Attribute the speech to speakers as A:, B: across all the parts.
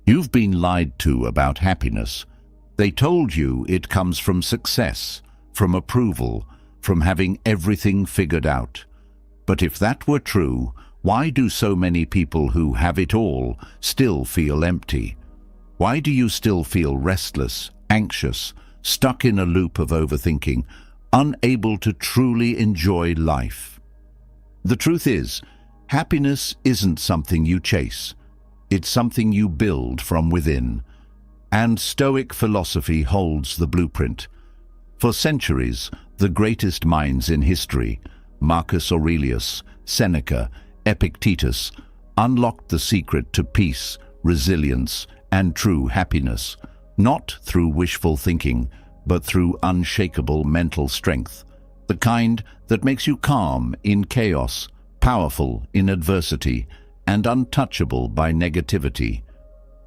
A: You've been lied to about happiness. They told you it comes from success, from approval, from having everything figured out. But if that were true, why do so many people who have it all still feel empty? Why do you still feel restless, anxious, stuck in a loop of overthinking, unable to truly enjoy life? The truth is, happiness isn't something you chase. It's something you build from within. And Stoic philosophy holds the blueprint. For centuries, the greatest minds in history, Marcus Aurelius, Seneca, Epictetus, unlocked the secret to peace, resilience, and true happiness, not through wishful thinking, but through unshakable mental strength, the kind that makes you calm in chaos, powerful in adversity, and untouchable by negativity.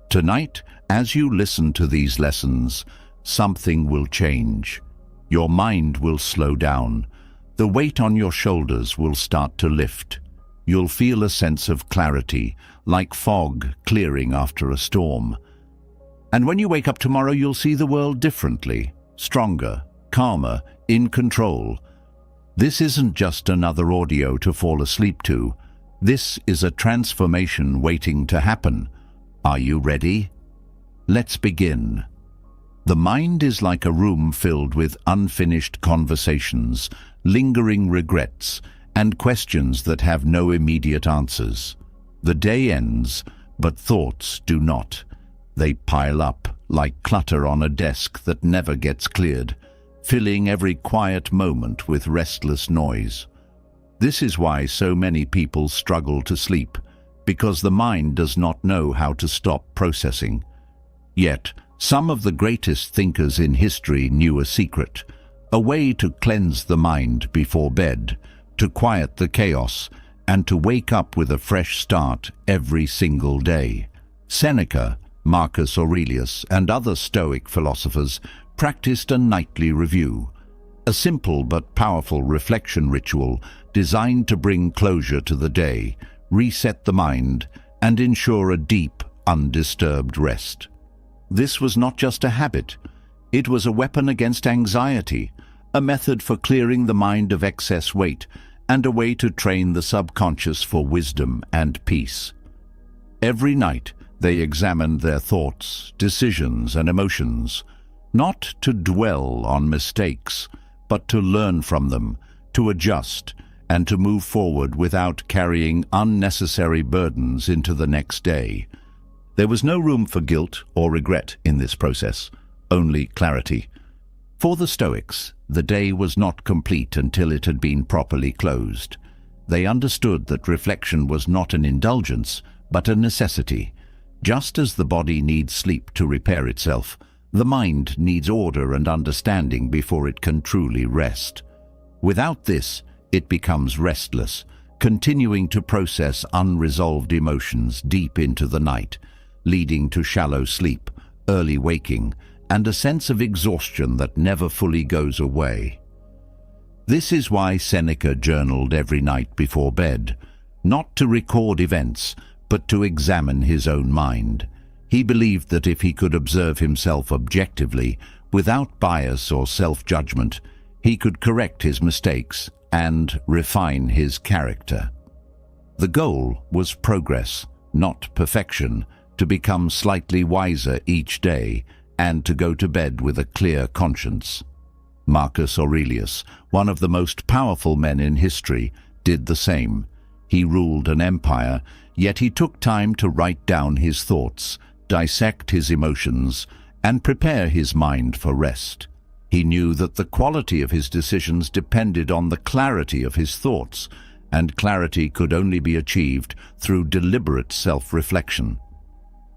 A: Tonight, as you listen to these lessons, something will change. Your mind will slow down. The weight on your shoulders will start to lift. You'll feel a sense of clarity, like fog clearing after a storm. And when you wake up tomorrow, you'll see the world differently, stronger, calmer, in control. This isn't just another audio to fall asleep to. This is a transformation waiting to happen. Are you ready? Let's begin. The mind is like a room filled with unfinished conversations, lingering regrets, and questions that have no immediate answers. The day ends, but thoughts do not. They pile up like clutter on a desk that never gets cleared, filling every quiet moment with restless noise. This is why so many people struggle to sleep, because the mind does not know how to stop processing. Yet, some of the greatest thinkers in history knew a secret, a way to cleanse the mind before bed, to quiet the chaos, and to wake up with a fresh start every single day. Seneca, Marcus Aurelius, and other Stoic philosophers practiced a nightly review, a simple but powerful reflection ritual designed to bring closure to the day, reset the mind, and ensure a deep, undisturbed rest. This was not just a habit. It was a weapon against anxiety, a method for clearing the mind of excess weight, and a way to train the subconscious for wisdom and peace. Every night, they examined their thoughts, decisions, and emotions, not to dwell on mistakes, but to learn from them, to adjust, and to move forward without carrying unnecessary burdens into the next day. There was no room for guilt or regret in this process, only clarity. For the Stoics, the day was not complete until it had been properly closed. They understood that reflection was not an indulgence, but a necessity. Just as the body needs sleep to repair itself, the mind needs order and understanding before it can truly rest. Without this, it becomes restless, continuing to process unresolved emotions deep into the night, leading to shallow sleep, early waking, and a sense of exhaustion that never fully goes away. This is why Seneca journaled every night before bed, not to record events, but to examine his own mind. He believed that if he could observe himself objectively, without bias or self-judgment, he could correct his mistakes and refine his character. The goal was progress, not perfection, to become slightly wiser each day and to go to bed with a clear conscience. Marcus Aurelius, one of the most powerful men in history, did the same. He ruled an empire, yet he took time to write down his thoughts, dissect his emotions, and prepare his mind for rest. He knew that the quality of his decisions depended on the clarity of his thoughts, and clarity could only be achieved through deliberate self-reflection.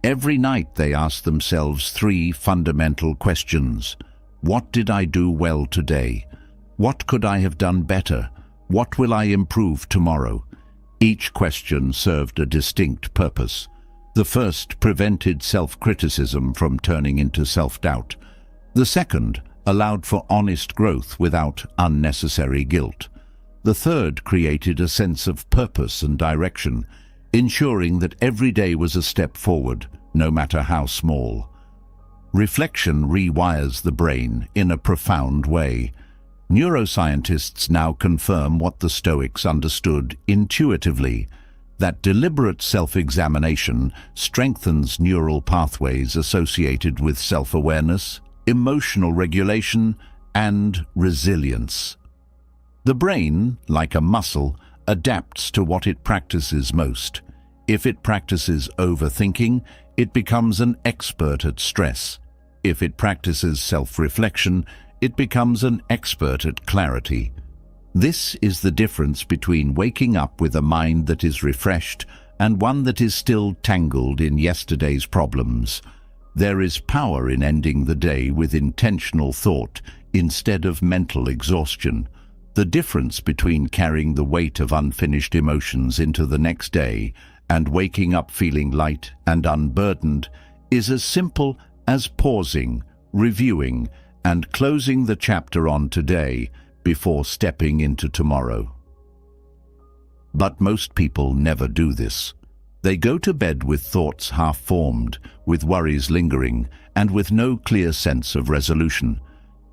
A: Every night they asked themselves three fundamental questions. What did I do well today? What could I have done better? What will I improve tomorrow? Each question served a distinct purpose. The first prevented self-criticism from turning into self-doubt. The second allowed for honest growth without unnecessary guilt. The third created a sense of purpose and direction, ensuring that every day was a step forward, no matter how small. Reflection rewires the brain in a profound way. Neuroscientists now confirm what the Stoics understood intuitively, that deliberate self-examination strengthens neural pathways associated with self-awareness, emotional regulation, and resilience. The brain, like a muscle, adapts to what it practices most. If it practices overthinking, it becomes an expert at stress. If it practices self-reflection, it becomes an expert at clarity. This is the difference between waking up with a mind that is refreshed and one that is still tangled in yesterday's problems. There is power in ending the day with intentional thought instead of mental exhaustion. The difference between carrying the weight of unfinished emotions into the next day and waking up feeling light and unburdened is as simple as pausing, reviewing, and closing the chapter on today before stepping into tomorrow. But most people never do this. They go to bed with thoughts half-formed, with worries lingering, and with no clear sense of resolution.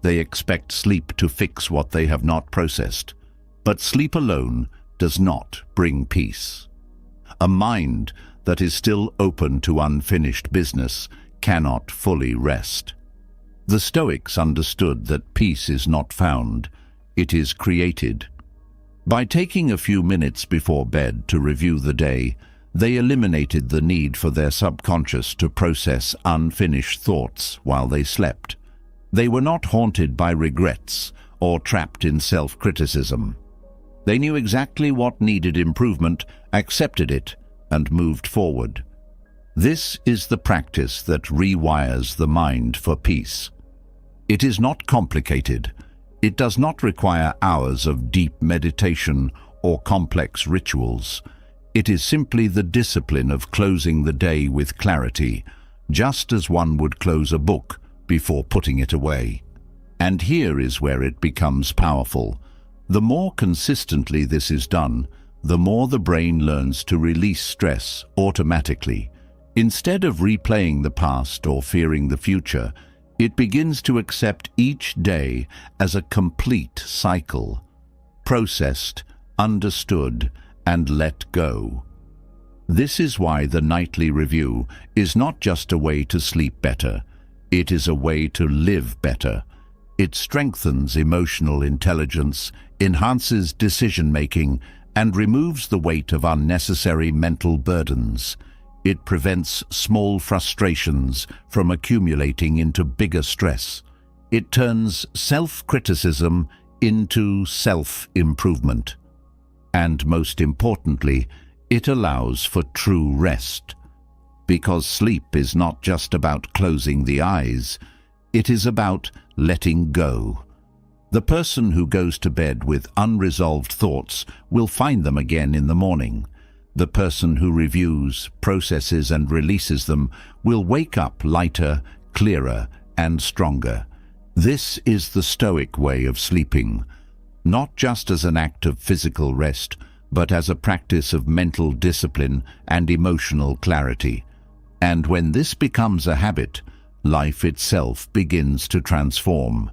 A: They expect sleep to fix what they have not processed. But sleep alone does not bring peace. A mind that is still open to unfinished business cannot fully rest. The Stoics understood that peace is not found, it is created. By taking a few minutes before bed to review the day, they eliminated the need for their subconscious to process unfinished thoughts while they slept. They were not haunted by regrets or trapped in self-criticism. They knew exactly what needed improvement, accepted it, and moved forward. This is the practice that rewires the mind for peace. It is not complicated. It does not require hours of deep meditation or complex rituals. It is simply the discipline of closing the day with clarity, just as one would close a book before putting it away. And here is where it becomes powerful. The more consistently this is done, the more the brain learns to release stress automatically. Instead of replaying the past or fearing the future, it begins to accept each day as a complete cycle, processed, understood, and let go. This is why the nightly review is not just a way to sleep better, it is a way to live better. It strengthens emotional intelligence, enhances decision-making, and removes the weight of unnecessary mental burdens. It prevents small frustrations from accumulating into bigger stress. It turns self-criticism into self-improvement. And most importantly, it allows for true rest. Because sleep is not just about closing the eyes, it is about letting go. The person who goes to bed with unresolved thoughts will find them again in the morning. The person who reviews, processes, and releases them will wake up lighter, clearer, and stronger. This is the Stoic way of sleeping, not just as an act of physical rest, but as a practice of mental discipline and emotional clarity. And when this becomes a habit, life itself begins to transform.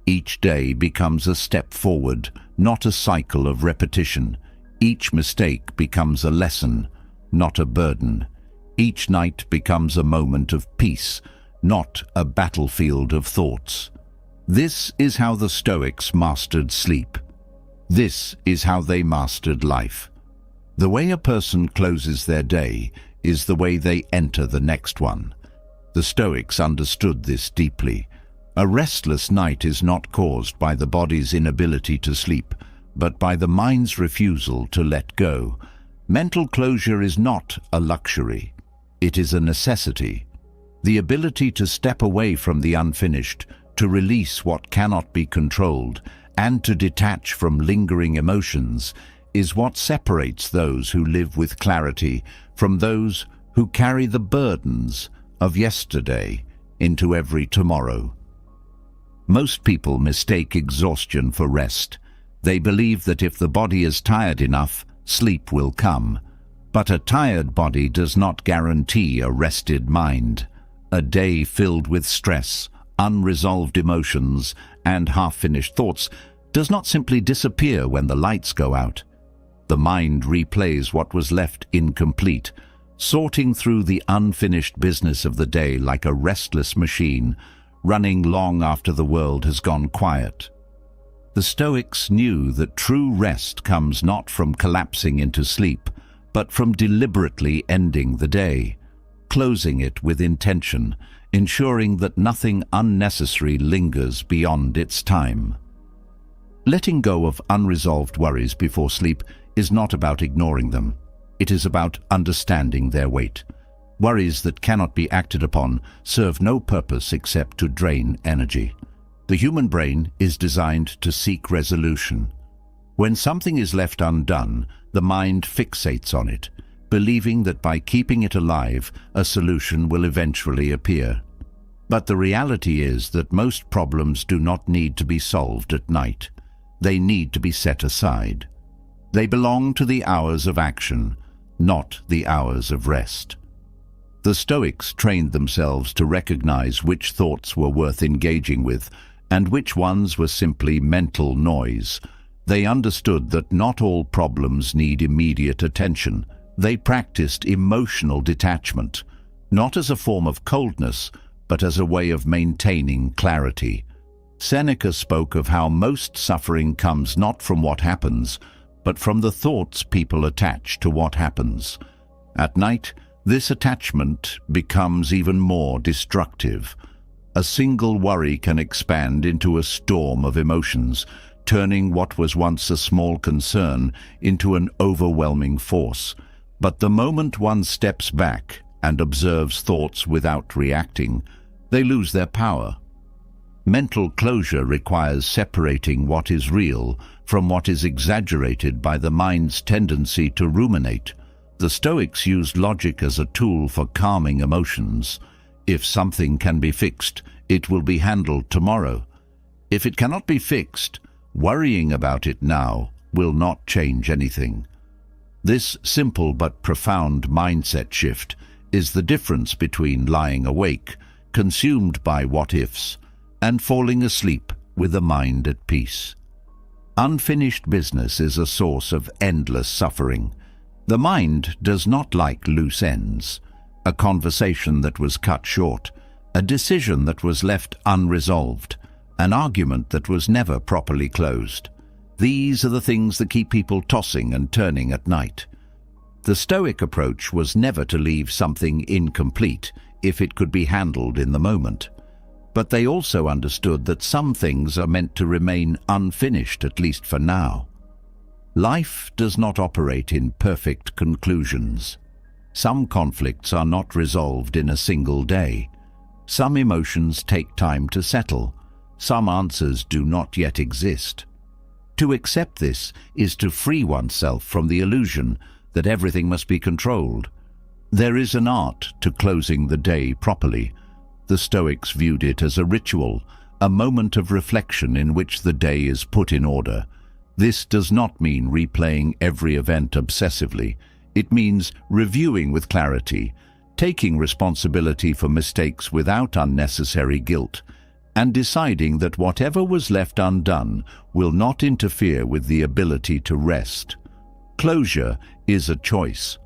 A: Each day becomes a step forward, not a cycle of repetition. Each mistake becomes a lesson, not a burden. Each night becomes a moment of peace, not a battlefield of thoughts. This is how the Stoics mastered sleep. This is how they mastered life. The way a person closes their day is the way they enter the next one. The Stoics understood this deeply. A restless night is not caused by the body's inability to sleep, but by the mind's refusal to let go. Mental closure is not a luxury. It is a necessity. The ability to step away from the unfinished, to release what cannot be controlled, and to detach from lingering emotions is what separates those who live with clarity from those who carry the burdens of yesterday into every tomorrow. Most people mistake exhaustion for rest. They believe that if the body is tired enough, sleep will come. But a tired body does not guarantee a rested mind. A day filled with stress, unresolved emotions, and half-finished thoughts does not simply disappear when the lights go out. The mind replays what was left incomplete, sorting through the unfinished business of the day like a restless machine, running long after the world has gone quiet. The Stoics knew that true rest comes not from collapsing into sleep, but from deliberately ending the day, closing it with intention, ensuring that nothing unnecessary lingers beyond its time. Letting go of unresolved worries before sleep is not about ignoring them. It is about understanding their weight. Worries that cannot be acted upon serve no purpose except to drain energy. The human brain is designed to seek resolution. When something is left undone, the mind fixates on it, believing that by keeping it alive, a solution will eventually appear. But the reality is that most problems do not need to be solved at night. They need to be set aside. They belong to the hours of action, not the hours of rest. The Stoics trained themselves to recognize which thoughts were worth engaging with and which ones were simply mental noise. They understood that not all problems need immediate attention. They practiced emotional detachment, not as a form of coldness, but as a way of maintaining clarity. Seneca spoke of how most suffering comes not from what happens, but from the thoughts people attach to what happens. At night, this attachment becomes even more destructive. A single worry can expand into a storm of emotions, turning what was once a small concern into an overwhelming force. But the moment one steps back and observes thoughts without reacting, they lose their power. Mental closure requires separating what is real from what is exaggerated by the mind's tendency to ruminate. The Stoics used logic as a tool for calming emotions. If something can be fixed, it will be handled tomorrow. If it cannot be fixed, worrying about it now will not change anything. This simple but profound mindset shift is the difference between lying awake, consumed by what-ifs, and falling asleep with a mind at peace. Unfinished business is a source of endless suffering. The mind does not like loose ends. A conversation that was cut short, a decision that was left unresolved, an argument that was never properly closed. These are the things that keep people tossing and turning at night. The Stoic approach was never to leave something incomplete if it could be handled in the moment. But they also understood that some things are meant to remain unfinished, at least for now. Life does not operate in perfect conclusions. Some conflicts are not resolved in a single day. Some emotions take time to settle. Some answers do not yet exist. To accept this is to free oneself from the illusion that everything must be controlled. There is an art to closing the day properly. The Stoics viewed it as a ritual, a moment of reflection in which the day is put in order. This does not mean replaying every event obsessively. It means reviewing with clarity, taking responsibility for mistakes without unnecessary guilt, and deciding that whatever was left undone will not interfere with the ability to rest. Closure is a choice.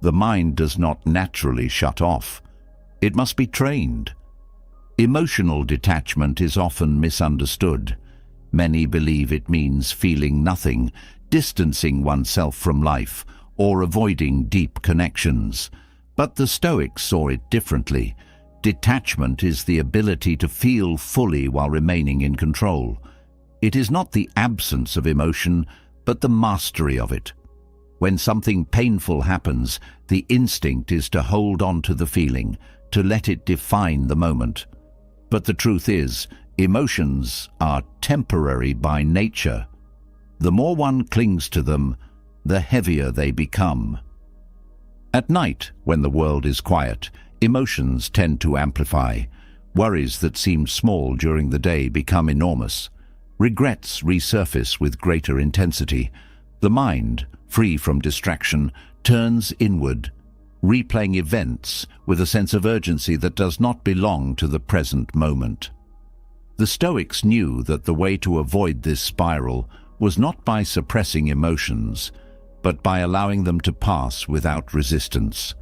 A: The mind does not naturally shut off. It must be trained. Emotional detachment is often misunderstood. Many believe it means feeling nothing, distancing oneself from life, or avoiding deep connections. But the Stoics saw it differently. Detachment is the ability to feel fully while remaining in control. It is not the absence of emotion, but the mastery of it. When something painful happens, the instinct is to hold on to the feeling, to let it define the moment. But the truth is, emotions are temporary by nature. The more one clings to them, the heavier they become. At night, when the world is quiet, emotions tend to amplify. Worries that seemed small during the day become enormous. Regrets resurface with greater intensity. The mind, free from distraction, turns inward, replaying events with a sense of urgency that does not belong to the present moment. The Stoics knew that the way to avoid this spiral was not by suppressing emotions, but by allowing them to pass without resistance.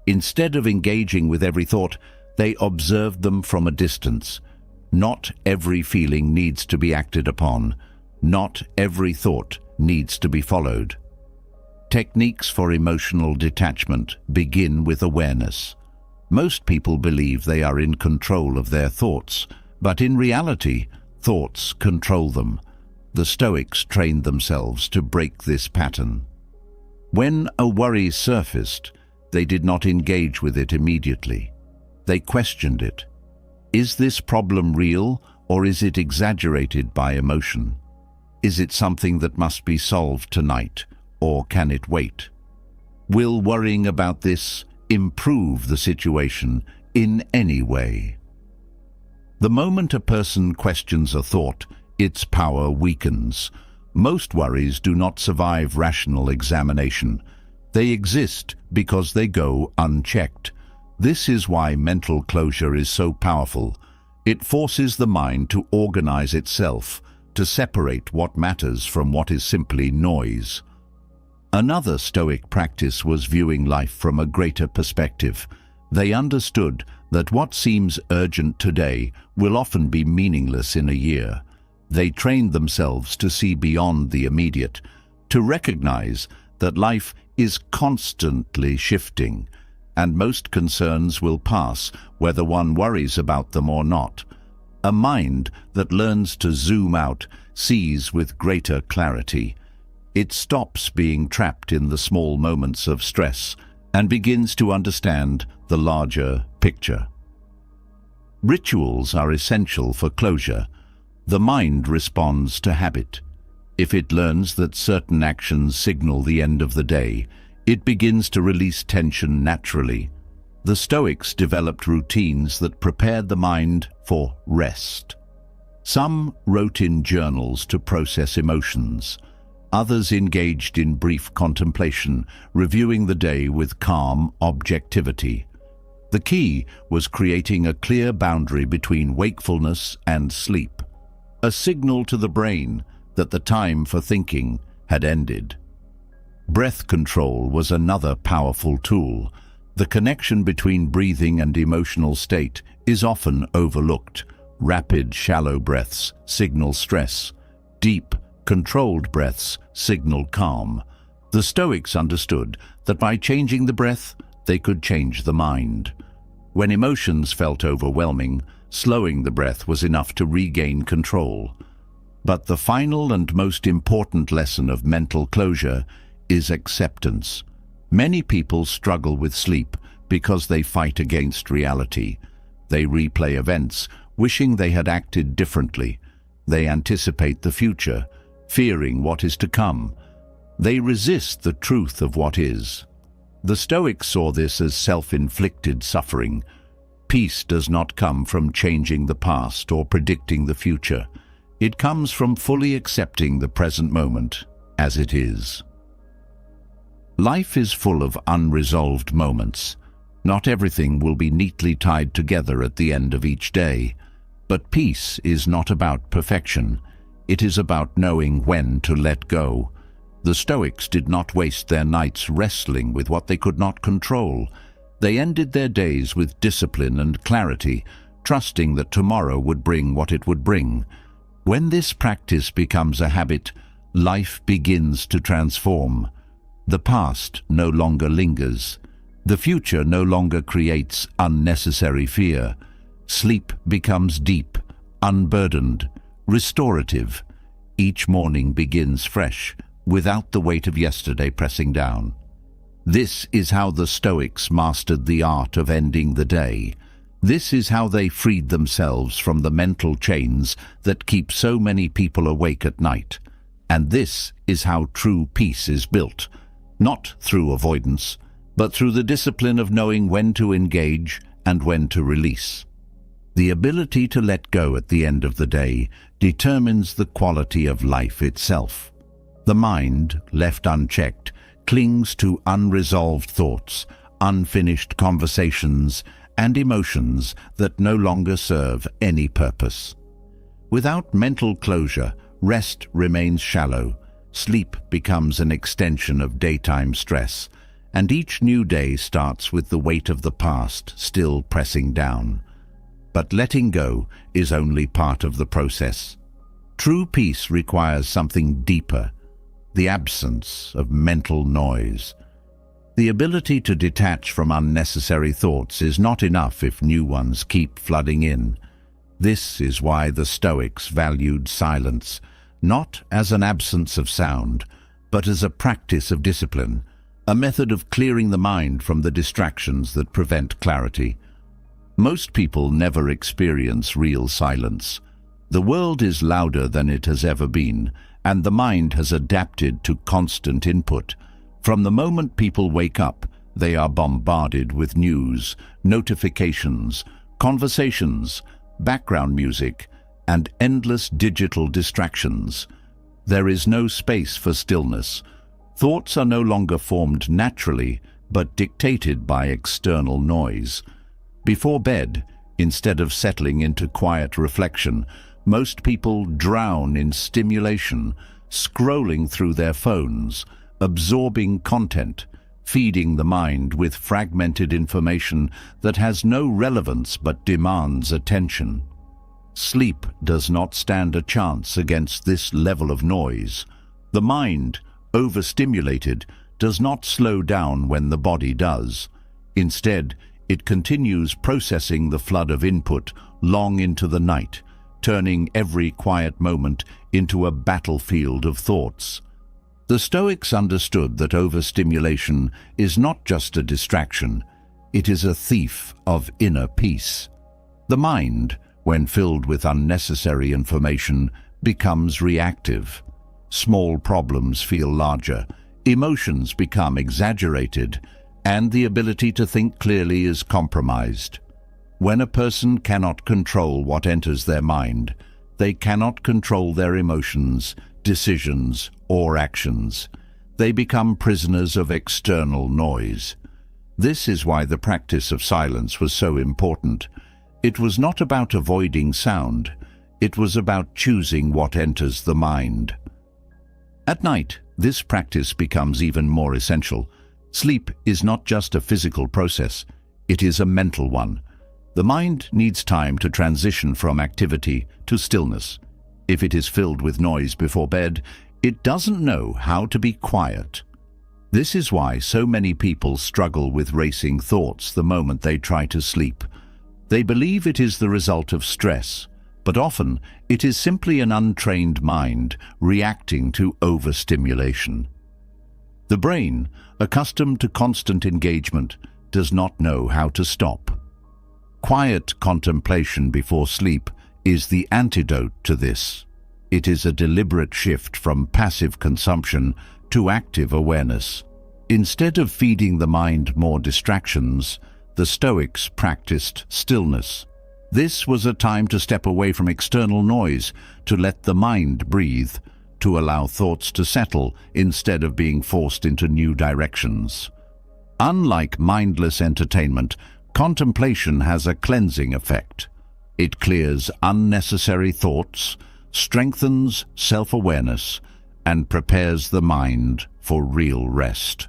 A: Instead of engaging with every thought, they observed them from a distance. Not every feeling needs to be acted upon. Not every thought needs to be followed. Techniques for emotional detachment begin with awareness. Most people believe they are in control of their thoughts, but in reality, thoughts control them. The Stoics trained themselves to break this pattern. When a worry surfaced, they did not engage with it immediately. They questioned it. Is this problem real, or is it exaggerated by emotion? Is it something that must be solved tonight, or can it wait? Will worrying about this improve the situation in any way? The moment a person questions a thought, its power weakens. Most worries do not survive rational examination. They exist because they go unchecked. This is why mental closure is so powerful. It forces the mind to organize itself, to separate what matters from what is simply noise. Another Stoic practice was viewing life from a greater perspective. They understood that what seems urgent today will often be meaningless in a year. They trained themselves to see beyond the immediate, to recognize that life is constantly shifting, and most concerns will pass whether one worries about them or not. A mind that learns to zoom out sees with greater clarity. It stops being trapped in the small moments of stress and begins to understand the larger picture. Rituals are essential for closure. The mind responds to habit. If it learns that certain actions signal the end of the day, it begins to release tension naturally. The Stoics developed routines that prepared the mind for rest. Some wrote in journals to process emotions. Others engaged in brief contemplation, reviewing the day with calm objectivity. The key was creating a clear boundary between wakefulness and sleep, a signal to the brain that the time for thinking had ended. Breath control was another powerful tool. The connection between breathing and emotional state is often overlooked. Rapid, shallow breaths signal stress. Deep, controlled breaths signal calm. The Stoics understood that by changing the breath, they could change the mind. When emotions felt overwhelming, slowing the breath was enough to regain control. But the final and most important lesson of mental closure is acceptance. Many people struggle with sleep because they fight against reality. They replay events, wishing they had acted differently. They anticipate the future, fearing what is to come. They resist the truth of what is. The Stoics saw this as self-inflicted suffering. Peace does not come from changing the past or predicting the future. It comes from fully accepting the present moment as it is. Life is full of unresolved moments. Not everything will be neatly tied together at the end of each day. But peace is not about perfection. It is about knowing when to let go. The Stoics did not waste their nights wrestling with what they could not control. They ended their days with discipline and clarity, trusting that tomorrow would bring what it would bring. When this practice becomes a habit, life begins to transform. The past no longer lingers. The future no longer creates unnecessary fear. Sleep becomes deep, unburdened, restorative. Each morning begins fresh, without the weight of yesterday pressing down. This is how the Stoics mastered the art of ending the day. This is how they freed themselves from the mental chains that keep so many people awake at night. And this is how true peace is built, not through avoidance, but through the discipline of knowing when to engage and when to release. The ability to let go at the end of the day determines the quality of life itself. The mind, left unchecked, clings to unresolved thoughts, unfinished conversations, and emotions that no longer serve any purpose. Without mental closure, rest remains shallow, sleep becomes an extension of daytime stress, and each new day starts with the weight of the past still pressing down. But letting go is only part of the process. True peace requires something deeper, the absence of mental noise. The ability to detach from unnecessary thoughts is not enough if new ones keep flooding in. This is why the Stoics valued silence, not as an absence of sound, but as a practice of discipline, a method of clearing the mind from the distractions that prevent clarity. Most people never experience real silence. The world is louder than it has ever been, and the mind has adapted to constant input. From the moment people wake up, they are bombarded with news, notifications, conversations, background music, and endless digital distractions. There is no space for stillness. Thoughts are no longer formed naturally, but dictated by external noise. Before bed, instead of settling into quiet reflection, most people drown in stimulation, scrolling through their phones, absorbing content, feeding the mind with fragmented information that has no relevance but demands attention. Sleep does not stand a chance against this level of noise. The mind, overstimulated, does not slow down when the body does. Instead, it continues processing the flood of input long into the night, turning every quiet moment into a battlefield of thoughts. The Stoics understood that overstimulation is not just a distraction, it is a thief of inner peace. The mind, when filled with unnecessary information, becomes reactive. Small problems feel larger, emotions become exaggerated, and the ability to think clearly is compromised. When a person cannot control what enters their mind, they cannot control their emotions, decisions, or actions. They become prisoners of external noise. This is why the practice of silence was so important. It was not about avoiding sound, it was about choosing what enters the mind. At night, this practice becomes even more essential. Sleep is not just a physical process, it is a mental one. The mind needs time to transition from activity to stillness. If it is filled with noise before bed, it doesn't know how to be quiet. This is why so many people struggle with racing thoughts the moment they try to sleep. They believe it is the result of stress, but often it is simply an untrained mind reacting to overstimulation. The brain, accustomed to constant engagement, does not know how to stop. Quiet contemplation before sleep is the antidote to this. It is a deliberate shift from passive consumption to active awareness. Instead of feeding the mind more distractions, the Stoics practiced stillness. This was a time to step away from external noise, to let the mind breathe, to allow thoughts to settle instead of being forced into new directions. Unlike mindless entertainment, contemplation has a cleansing effect. It clears unnecessary thoughts, strengthens self-awareness, and prepares the mind for real rest.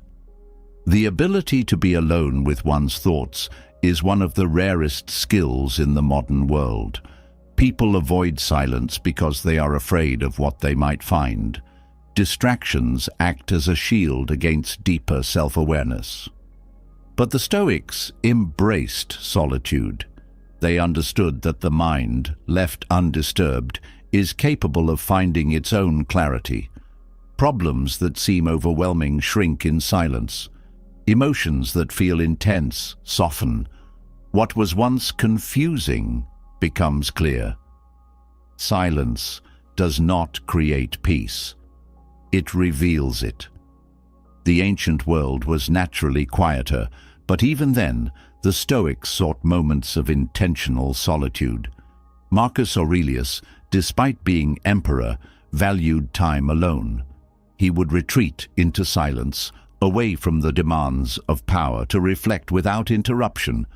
A: The ability to be alone with one's thoughts is one of the rarest skills in the modern world. People avoid silence because they are afraid of what they might find. Distractions act as a shield against deeper self-awareness. But the Stoics embraced solitude. They understood that the mind, left undisturbed, is capable of finding its own clarity. Problems that seem overwhelming shrink in silence. Emotions that feel intense soften. What was once confusing becomes clear. Silence does not create peace. It reveals it. The ancient world was naturally quieter, but even then, the Stoics sought moments of intentional solitude. Marcus Aurelius, despite being emperor, valued time alone. He would retreat into silence, away from the demands of power to reflect without interruption.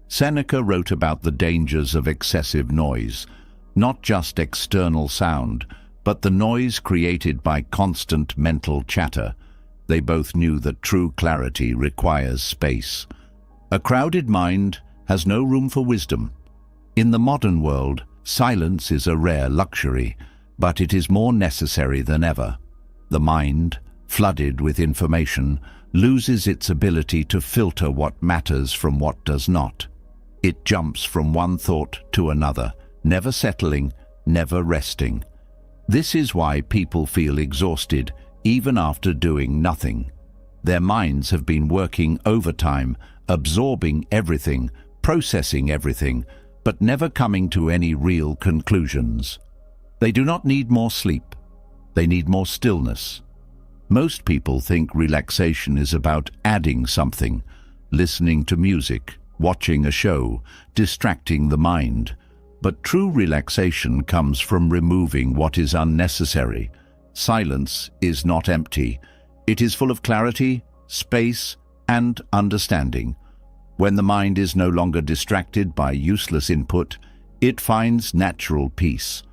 A: Seneca wrote about the dangers of excessive noise, not just external sound, but the noise created by constant mental chatter. They both knew that true clarity requires space. A crowded mind has no room for wisdom. In the modern world, silence is a rare luxury, but it is more necessary than ever. The mind, flooded with information, loses its ability to filter what matters from what does not. It jumps from one thought to another, never settling, never resting. This is why people feel exhausted even after doing nothing. Their minds have been working overtime, absorbing everything, processing everything, but never coming to any real conclusions. They do not need more sleep. They need more stillness. Most people think relaxation is about adding something, listening to music, watching a show, distracting the mind. But true relaxation comes from removing what is unnecessary. Silence is not empty. It is full of clarity, space, and understanding. When the mind is no longer distracted by useless input, it finds natural peace.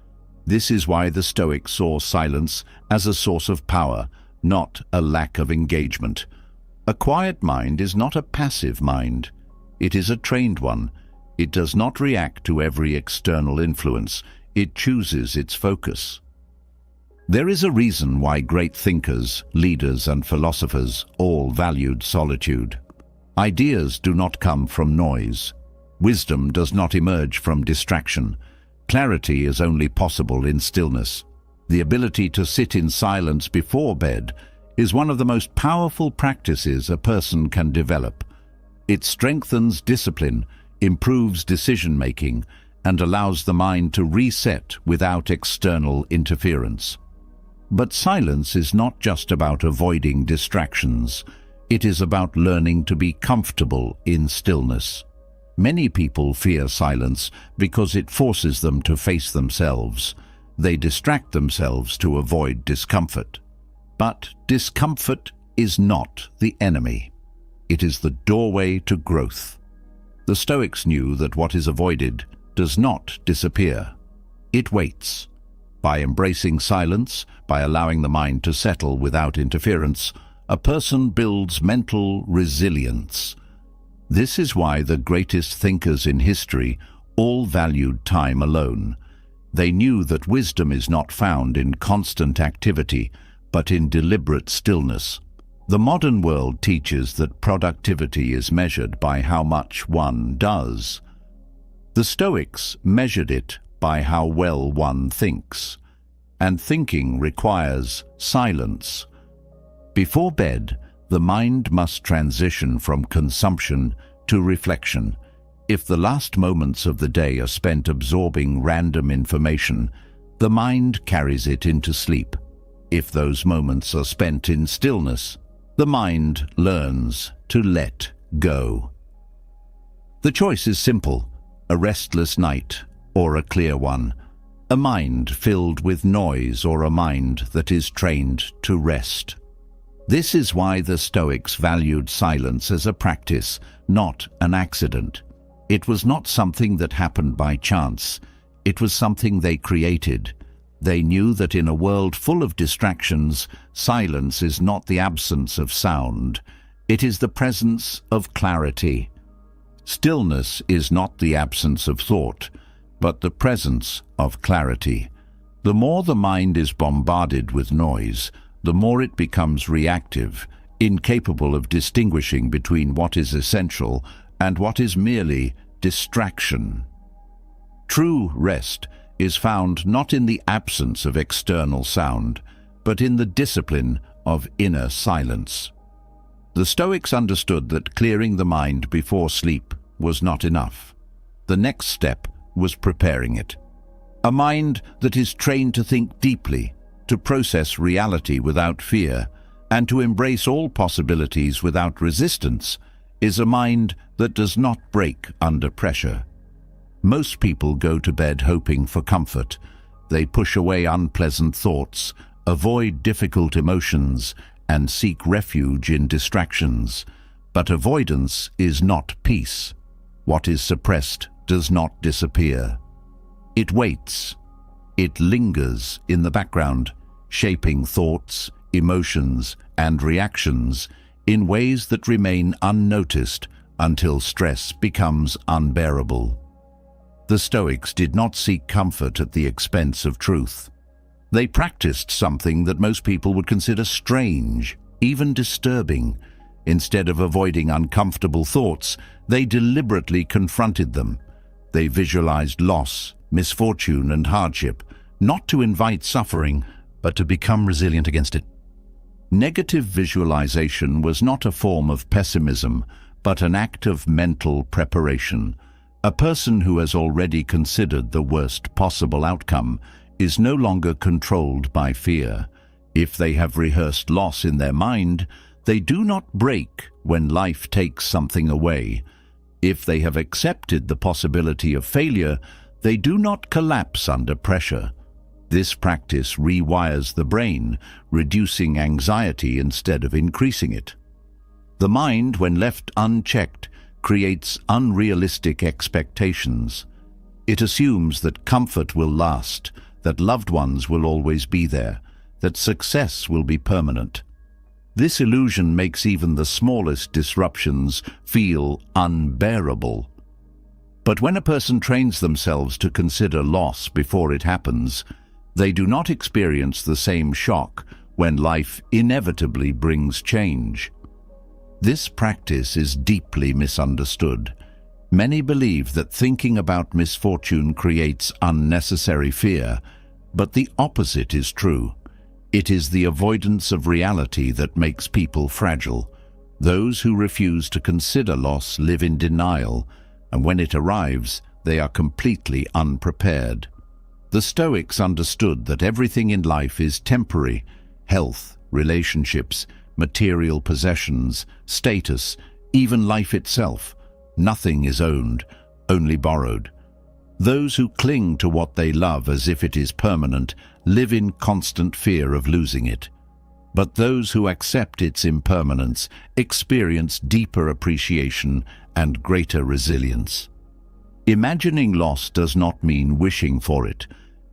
A: This is why the Stoics saw silence as a source of power, not a lack of engagement. A quiet mind is not a passive mind. It is a trained one. It does not react to every external influence. It chooses its focus. There is a reason why great thinkers, leaders, and philosophers all valued solitude. Ideas do not come from noise. Wisdom does not emerge from distraction. Clarity is only possible in stillness. The ability to sit in silence before bed is one of the most powerful practices a person can develop. It strengthens discipline, improves decision-making, and allows the mind to reset without external interference. But silence is not just about avoiding distractions. It is about learning to be comfortable in stillness. Many people fear silence because it forces them to face themselves. They distract themselves to avoid discomfort. But discomfort is not the enemy. It is the doorway to growth. The Stoics knew that what is avoided does not disappear. It waits. By embracing silence, by allowing the mind to settle without interference, a person builds mental resilience. This is why the greatest thinkers in history all valued time alone. They knew that wisdom is not found in constant activity, but in deliberate stillness. The modern world teaches that productivity is measured by how much one does. The Stoics measured it by how well one thinks, and thinking requires silence. Before bed, the mind must transition from consumption to reflection. If the last moments of the day are spent absorbing random information, the mind carries it into sleep. If those moments are spent in stillness, the mind learns to let go. The choice is simple: a restless night or a clear one, a mind filled with noise or a mind that is trained to rest. This is why the Stoics valued silence as a practice, not an accident. It was not something that happened by chance. It was something they created. They knew that in a world full of distractions, silence is not the absence of sound. It is the presence of clarity. Stillness is not the absence of thought, but the presence of clarity. The more the mind is bombarded with noise, the more it becomes reactive, incapable of distinguishing between what is essential and what is merely distraction. True rest is found not in the absence of external sound, but in the discipline of inner silence. The Stoics understood that clearing the mind before sleep was not enough. The next step was preparing it. A mind that is trained to think deeply, to process reality without fear, and to embrace all possibilities without resistance, is a mind that does not break under pressure. Most people go to bed hoping for comfort. They push away unpleasant thoughts, avoid difficult emotions, and seek refuge in distractions. But avoidance is not peace. What is suppressed does not disappear. It waits. It lingers in the background, shaping thoughts, emotions, and reactions in ways that remain unnoticed until stress becomes unbearable. The Stoics did not seek comfort at the expense of truth. They practiced something that most people would consider strange, even disturbing. Instead of avoiding uncomfortable thoughts, they deliberately confronted them. They visualized loss, misfortune, and hardship, not to invite suffering, but to become resilient against it. Negative visualization was not a form of pessimism, but an act of mental preparation. A person who has already considered the worst possible outcome is no longer controlled by fear. If they have rehearsed loss in their mind, they do not break when life takes something away. If they have accepted the possibility of failure, they do not collapse under pressure. This practice rewires the brain, reducing anxiety instead of increasing it. The mind, when left unchecked, creates unrealistic expectations. It assumes that comfort will last, that loved ones will always be there, that success will be permanent. This illusion makes even the smallest disruptions feel unbearable. But when a person trains themselves to consider loss before it happens, they do not experience the same shock when life inevitably brings change. This practice is deeply misunderstood. Many believe that thinking about misfortune creates unnecessary fear, but the opposite is true. It is the avoidance of reality that makes people fragile. Those who refuse to consider loss live in denial, and when it arrives, they are completely unprepared. The Stoics understood that everything in life is temporary: health, relationships, material possessions, status, even life itself. Nothing is owned, only borrowed. Those who cling to what they love as if it is permanent live in constant fear of losing it. But those who accept its impermanence experience deeper appreciation and greater resilience. Imagining loss does not mean wishing for it.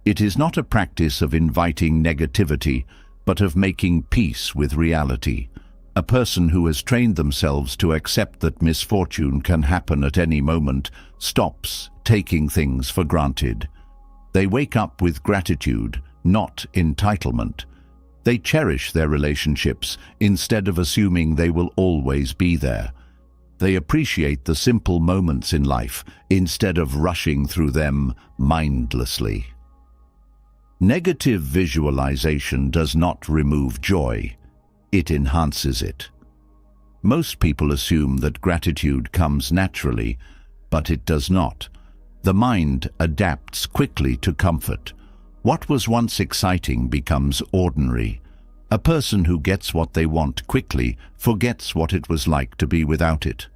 A: It is not a practice of inviting negativity, but of making peace with reality. A person who has trained themselves to accept that misfortune can happen at any moment stops taking things for granted. They wake up with gratitude, not entitlement. They cherish their relationships instead of assuming they will always be there. They appreciate the simple moments in life instead of rushing through them mindlessly. Negative visualization does not remove joy. It enhances it. Most people assume that gratitude comes naturally, but it does not. The mind adapts quickly to comfort. What was once exciting becomes ordinary. A person who gets what they want quickly forgets what it was like to be without it.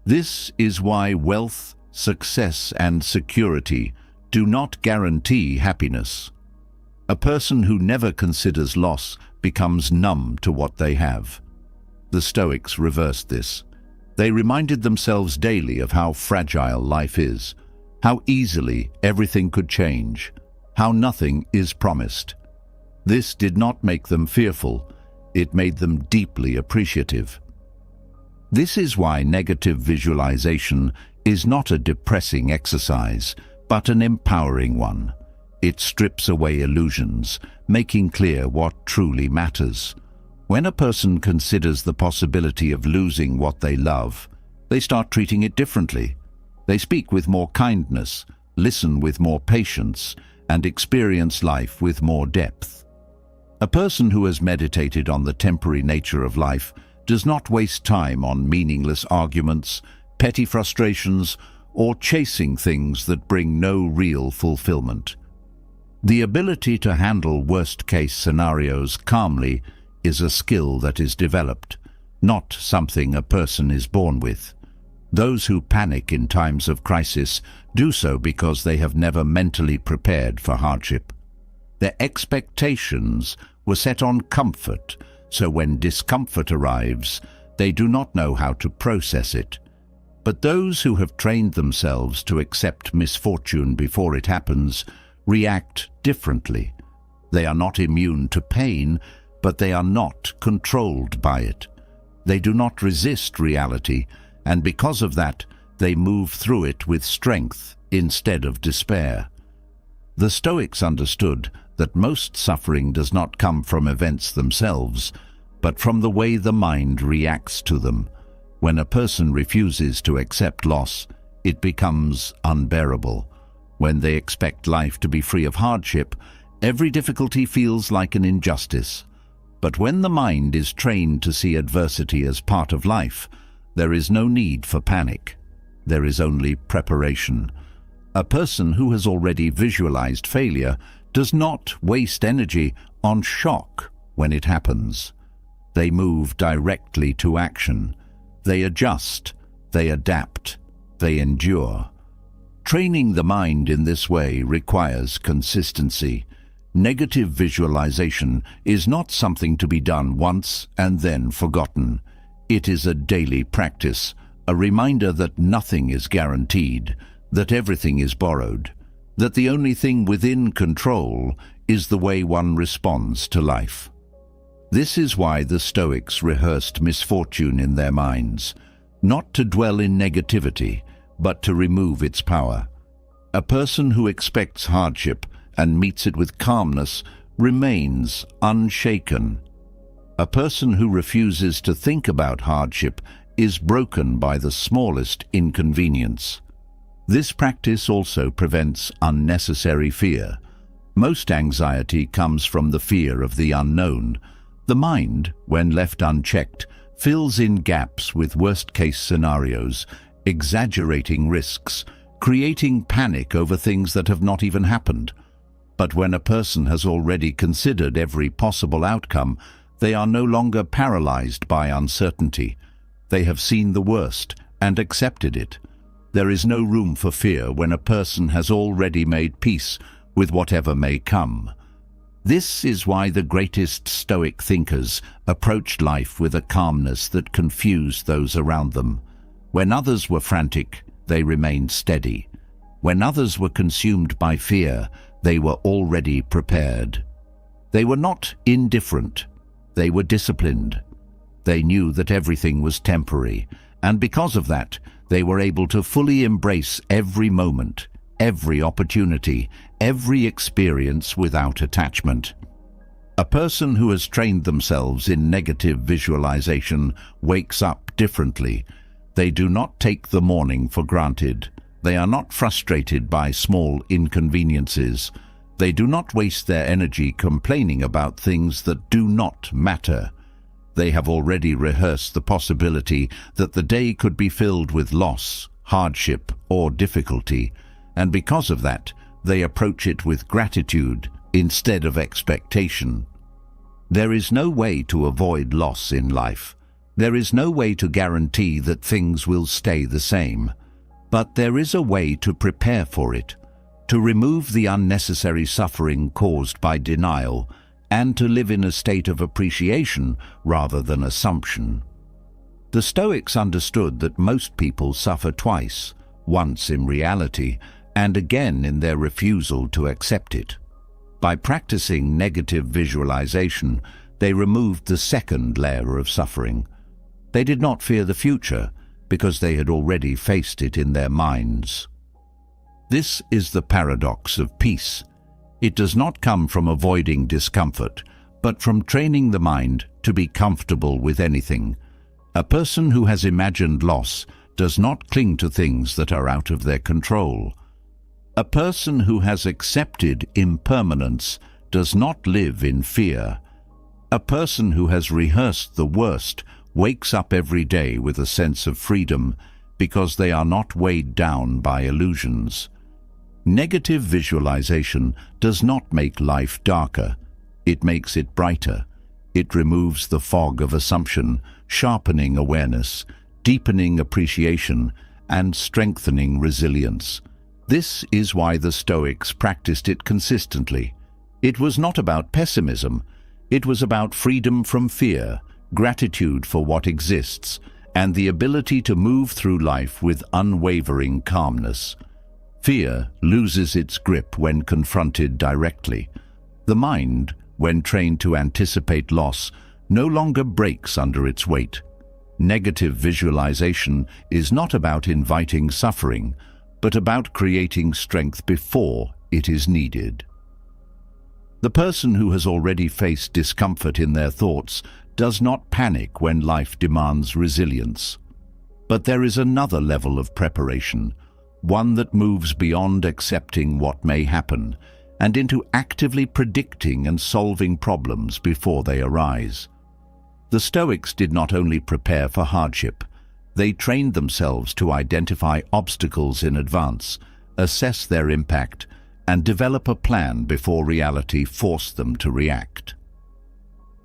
A: This is why wealth, success, and security do not guarantee happiness. A person who never considers loss becomes numb to what they have. The Stoics reversed this. They reminded themselves daily of how fragile life is, how easily everything could change, how nothing is promised. This did not make them fearful, it made them deeply appreciative. This is why negative visualization is not a depressing exercise, but an empowering one. It strips away illusions, making clear what truly matters. When a person considers the possibility of losing what they love, they start treating it differently. They speak with more kindness, listen with more patience, and experience life with more depth. A person who has meditated on the temporary nature of life does not waste time on meaningless arguments, petty frustrations, or chasing things that bring no real fulfillment. The ability to handle worst-case scenarios calmly is a skill that is developed, not something a person is born with. Those who panic in times of crisis do so because they have never mentally prepared for hardship. Their expectations were set on comfort, so when discomfort arrives, they do not know how to process it. But those who have trained themselves to accept misfortune before it happens react differently. They are not immune to pain, but they are not controlled by it. They do not resist reality, and because of that, they move through it with strength instead of despair. The Stoics understood that most suffering does not come from events themselves, but from the way the mind reacts to them. When a person refuses to accept loss, it becomes unbearable. When they expect life to be free of hardship, every difficulty feels like an injustice. But when the mind is trained to see adversity as part of life, there is no need for panic. There is only preparation. A person who has already visualized failure does not waste energy on shock when it happens. They move directly to action. They adjust, they adapt, they endure. Training the mind in this way requires consistency. Negative visualization is not something to be done once and then forgotten. It is a daily practice, a reminder that nothing is guaranteed, that everything is borrowed, that the only thing within control is the way one responds to life. This is why the Stoics rehearsed misfortune in their minds, not to dwell in negativity, but to remove its power. A person who expects hardship and meets it with calmness remains unshaken. A person who refuses to think about hardship is broken by the smallest inconvenience. This practice also prevents unnecessary fear. Most anxiety comes from the fear of the unknown. The mind, when left unchecked, fills in gaps with worst-case scenarios, exaggerating risks, creating panic over things that have not even happened. But when a person has already considered every possible outcome, they are no longer paralyzed by uncertainty. They have seen the worst and accepted it. There is no room for fear when a person has already made peace with whatever may come. This is why the greatest Stoic thinkers approached life with a calmness that confused those around them. When others were frantic, they remained steady. When others were consumed by fear, they were already prepared. They were not indifferent. They were disciplined. They knew that everything was temporary, and because of that, they were able to fully embrace every moment, every opportunity, every experience without attachment. A person who has trained themselves in negative visualization wakes up differently. They do not take the morning for granted. They are not frustrated by small inconveniences. They do not waste their energy complaining about things that do not matter. They have already rehearsed the possibility that the day could be filled with loss, hardship, or difficulty, and because of that, they approach it with gratitude instead of expectation. There is no way to avoid loss in life. There is no way to guarantee that things will stay the same. But there is a way to prepare for it, to remove the unnecessary suffering caused by denial, and to live in a state of appreciation rather than assumption. The Stoics understood that most people suffer twice, once in reality, and again in their refusal to accept it. By practicing negative visualization, they removed the second layer of suffering. They did not fear the future, because they had already faced it in their minds. This is the paradox of peace. It does not come from avoiding discomfort, but from training the mind to be comfortable with anything. A person who has imagined loss does not cling to things that are out of their control. A person who has accepted impermanence does not live in fear. A person who has rehearsed the worst wakes up every day with a sense of freedom because they are not weighed down by illusions. Negative visualization does not make life darker. It makes it brighter. It removes the fog of assumption, sharpening awareness, deepening appreciation, and strengthening resilience. This is why the Stoics practiced it consistently. It was not about pessimism. It was about freedom from fear, gratitude for what exists, and the ability to move through life with unwavering calmness. Fear loses its grip when confronted directly. The mind, when trained to anticipate loss, no longer breaks under its weight. Negative visualization is not about inviting suffering, but about creating strength before it is needed. The person who has already faced discomfort in their thoughts does not panic when life demands resilience. But there is another level of preparation, one that moves beyond accepting what may happen and into actively predicting and solving problems before they arise. The Stoics did not only prepare for hardship, they trained themselves to identify obstacles in advance, assess their impact, and develop a plan before reality forced them to react.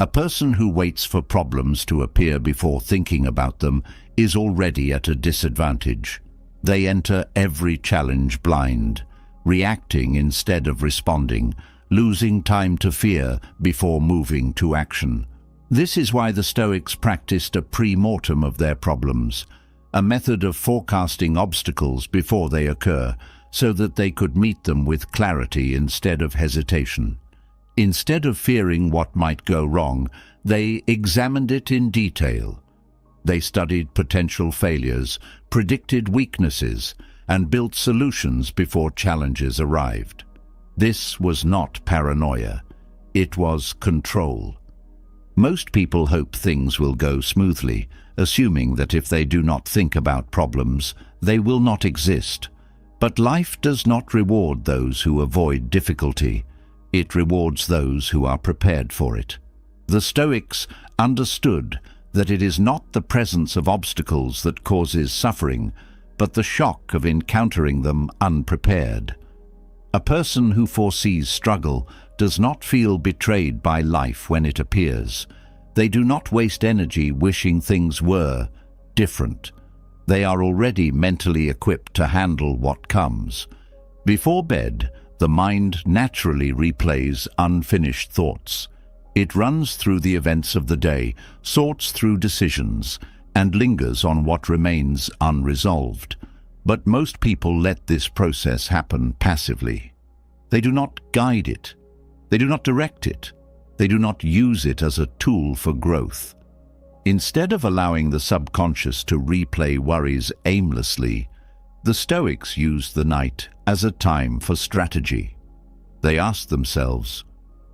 A: A person who waits for problems to appear before thinking about them is already at a disadvantage. They enter every challenge blind, reacting instead of responding, losing time to fear before moving to action. This is why the Stoics practiced a pre-mortem of their problems, a method of forecasting obstacles before they occur, so that they could meet them with clarity instead of hesitation. Instead of fearing what might go wrong, they examined it in detail. They studied potential failures, predicted weaknesses, and built solutions before challenges arrived. This was not paranoia. It was control. Most people hope things will go smoothly, assuming that if they do not think about problems, they will not exist. But life does not reward those who avoid difficulty. It rewards those who are prepared for it. The Stoics understood that it is not the presence of obstacles that causes suffering, but the shock of encountering them unprepared. A person who foresees struggle does not feel betrayed by life when it appears. They do not waste energy wishing things were different. They are already mentally equipped to handle what comes. Before bed, the mind naturally replays unfinished thoughts. It runs through the events of the day, sorts through decisions, and lingers on what remains unresolved. But most people let this process happen passively. They do not guide it. They do not direct it. They do not use it as a tool for growth. Instead of allowing the subconscious to replay worries aimlessly, the Stoics used the night as a time for strategy. They asked themselves,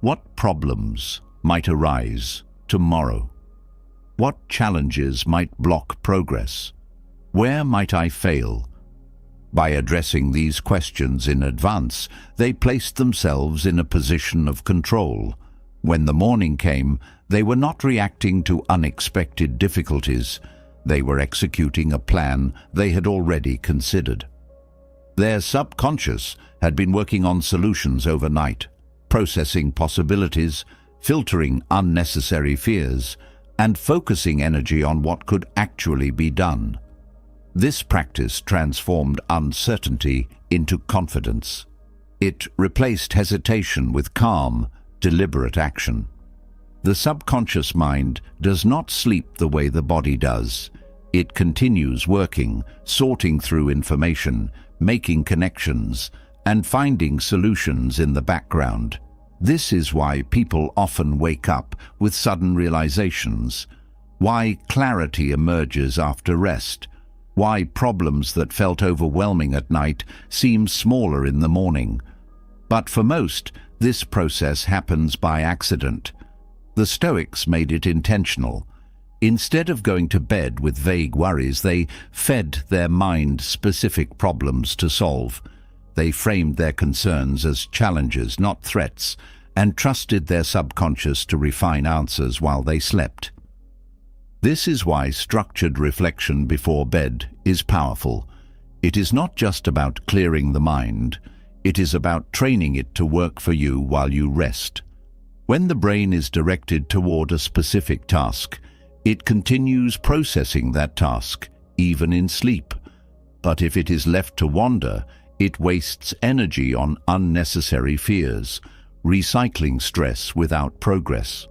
A: what problems might arise tomorrow? What challenges might block progress? Where might I fail? By addressing these questions in advance, they placed themselves in a position of control. When the morning came, they were not reacting to unexpected difficulties. They were executing a plan they had already considered. Their subconscious had been working on solutions overnight, processing possibilities, filtering unnecessary fears, and focusing energy on what could actually be done. This practice transformed uncertainty into confidence. It replaced hesitation with calm, deliberate action. The subconscious mind does not sleep the way the body does. It continues working, sorting through information, making connections, and finding solutions in the background. This is why people often wake up with sudden realizations, why clarity emerges after rest, why problems that felt overwhelming at night seem smaller in the morning. But for most, this process happens by accident. The Stoics made it intentional. Instead of going to bed with vague worries, they fed their mind specific problems to solve. They framed their concerns as challenges, not threats, and trusted their subconscious to refine answers while they slept. This is why structured reflection before bed is powerful. It is not just about clearing the mind. It is about training it to work for you while you rest. When the brain is directed toward a specific task, it continues processing that task, even in sleep. But if it is left to wander, it wastes energy on unnecessary fears, recycling stress without progress.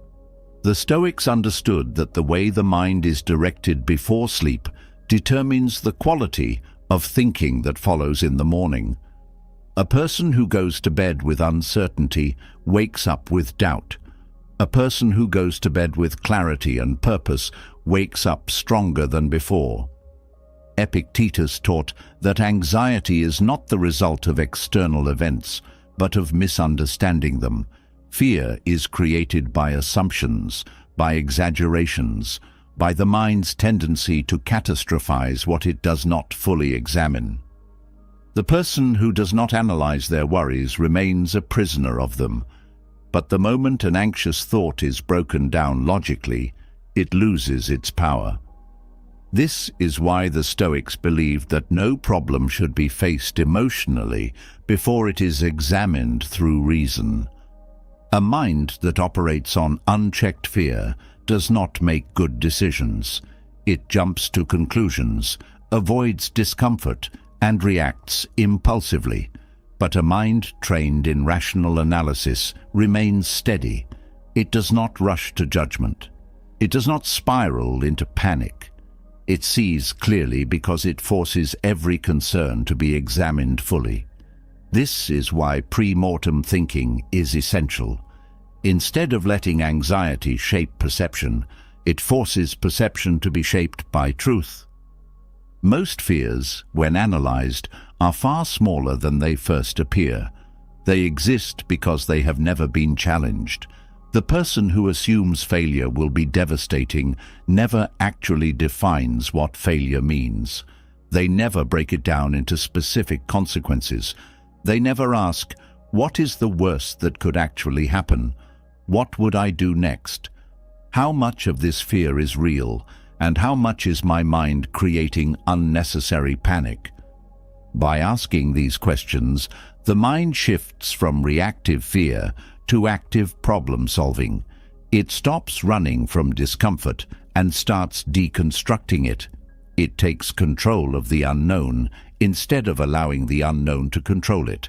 A: The Stoics understood that the way the mind is directed before sleep determines the quality of thinking that follows in the morning. A person who goes to bed with uncertainty wakes up with doubt. A person who goes to bed with clarity and purpose wakes up stronger than before. Epictetus taught that anxiety is not the result of external events, but of misunderstanding them. Fear is created by assumptions, by exaggerations, by the mind's tendency to catastrophize what it does not fully examine. The person who does not analyze their worries remains a prisoner of them, but the moment an anxious thought is broken down logically, it loses its power. This is why the Stoics believed that no problem should be faced emotionally before it is examined through reason. A mind that operates on unchecked fear does not make good decisions. It jumps to conclusions, avoids discomfort, and reacts impulsively. But a mind trained in rational analysis remains steady. It does not rush to judgment. It does not spiral into panic. It sees clearly because it forces every concern to be examined fully. This is why pre-mortem thinking is essential. Instead of letting anxiety shape perception, it forces perception to be shaped by truth. Most fears, when analyzed, are far smaller than they first appear. They exist because they have never been challenged. The person who assumes failure will be devastating never actually defines what failure means. They never break it down into specific consequences. They never ask, what is the worst that could actually happen? What would I do next? How much of this fear is real, and how much is my mind creating unnecessary panic? By asking these questions, the mind shifts from reactive fear to active problem-solving. It stops running from discomfort and starts deconstructing it. It takes control of the unknown instead of allowing the unknown to control it.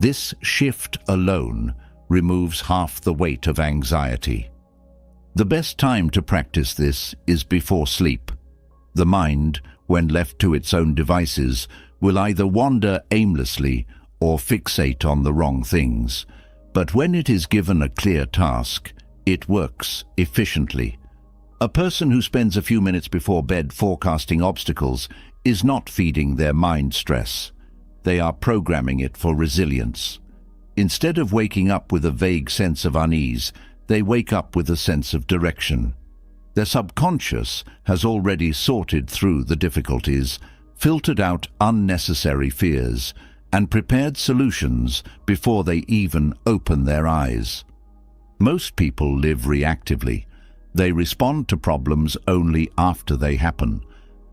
A: This shift alone removes half the weight of anxiety. The best time to practice this is before sleep. The mind, when left to its own devices, will either wander aimlessly or fixate on the wrong things. But when it is given a clear task, it works efficiently. A person who spends a few minutes before bed forecasting obstacles is not feeding their mind stress. They are programming it for resilience. Instead of waking up with a vague sense of unease, they wake up with a sense of direction. Their subconscious has already sorted through the difficulties, filtered out unnecessary fears, and prepared solutions before they even open their eyes. Most people live reactively. They respond to problems only after they happen.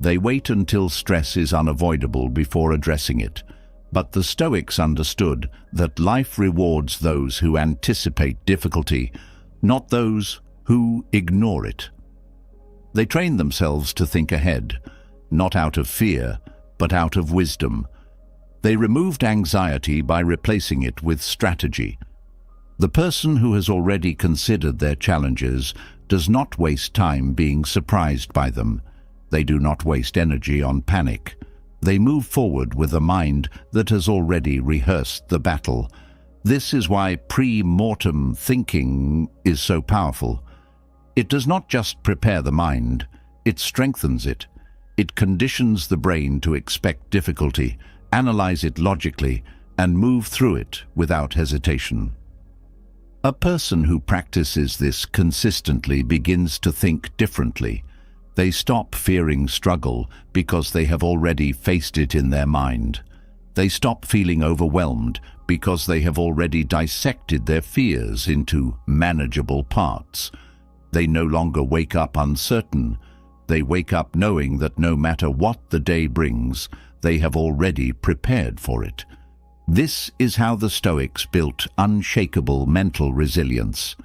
A: They wait until stress is unavoidable before addressing it. But the Stoics understood that life rewards those who anticipate difficulty, not those who ignore it. They trained themselves to think ahead, not out of fear, but out of wisdom. They removed anxiety by replacing it with strategy. The person who has already considered their challenges does not waste time being surprised by them. They do not waste energy on panic. They move forward with a mind that has already rehearsed the battle. This is why pre-mortem thinking is so powerful. It does not just prepare the mind, it strengthens it. It conditions the brain to expect difficulty, analyze it logically, and move through it without hesitation. A person who practices this consistently begins to think differently. They stop fearing struggle because they have already faced it in their mind. They stop feeling overwhelmed because they have already dissected their fears into manageable parts. They no longer wake up uncertain. They wake up knowing that no matter what the day brings, they have already prepared for it. This is how the Stoics built unshakable mental resilience.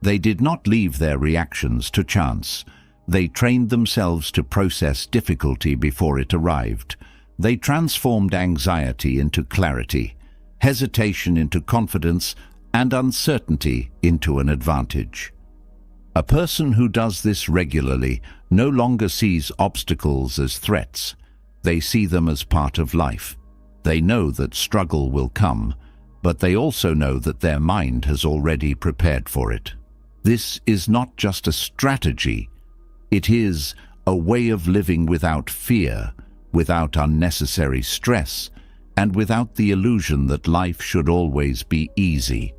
A: They did not leave their reactions to chance. They trained themselves to process difficulty before it arrived. They transformed anxiety into clarity, hesitation into confidence, and uncertainty into an advantage. A person who does this regularly no longer sees obstacles as threats. They see them as part of life. They know that struggle will come, but they also know that their mind has already prepared for it. This is not just a strategy. It is a way of living without fear, without unnecessary stress, and without the illusion that life should always be easy.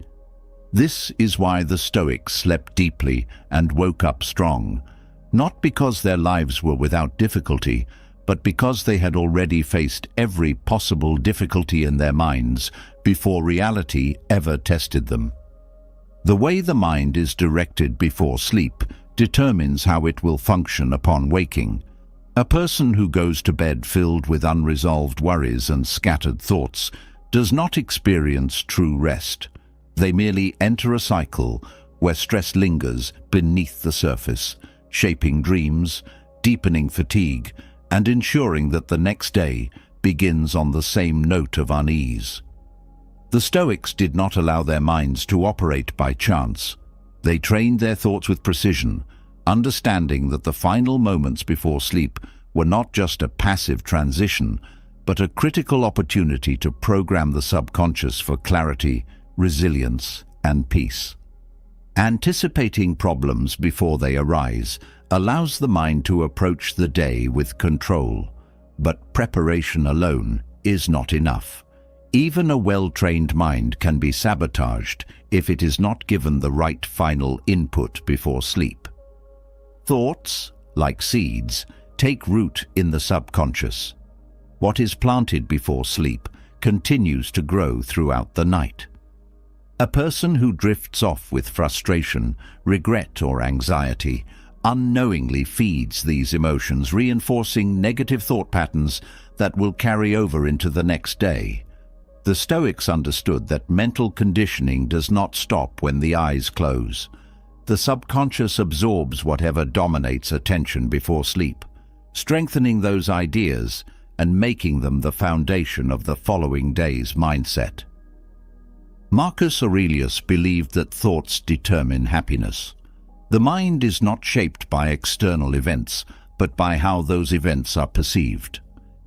A: This is why the Stoics slept deeply and woke up strong, not because their lives were without difficulty, but because they had already faced every possible difficulty in their minds before reality ever tested them. The way the mind is directed before sleep determines how it will function upon waking. A person who goes to bed filled with unresolved worries and scattered thoughts does not experience true rest. They merely enter a cycle where stress lingers beneath the surface, shaping dreams, deepening fatigue, and ensuring that the next day begins on the same note of unease. The Stoics did not allow their minds to operate by chance. They trained their thoughts with precision, understanding that the final moments before sleep were not just a passive transition, but a critical opportunity to program the subconscious for clarity, resilience, and peace. Anticipating problems before they arise allows the mind to approach the day with control, but preparation alone is not enough. Even a well-trained mind can be sabotaged if it is not given the right final input before sleep. Thoughts, like seeds, take root in the subconscious. What is planted before sleep continues to grow throughout the night. A person who drifts off with frustration, regret, or anxiety unknowingly feeds these emotions, reinforcing negative thought patterns that will carry over into the next day. The Stoics understood that mental conditioning does not stop when the eyes close. The subconscious absorbs whatever dominates attention before sleep, strengthening those ideas and making them the foundation of the following day's mindset. Marcus Aurelius believed that thoughts determine happiness. The mind is not shaped by external events, but by how those events are perceived.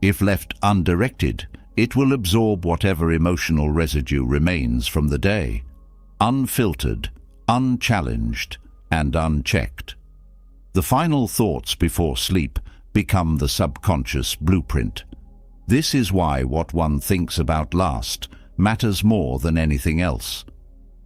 A: If left undirected, it will absorb whatever emotional residue remains from the day, unfiltered, unchallenged, and unchecked. The final thoughts before sleep become the subconscious blueprint. This is why what one thinks about last matters more than anything else.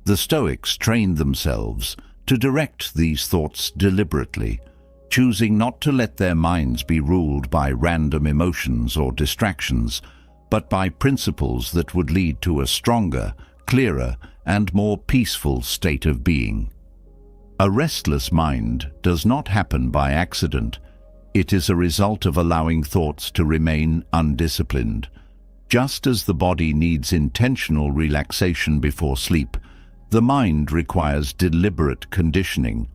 A: The Stoics trained themselves to direct these thoughts deliberately, choosing not to let their minds be ruled by random emotions or distractions, but by principles that would lead to a stronger, clearer, and more peaceful state of being. A restless mind does not happen by accident. It is a result of allowing thoughts to remain undisciplined. Just as the body needs intentional relaxation before sleep, the mind requires deliberate conditioning.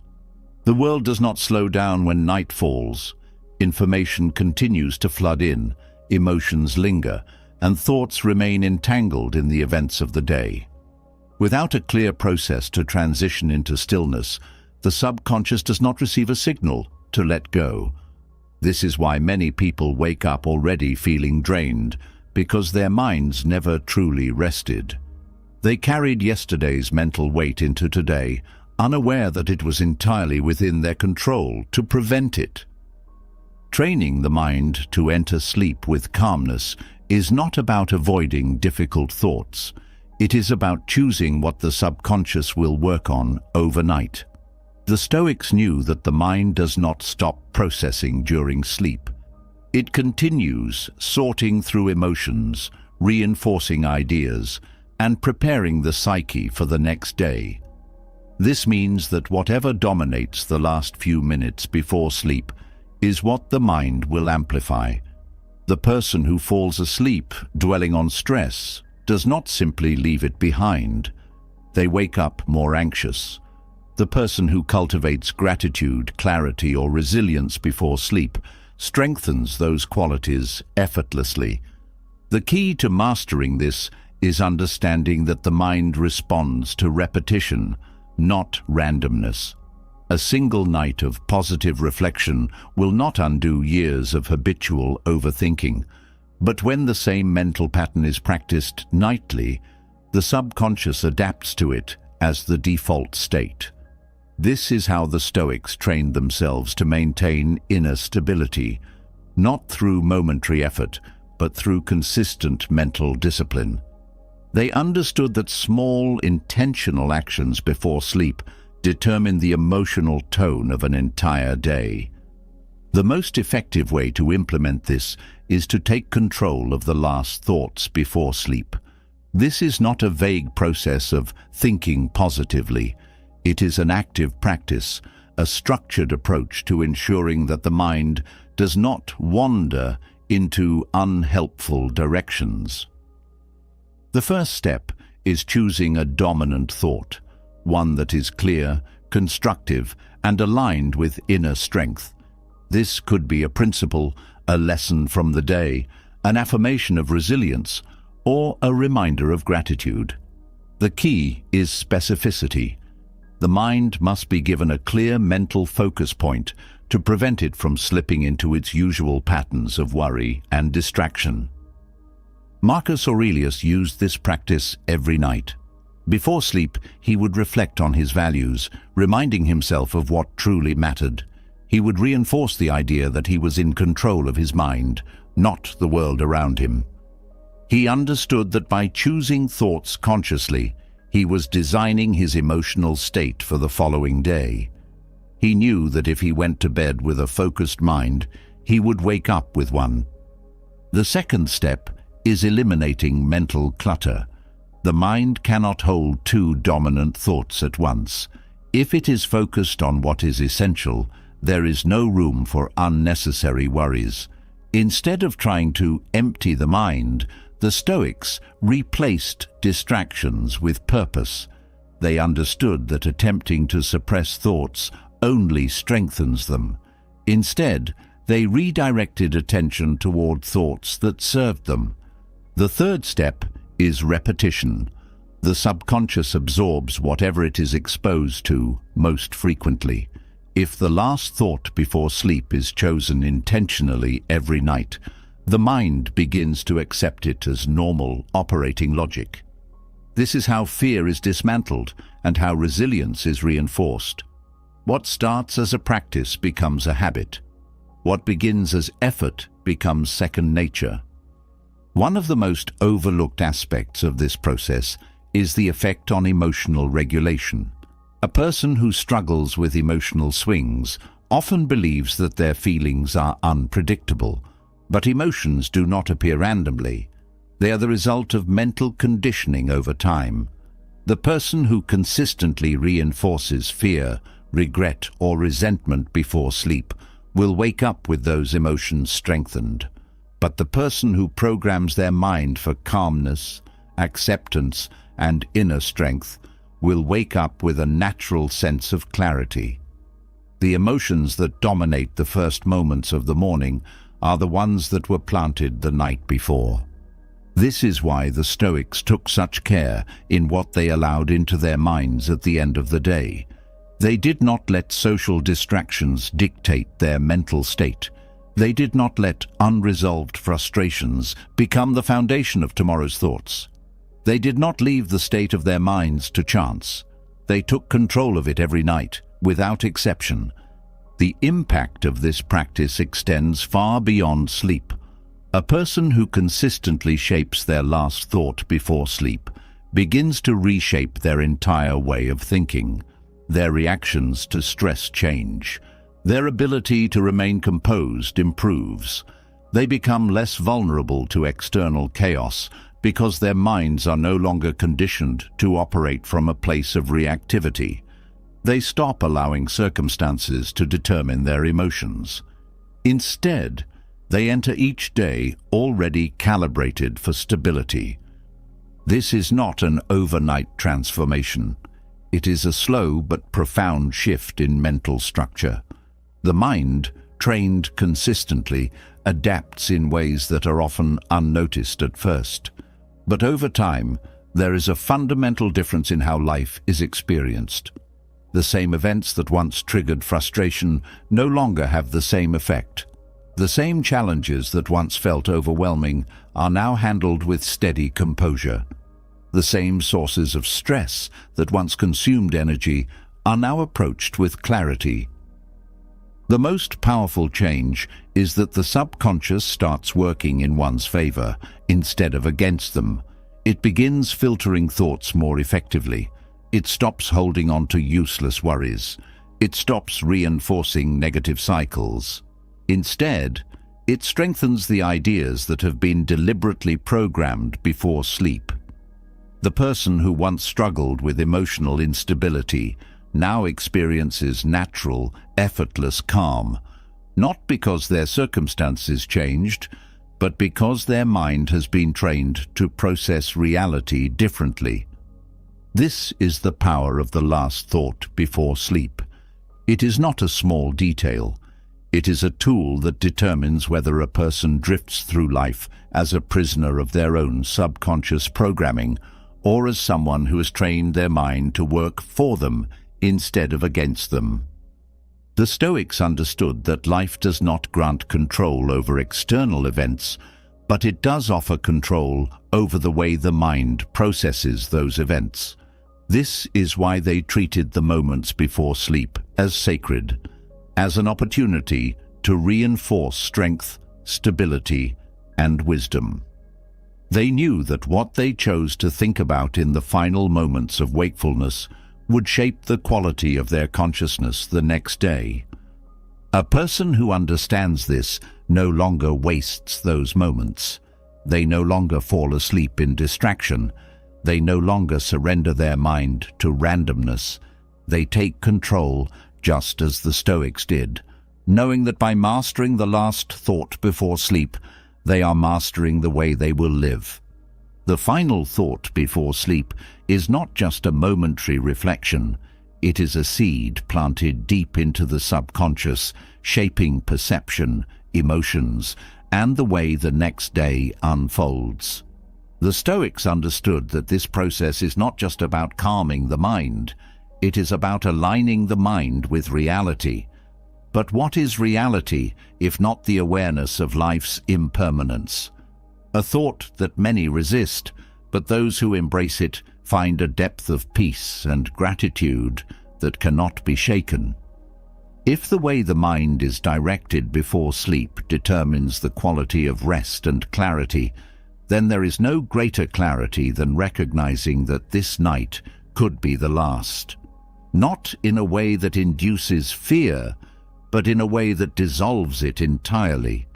A: The world does not slow down when night falls. Information continues to flood in, emotions linger, and thoughts remain entangled in the events of the day. Without a clear process to transition into stillness, the subconscious does not receive a signal to let go. This is why many people wake up already feeling drained, because their minds never truly rested. They carried yesterday's mental weight into today, unaware that it was entirely within their control to prevent it. Training the mind to enter sleep with calmness is not about avoiding difficult thoughts. It is about choosing what the subconscious will work on overnight. The Stoics knew that the mind does not stop processing during sleep. It continues sorting through emotions, reinforcing ideas, and preparing the psyche for the next day. This means that whatever dominates the last few minutes before sleep is what the mind will amplify. The person who falls asleep dwelling on stress does not simply leave it behind. They wake up more anxious. The person who cultivates gratitude, clarity, or resilience before sleep strengthens those qualities effortlessly. The key to mastering this is understanding that the mind responds to repetition, not randomness. A single night of positive reflection will not undo years of habitual overthinking, but when the same mental pattern is practiced nightly, the subconscious adapts to it as the default state. This is how the Stoics trained themselves to maintain inner stability, not through momentary effort, but through consistent mental discipline. They understood that small, intentional actions before sleep determine the emotional tone of an entire day. The most effective way to implement this is to take control of the last thoughts before sleep. This is not a vague process of thinking positively. It is an active practice, a structured approach to ensuring that the mind does not wander into unhelpful directions. The first step is choosing a dominant thought, one that is clear, constructive, and aligned with inner strength. This could be a principle, a lesson from the day, an affirmation of resilience, or a reminder of gratitude. The key is specificity. The mind must be given a clear mental focus point to prevent it from slipping into its usual patterns of worry and distraction. Marcus Aurelius used this practice every night. Before sleep, he would reflect on his values, reminding himself of what truly mattered. He would reinforce the idea that he was in control of his mind, not the world around him. He understood that by choosing thoughts consciously, he was designing his emotional state for the following day. He knew that if he went to bed with a focused mind, he would wake up with one. The second step is eliminating mental clutter. The mind cannot hold two dominant thoughts at once. If it is focused on what is essential, there is no room for unnecessary worries. Instead of trying to empty the mind, the Stoics replaced distractions with purpose. They understood that attempting to suppress thoughts only strengthens them. Instead, they redirected attention toward thoughts that served them. The third step is repetition. The subconscious absorbs whatever it is exposed to most frequently. If the last thought before sleep is chosen intentionally every night, the mind begins to accept it as normal operating logic. This is how fear is dismantled and how resilience is reinforced. What starts as a practice becomes a habit. What begins as effort becomes second nature. One of the most overlooked aspects of this process is the effect on emotional regulation. A person who struggles with emotional swings often believes that their feelings are unpredictable, but emotions do not appear randomly. They are the result of mental conditioning over time. The person who consistently reinforces fear, regret, or resentment before sleep will wake up with those emotions strengthened. But the person who programs their mind for calmness, acceptance, and inner strength will wake up with a natural sense of clarity. The emotions that dominate the first moments of the morning are the ones that were planted the night before. This is why the Stoics took such care in what they allowed into their minds at the end of the day. They did not let social distractions dictate their mental state. They did not let unresolved frustrations become the foundation of tomorrow's thoughts. They did not leave the state of their minds to chance. They took control of it every night, without exception. The impact of this practice extends far beyond sleep. A person who consistently shapes their last thought before sleep begins to reshape their entire way of thinking. Their reactions to stress change. Their ability to remain composed improves. They become less vulnerable to external chaos because their minds are no longer conditioned to operate from a place of reactivity. They stop allowing circumstances to determine their emotions. Instead, they enter each day already calibrated for stability. This is not an overnight transformation. It is a slow but profound shift in mental structure. The mind, trained consistently, adapts in ways that are often unnoticed at first. But over time, there is a fundamental difference in how life is experienced. The same events that once triggered frustration no longer have the same effect. The same challenges that once felt overwhelming are now handled with steady composure. The same sources of stress that once consumed energy are now approached with clarity. The most powerful change is that the subconscious starts working in one's favor instead of against them. It begins filtering thoughts more effectively. It stops holding on to useless worries. It stops reinforcing negative cycles. Instead, it strengthens the ideas that have been deliberately programmed before sleep. The person who once struggled with emotional instability now experiences natural, effortless calm, not because their circumstances changed, but because their mind has been trained to process reality differently. This is the power of the last thought before sleep. It is not a small detail. It is a tool that determines whether a person drifts through life as a prisoner of their own subconscious programming or as someone who has trained their mind to work for them instead of against them. The Stoics understood that life does not grant control over external events, but it does offer control over the way the mind processes those events. This is why they treated the moments before sleep as sacred, as an opportunity to reinforce strength, stability, and wisdom. They knew that what they chose to think about in the final moments of wakefulness would shape the quality of their consciousness the next day. A person who understands this no longer wastes those moments. They no longer fall asleep in distraction. They no longer surrender their mind to randomness. They take control just as the Stoics did, knowing that by mastering the last thought before sleep, they are mastering the way they will live. The final thought before sleep is not just a momentary reflection. It is a seed planted deep into the subconscious, shaping perception, emotions, and the way the next day unfolds. The Stoics understood that this process is not just about calming the mind. It is about aligning the mind with reality. But what is reality if not the awareness of life's impermanence? A thought that many resist, but those who embrace it find a depth of peace and gratitude that cannot be shaken. If the way the mind is directed before sleep determines the quality of rest and clarity, then there is no greater clarity than recognizing that this night could be the last. Not in a way that induces fear, but in a way that dissolves it entirely.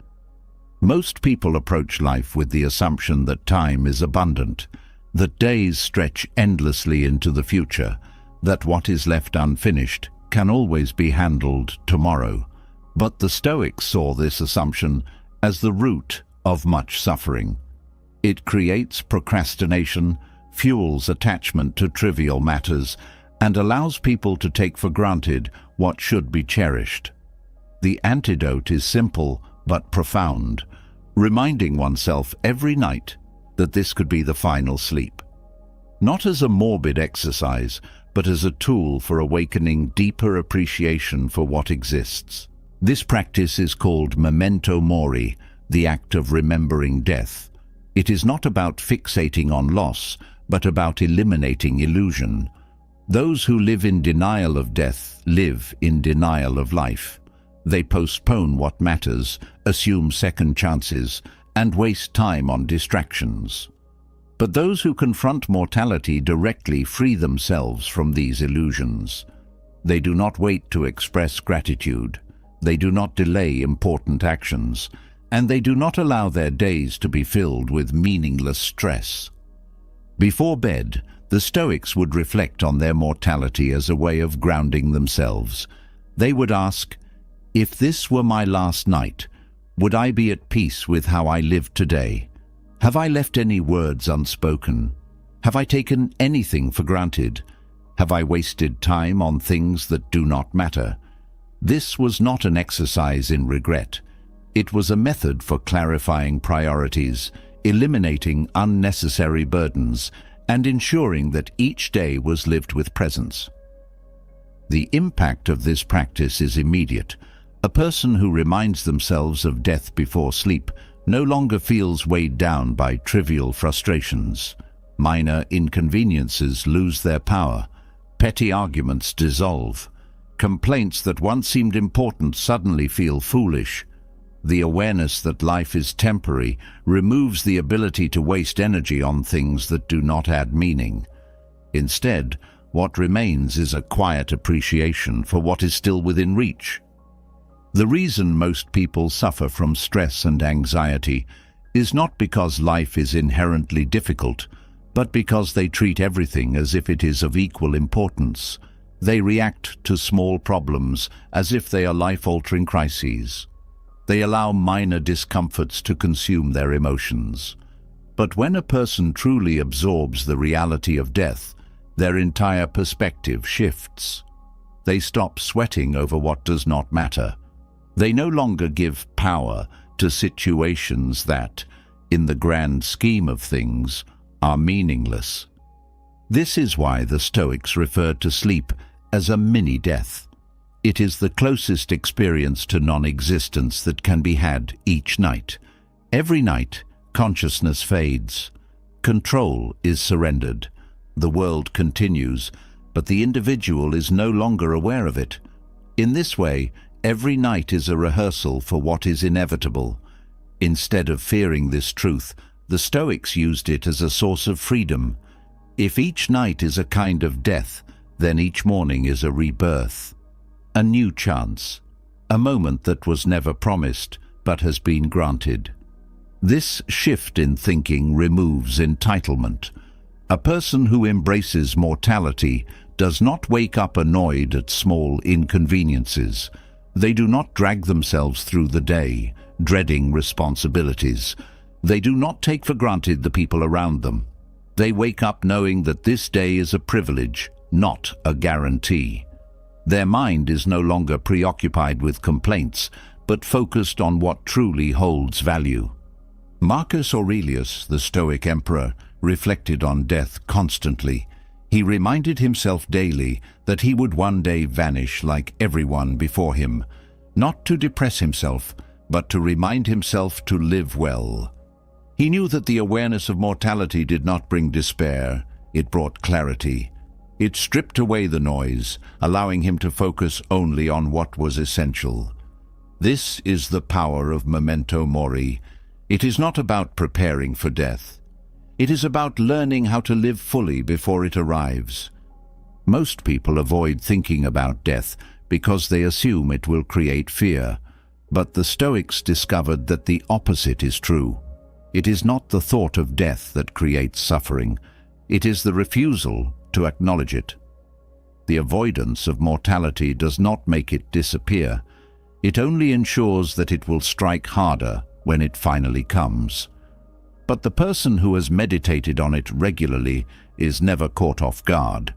A: Most people approach life with the assumption that time is abundant, that days stretch endlessly into the future, that what is left unfinished can always be handled tomorrow. But the Stoics saw this assumption as the root of much suffering. It creates procrastination, fuels attachment to trivial matters, and allows people to take for granted what should be cherished. The antidote is simple but profound, reminding oneself every night that this could be the final sleep. Not as a morbid exercise, but as a tool for awakening deeper appreciation for what exists. This practice is called memento mori, the act of remembering death. It is not about fixating on loss, but about eliminating illusion. Those who live in denial of death live in denial of life. They postpone what matters, assume second chances, and waste time on distractions. But those who confront mortality directly free themselves from these illusions. They do not wait to express gratitude. They do not delay important actions, and they do not allow their days to be filled with meaningless stress. Before bed, the Stoics would reflect on their mortality as a way of grounding themselves. They would ask, "If this were my last night, would I be at peace with how I live today? Have I left any words unspoken? Have I taken anything for granted? Have I wasted time on things that do not matter?" This was not an exercise in regret. It was a method for clarifying priorities, eliminating unnecessary burdens, and ensuring that each day was lived with presence. The impact of this practice is immediate. A person who reminds themselves of death before sleep no longer feels weighed down by trivial frustrations. Minor inconveniences lose their power. Petty arguments dissolve. Complaints that once seemed important suddenly feel foolish. The awareness that life is temporary removes the ability to waste energy on things that do not add meaning. Instead, what remains is a quiet appreciation for what is still within reach. The reason most people suffer from stress and anxiety is not because life is inherently difficult, but because they treat everything as if it is of equal importance. They react to small problems as if they are life-altering crises. They allow minor discomforts to consume their emotions. But when a person truly absorbs the reality of death, their entire perspective shifts. They stop sweating over what does not matter. They no longer give power to situations that, in the grand scheme of things, are meaningless. This is why the Stoics referred to sleep as a mini-death. It is the closest experience to non-existence that can be had each night. Every night, consciousness fades. Control is surrendered. The world continues, but the individual is no longer aware of it. In this way, every night is a rehearsal for what is inevitable. Instead of fearing this truth, the Stoics used it as a source of freedom. If each night is a kind of death, then each morning is a rebirth. A new chance. A moment that was never promised, but has been granted. This shift in thinking removes entitlement. A person who embraces mortality does not wake up annoyed at small inconveniences. They do not drag themselves through the day, dreading responsibilities. They do not take for granted the people around them. They wake up knowing that this day is a privilege, not a guarantee. Their mind is no longer preoccupied with complaints, but focused on what truly holds value. Marcus Aurelius, the Stoic emperor, reflected on death constantly. He reminded himself daily that he would one day vanish like everyone before him, not to depress himself, but to remind himself to live well. He knew that the awareness of mortality did not bring despair, it brought clarity. It stripped away the noise, allowing him to focus only on what was essential. This is the power of memento mori. It is not about preparing for death. It is about learning how to live fully before it arrives. Most people avoid thinking about death because they assume it will create fear. But the Stoics discovered that the opposite is true. It is not the thought of death that creates suffering. It is the refusal to acknowledge it. The avoidance of mortality does not make it disappear. It only ensures that it will strike harder when it finally comes. But the person who has meditated on it regularly is never caught off guard.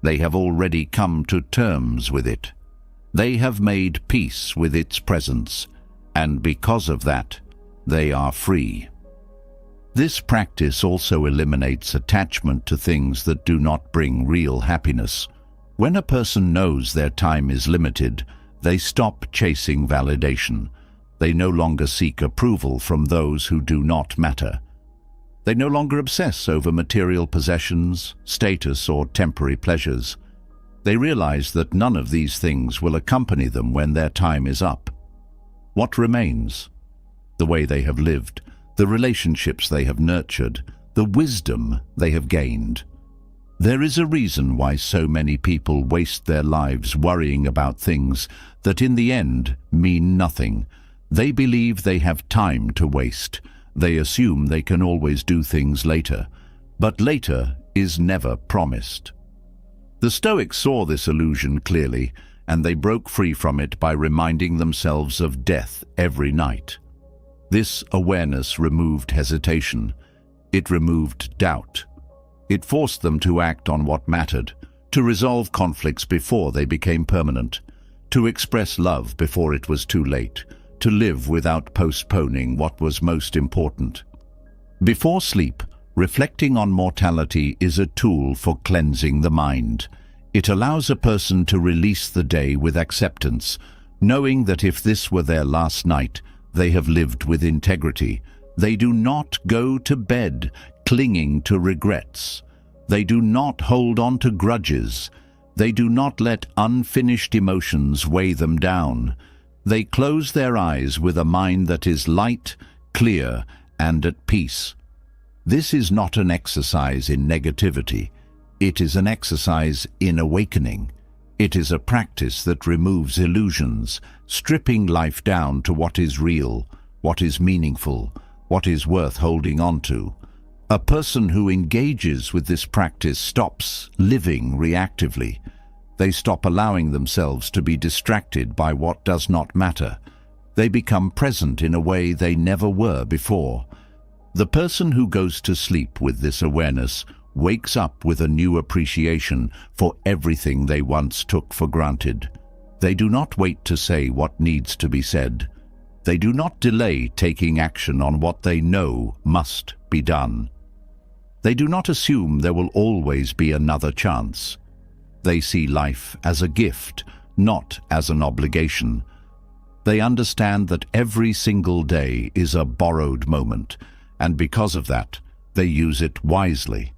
A: They have already come to terms with it. They have made peace with its presence, and because of that, they are free. This practice also eliminates attachment to things that do not bring real happiness. When a person knows their time is limited, they stop chasing validation. They no longer seek approval from those who do not matter. They no longer obsess over material possessions, status, or temporary pleasures. They realize that none of these things will accompany them when their time is up. What remains? The way they have lived, the relationships they have nurtured, the wisdom they have gained. There is a reason why so many people waste their lives worrying about things that in the end mean nothing. They believe they have time to waste. They assume they can always do things later. But later is never promised. The Stoics saw this illusion clearly, and they broke free from it by reminding themselves of death every night. This awareness removed hesitation. It removed doubt. It forced them to act on what mattered, to resolve conflicts before they became permanent, to express love before it was too late, to live without postponing what was most important. Before sleep, reflecting on mortality is a tool for cleansing the mind. It allows a person to release the day with acceptance, knowing that if this were their last night, they have lived with integrity. They do not go to bed clinging to regrets. They do not hold on to grudges. They do not let unfinished emotions weigh them down. They close their eyes with a mind that is light, clear, and at peace. This is not an exercise in negativity. It is an exercise in awakening. It is a practice that removes illusions, stripping life down to what is real, what is meaningful, what is worth holding on to. A person who engages with this practice stops living reactively. They stop allowing themselves to be distracted by what does not matter. They become present in a way they never were before. The person who goes to sleep with this awareness wakes up with a new appreciation for everything they once took for granted. They do not wait to say what needs to be said. They do not delay taking action on what they know must be done. They do not assume there will always be another chance. They see life as a gift, not as an obligation. They understand that every single day is a borrowed moment, and because of that, they use it wisely.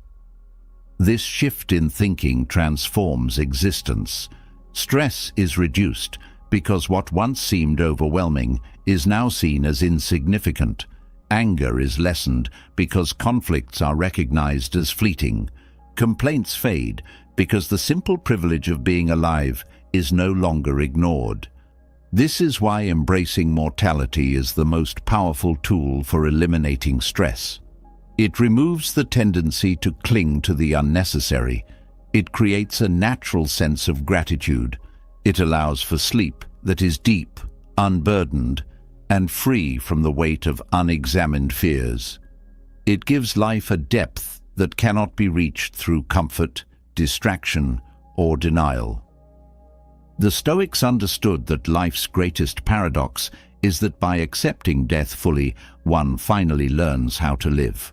A: This shift in thinking transforms existence. Stress is reduced because what once seemed overwhelming is now seen as insignificant. Anger is lessened because conflicts are recognized as fleeting. Complaints fade because the simple privilege of being alive is no longer ignored. This is why embracing mortality is the most powerful tool for eliminating stress. It removes the tendency to cling to the unnecessary. It creates a natural sense of gratitude. It allows for sleep that is deep, unburdened, and free from the weight of unexamined fears. It gives life a depth that cannot be reached through comfort, distraction, or denial. The Stoics understood that life's greatest paradox is that by accepting death fully, one finally learns how to live.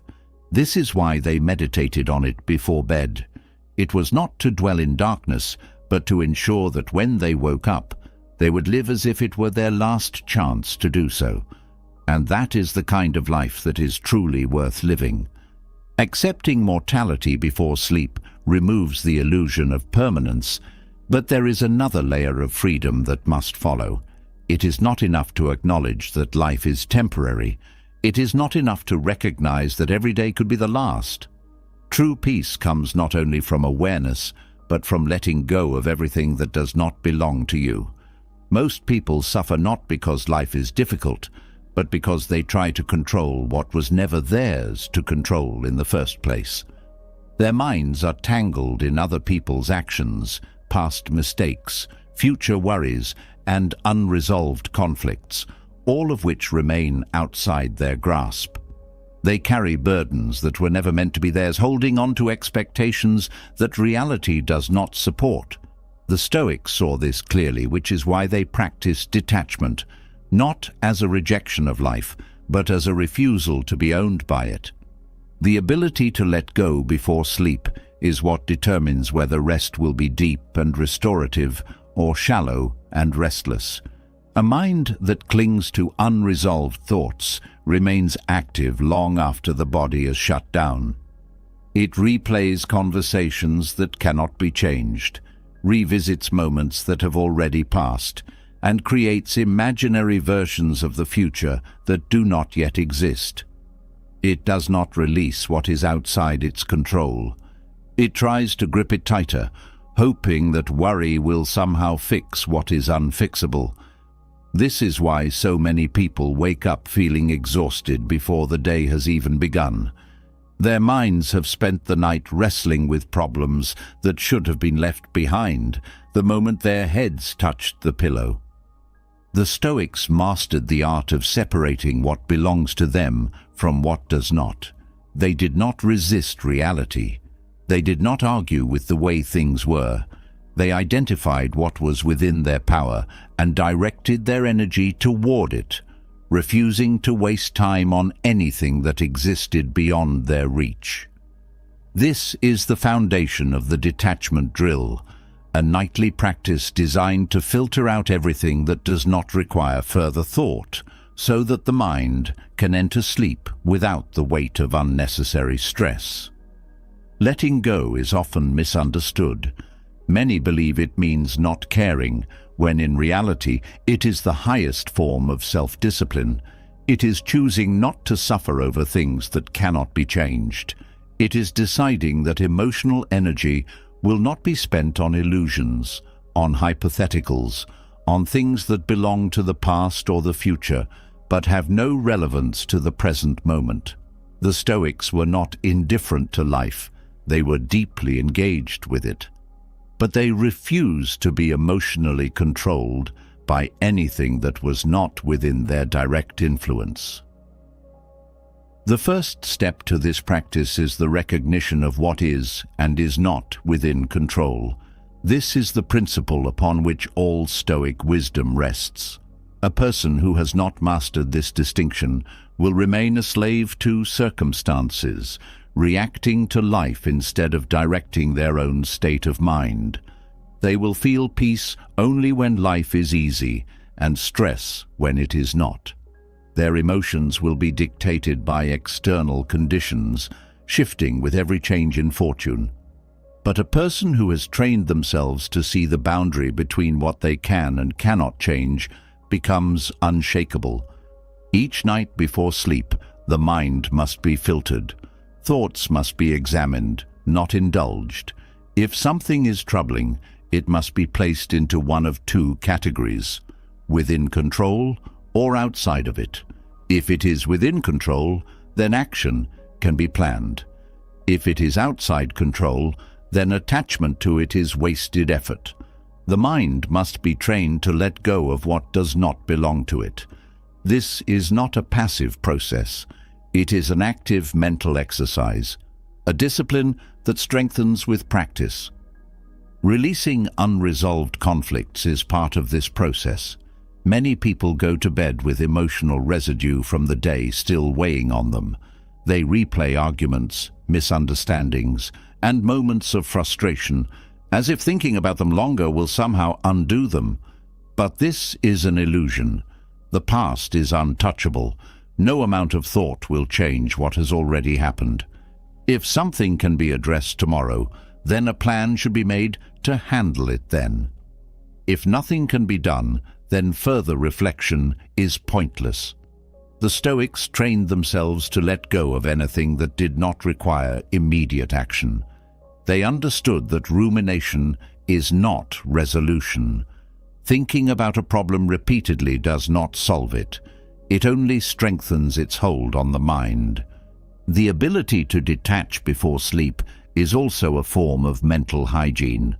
A: This is why they meditated on it before bed. It was not to dwell in darkness, but to ensure that when they woke up, they would live as if it were their last chance to do so. And that is the kind of life that is truly worth living. Accepting mortality before sleep removes the illusion of permanence, but there is another layer of freedom that must follow. It is not enough to acknowledge that life is temporary. It is not enough to recognize that every day could be the last. True peace comes not only from awareness, but from letting go of everything that does not belong to you. Most people suffer not because life is difficult, but because they try to control what was never theirs to control in the first place. Their minds are tangled in other people's actions, past mistakes, future worries, and unresolved conflicts, all of which remain outside their grasp. They carry burdens that were never meant to be theirs, holding on to expectations that reality does not support. The Stoics saw this clearly, which is why they practiced detachment, not as a rejection of life, but as a refusal to be owned by it. The ability to let go before sleep is what determines whether rest will be deep and restorative or shallow and restless. A mind that clings to unresolved thoughts remains active long after the body is shut down. It replays conversations that cannot be changed, revisits moments that have already passed, and creates imaginary versions of the future that do not yet exist. It does not release what is outside its control. It tries to grip it tighter, hoping that worry will somehow fix what is unfixable. This is why so many people wake up feeling exhausted before the day has even begun. Their minds have spent the night wrestling with problems that should have been left behind the moment their heads touched the pillow. The Stoics mastered the art of separating what belongs to them from what does not. They did not resist reality. They did not argue with the way things were. They identified what was within their power and directed their energy toward it, refusing to waste time on anything that existed beyond their reach. This is the foundation of the detachment drill, a nightly practice designed to filter out everything that does not require further thought, so that the mind can enter sleep without the weight of unnecessary stress. Letting go is often misunderstood. Many believe it means not caring, when in reality it is the highest form of self-discipline. It is choosing not to suffer over things that cannot be changed. It is deciding that emotional energy will not be spent on illusions, on hypotheticals, on things that belong to the past or the future, but have no relevance to the present moment. The Stoics were not indifferent to life, they were deeply engaged with it. But they refused to be emotionally controlled by anything that was not within their direct influence. The first step to this practice is the recognition of what is and is not within control. This is the principle upon which all Stoic wisdom rests. A person who has not mastered this distinction will remain a slave to circumstances, reacting to life instead of directing their own state of mind. They will feel peace only when life is easy and stress when it is not. Their emotions will be dictated by external conditions, shifting with every change in fortune. But a person who has trained themselves to see the boundary between what they can and cannot change becomes unshakable. Each night before sleep, the mind must be filtered. Thoughts must be examined, not indulged. If something is troubling, it must be placed into one of two categories: within control or outside of it. If it is within control, then action can be planned. If it is outside control, then attachment to it is wasted effort. The mind must be trained to let go of what does not belong to it. This is not a passive process. It is an active mental exercise, a discipline that strengthens with practice. Releasing unresolved conflicts is part of this process. Many people go to bed with emotional residue from the day still weighing on them. They replay arguments, misunderstandings, and moments of frustration, as if thinking about them longer will somehow undo them. But this is an illusion. The past is untouchable. No amount of thought will change what has already happened. If something can be addressed tomorrow, then a plan should be made to handle it then. If nothing can be done, then further reflection is pointless. The Stoics trained themselves to let go of anything that did not require immediate action. They understood that rumination is not resolution. Thinking about a problem repeatedly does not solve it. It only strengthens its hold on the mind. The ability to detach before sleep is also a form of mental hygiene.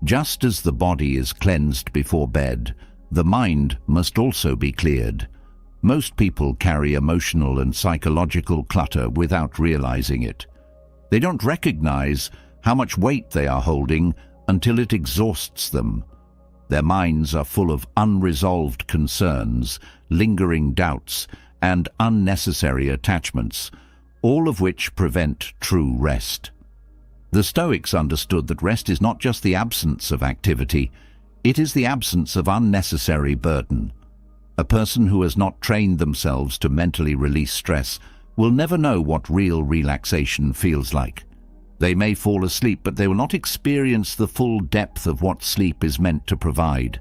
A: Just as the body is cleansed before bed, the mind must also be cleared. Most people carry emotional and psychological clutter without realizing it. They don't recognize how much weight they are holding until it exhausts them. Their minds are full of unresolved concerns, lingering doubts, and unnecessary attachments, all of which prevent true rest. The Stoics understood that rest is not just the absence of activity, it is the absence of unnecessary burden. A person who has not trained themselves to mentally release stress will never know what real relaxation feels like. They may fall asleep, but they will not experience the full depth of what sleep is meant to provide.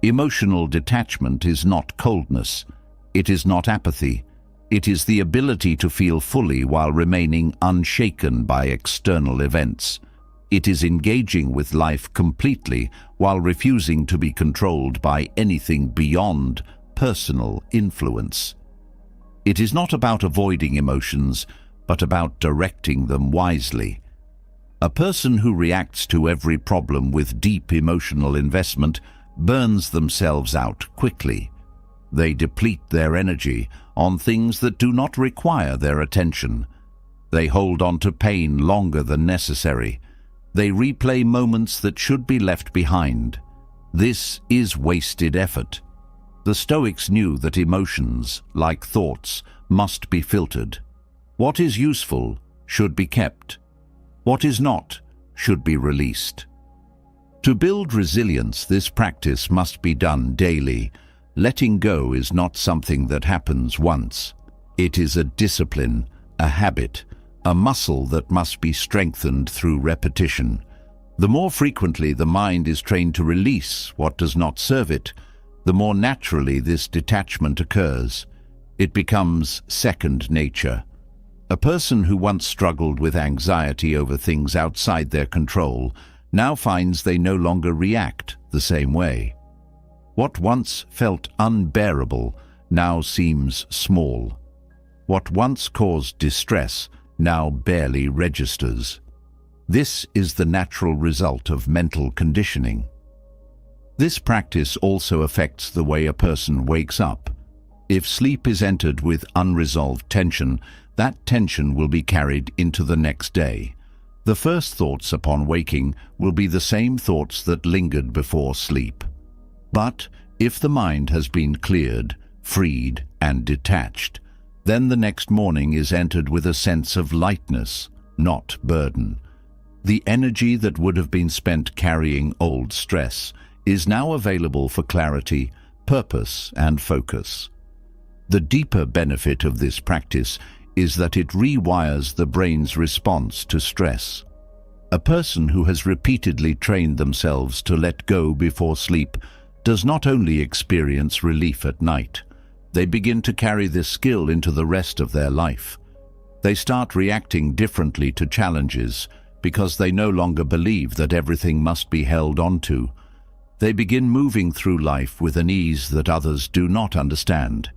A: Emotional detachment is not coldness. It is not apathy. It is the ability to feel fully while remaining unshaken by external events. It is engaging with life completely while refusing to be controlled by anything beyond personal influence. It is not about avoiding emotions, but about directing them wisely. A person who reacts to every problem with deep emotional investment burns themselves out quickly. They deplete their energy on things that do not require their attention. They hold on to pain longer than necessary. They replay moments that should be left behind. This is wasted effort. The Stoics knew that emotions, like thoughts, must be filtered. What is useful should be kept. What is not should be released. To build resilience, this practice must be done daily. Letting go is not something that happens once. It is a discipline, a habit, a muscle that must be strengthened through repetition. The more frequently the mind is trained to release what does not serve it, the more naturally this detachment occurs. It becomes second nature. A person who once struggled with anxiety over things outside their control now finds they no longer react the same way. What once felt unbearable now seems small. What once caused distress now barely registers. This is the natural result of mental conditioning. This practice also affects the way a person wakes up. If sleep is entered with unresolved tension, that tension will be carried into the next day. The first thoughts upon waking will be the same thoughts that lingered before sleep. But if the mind has been cleared, freed, and detached, then the next morning is entered with a sense of lightness, not burden. The energy that would have been spent carrying old stress is now available for clarity, purpose, and focus. The deeper benefit of this practice is that it rewires the brain's response to stress. A person who has repeatedly trained themselves to let go before sleep does not only experience relief at night, they begin to carry this skill into the rest of their life. They start reacting differently to challenges because they no longer believe that everything must be held onto. They begin moving through life with an ease that others do not understand.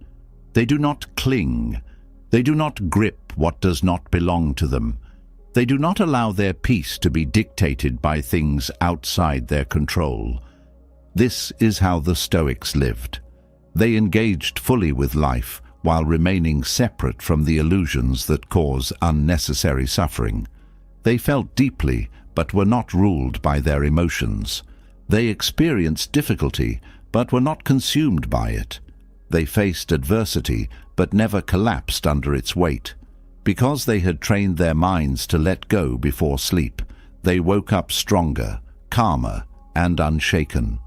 A: They do not cling. They do not grip what does not belong to them. They do not allow their peace to be dictated by things outside their control. This is how the Stoics lived. They engaged fully with life while remaining separate from the illusions that cause unnecessary suffering. They felt deeply but were not ruled by their emotions. They experienced difficulty but were not consumed by it. They faced adversity but never collapsed under its weight. Because they had trained their minds to let go before sleep, they woke up stronger, calmer, and unshaken.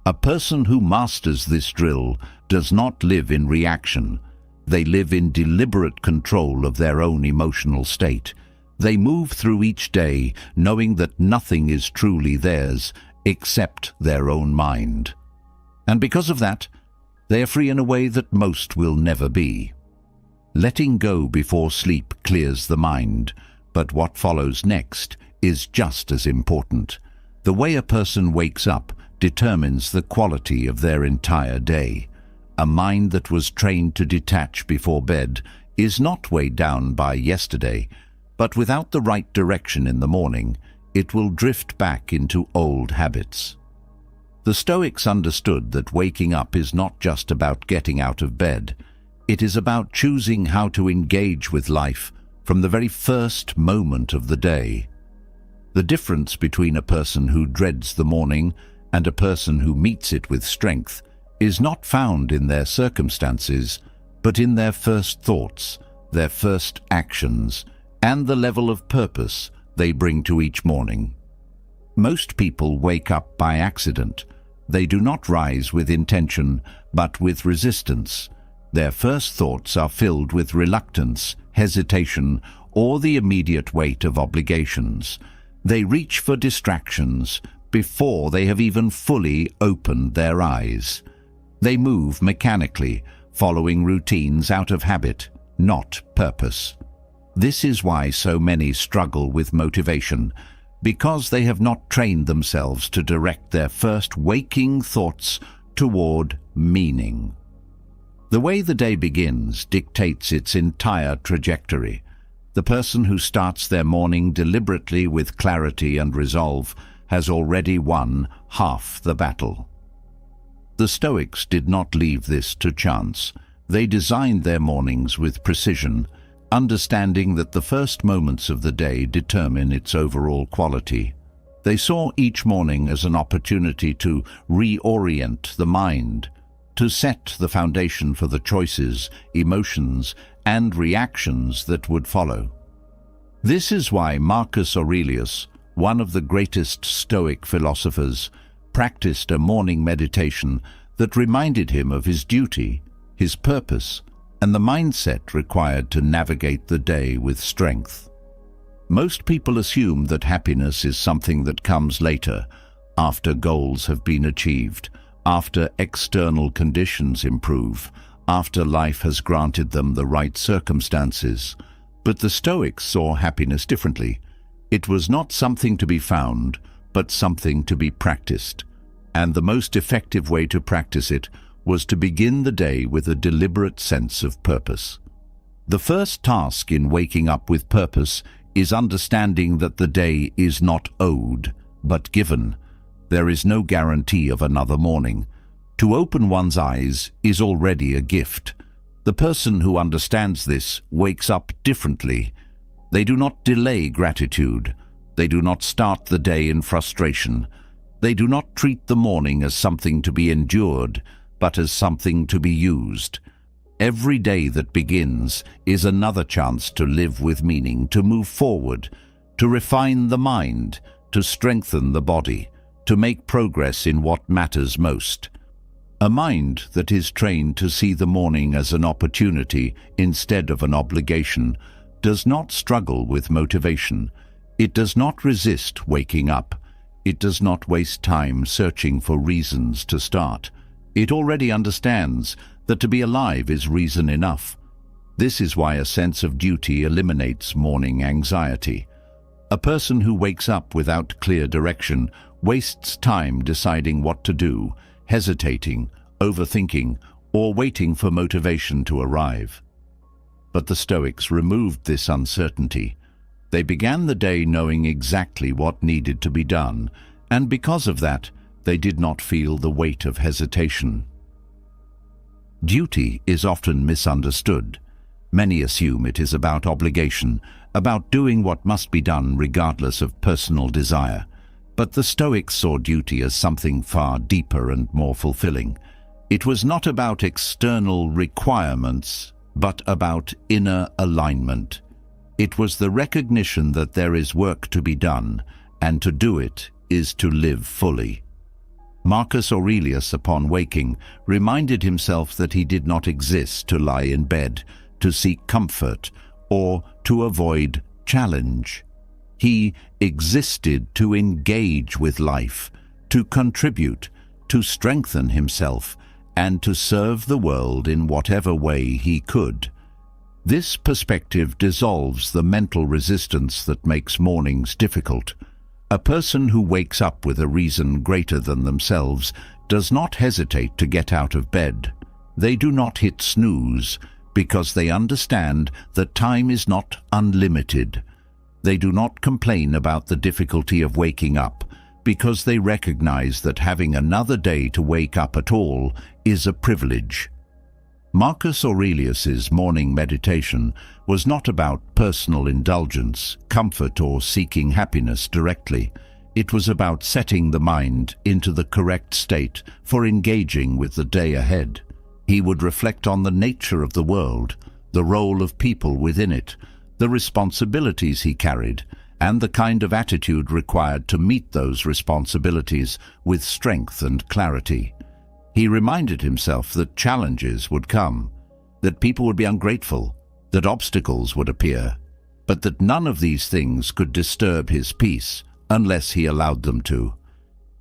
A: A person who masters this drill does not live in reaction. They live in deliberate control of their own emotional state. They move through each day knowing that nothing is truly theirs except their own mind. And because of that, they are free in a way that most will never be. Letting go before sleep clears the mind, but what follows next is just as important. The way a person wakes up determines the quality of their entire day. A mind that was trained to detach before bed is not weighed down by yesterday, but without the right direction in the morning, it will drift back into old habits. The Stoics understood that waking up is not just about getting out of bed. It is about choosing how to engage with life from the very first moment of the day. The difference between a person who dreads the morning and a person who meets it with strength is not found in their circumstances, but in their first thoughts, their first actions, and the level of purpose they bring to each morning. Most people wake up by accident. They do not rise with intention, but with resistance. Their first thoughts are filled with reluctance, hesitation, or the immediate weight of obligations. They reach for distractions before they have even fully opened their eyes. They move mechanically, following routines out of habit, not purpose. This is why so many struggle with motivation, because they have not trained themselves to direct their first waking thoughts toward meaning. The way the day begins dictates its entire trajectory. The person who starts their morning deliberately with clarity and resolve has already won half the battle. The Stoics did not leave this to chance. They designed their mornings with precision, understanding that the first moments of the day determine its overall quality. They saw each morning as an opportunity to reorient the mind, to set the foundation for the choices, emotions, and reactions that would follow. This is why Marcus Aurelius, one of the greatest Stoic philosophers, practiced a morning meditation that reminded him of his duty, his purpose, and the mindset required to navigate the day with strength. Most people assume that happiness is something that comes later, after goals have been achieved, after external conditions improve, after life has granted them the right circumstances. But the Stoics saw happiness differently. It was not something to be found, but something to be practiced. And the most effective way to practice it was to begin the day with a deliberate sense of purpose. The first task in waking up with purpose is understanding that the day is not owed, but given. There is no guarantee of another morning. To open one's eyes is already a gift. The person who understands this wakes up differently. They do not delay gratitude. They do not start the day in frustration. They do not treat the morning as something to be endured, but as something to be used. Every day that begins is another chance to live with meaning, to move forward, to refine the mind, to strengthen the body, to make progress in what matters most. A mind that is trained to see the morning as an opportunity instead of an obligation does not struggle with motivation. It does not resist waking up. It does not waste time searching for reasons to start. It already understands that to be alive is reason enough. This is why a sense of duty eliminates morning anxiety. A person who wakes up without clear direction wastes time deciding what to do, hesitating, overthinking, or waiting for motivation to arrive. But the Stoics removed this uncertainty. They began the day knowing exactly what needed to be done, and because of that, they did not feel the weight of hesitation. Duty is often misunderstood. Many assume it is about obligation, about doing what must be done regardless of personal desire. But the Stoics saw duty as something far deeper and more fulfilling. It was not about external requirements, but about inner alignment. It was the recognition that there is work to be done, and to do it is to live fully. Marcus Aurelius, upon waking, reminded himself that he did not exist to lie in bed, to seek comfort, or to avoid challenge. He existed to engage with life, to contribute, to strengthen himself, and to serve the world in whatever way he could. This perspective dissolves the mental resistance that makes mornings difficult. A person who wakes up with a reason greater than themselves does not hesitate to get out of bed. They do not hit snooze because they understand that time is not unlimited. They do not complain about the difficulty of waking up because they recognize that having another day to wake up at all is a privilege. Marcus Aurelius's morning meditation was not about personal indulgence, comfort, or seeking happiness directly. It was about setting the mind into the correct state for engaging with the day ahead. He would reflect on the nature of the world, the role of people within it, the responsibilities he carried, and the kind of attitude required to meet those responsibilities with strength and clarity. He reminded himself that challenges would come, that people would be ungrateful, that obstacles would appear, but that none of these things could disturb his peace unless he allowed them to.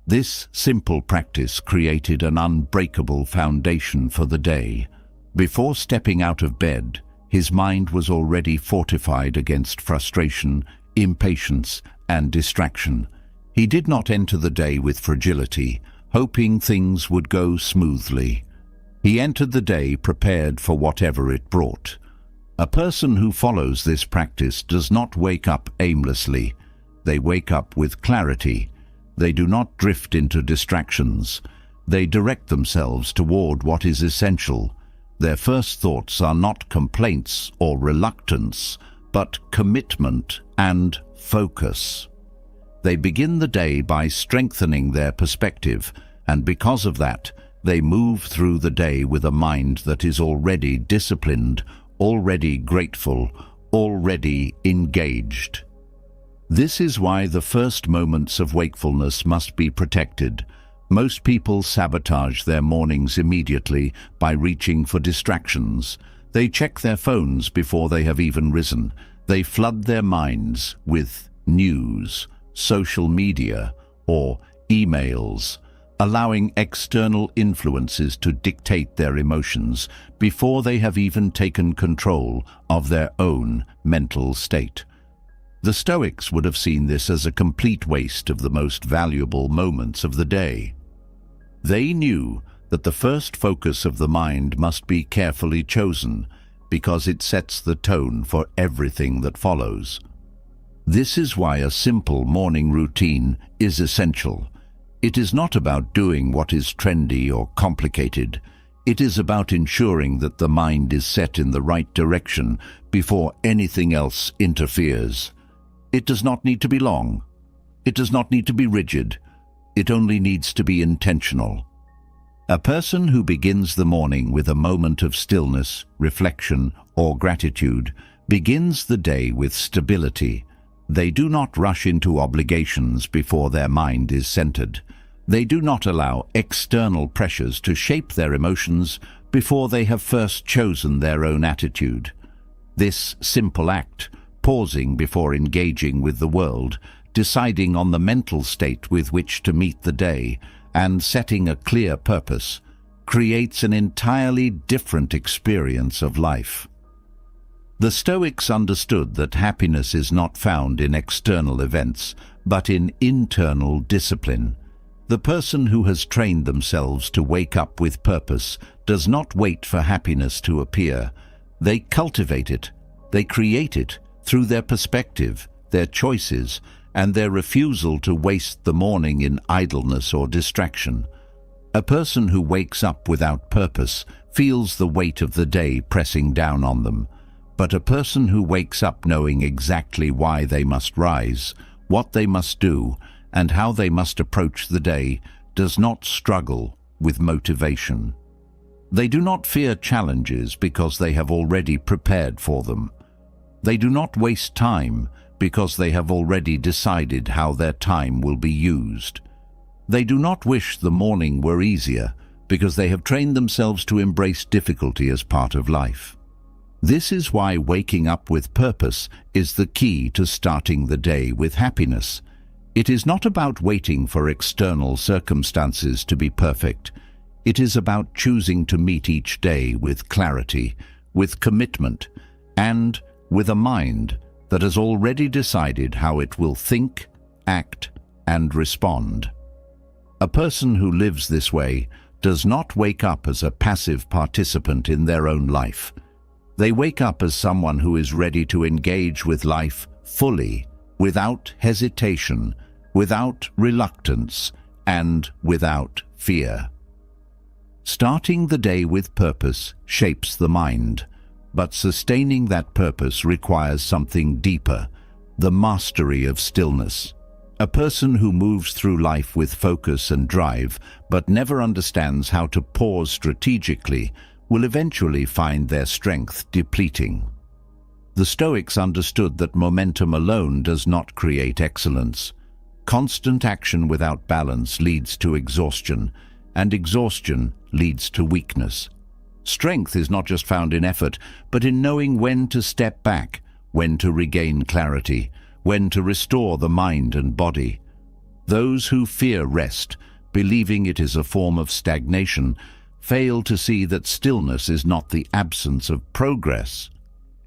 A: This simple practice created an unbreakable foundation for the day. Before stepping out of bed, his mind was already fortified against frustration, impatience, and distraction. He did not enter the day with fragility, hoping things would go smoothly. He entered the day prepared for whatever it brought. A person who follows this practice does not wake up aimlessly. They wake up with clarity. They do not drift into distractions. They direct themselves toward what is essential. Their first thoughts are not complaints or reluctance, but commitment and focus. They begin the day by strengthening their perspective, and because of that, they move through the day with a mind that is already disciplined, already grateful, already engaged. This is why the first moments of wakefulness must be protected. Most people sabotage their mornings immediately by reaching for distractions. They check their phones before they have even risen. They flood their minds with news, social media, or emails, allowing external influences to dictate their emotions before they have even taken control of their own mental state. The Stoics would have seen this as a complete waste of the most valuable moments of the day. They knew that the first focus of the mind must be carefully chosen because it sets the tone for everything that follows. This is why a simple morning routine is essential. It is not about doing what is trendy or complicated. It is about ensuring that the mind is set in the right direction before anything else interferes. It does not need to be long. It does not need to be rigid. It only needs to be intentional. A person who begins the morning with a moment of stillness, reflection, or gratitude begins the day with stability. They do not rush into obligations before their mind is centered. They do not allow external pressures to shape their emotions before they have first chosen their own attitude. This simple act, pausing before engaging with the world, deciding on the mental state with which to meet the day, and setting a clear purpose, creates an entirely different experience of life. The Stoics understood that happiness is not found in external events, but in internal discipline. The person who has trained themselves to wake up with purpose does not wait for happiness to appear. They cultivate it, they create it, through their perspective, their choices, and their refusal to waste the morning in idleness or distraction. A person who wakes up without purpose feels the weight of the day pressing down on them. But a person who wakes up knowing exactly why they must rise, what they must do, and how they must approach the day does not struggle with motivation. They do not fear challenges because they have already prepared for them. They do not waste time because they have already decided how their time will be used. They do not wish the morning were easier because they have trained themselves to embrace difficulty as part of life. This is why waking up with purpose is the key to starting the day with happiness. It is not about waiting for external circumstances to be perfect. It is about choosing to meet each day with clarity, with commitment, and with a mind that has already decided how it will think, act, and respond. A person who lives this way does not wake up as a passive participant in their own life. They wake up as someone who is ready to engage with life fully, without hesitation, without reluctance, and without fear. Starting the day with purpose shapes the mind, but sustaining that purpose requires something deeper, the mastery of stillness. A person who moves through life with focus and drive, but never understands how to pause strategically, will eventually find their strength depleting. The Stoics understood that momentum alone does not create excellence. Constant action without balance leads to exhaustion, and exhaustion leads to weakness. Strength is not just found in effort, but in knowing when to step back, when to regain clarity, when to restore the mind and body. Those who fear rest, believing it is a form of stagnation, fail to see that stillness is not the absence of progress.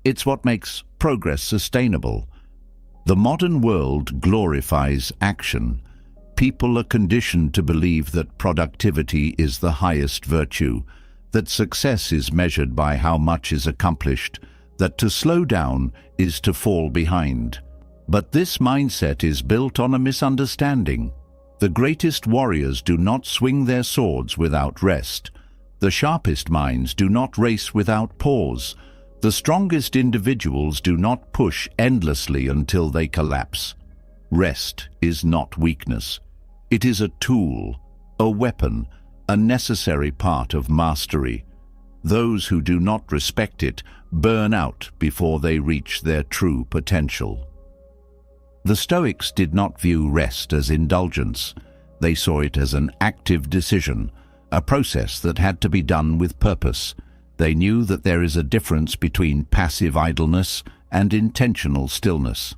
A: It's what makes progress sustainable. The modern world glorifies action. People are conditioned to believe that productivity is the highest virtue, that success is measured by how much is accomplished, that to slow down is to fall behind. But this mindset is built on a misunderstanding. The greatest warriors do not swing their swords without rest. The sharpest minds do not race without pause. The strongest individuals do not push endlessly until they collapse. Rest is not weakness. It is a tool, a weapon, a necessary part of mastery. Those who do not respect it burn out before they reach their true potential. The Stoics did not view rest as indulgence. They saw it as an active decision, a process that had to be done with purpose. They knew that there is a difference between passive idleness and intentional stillness.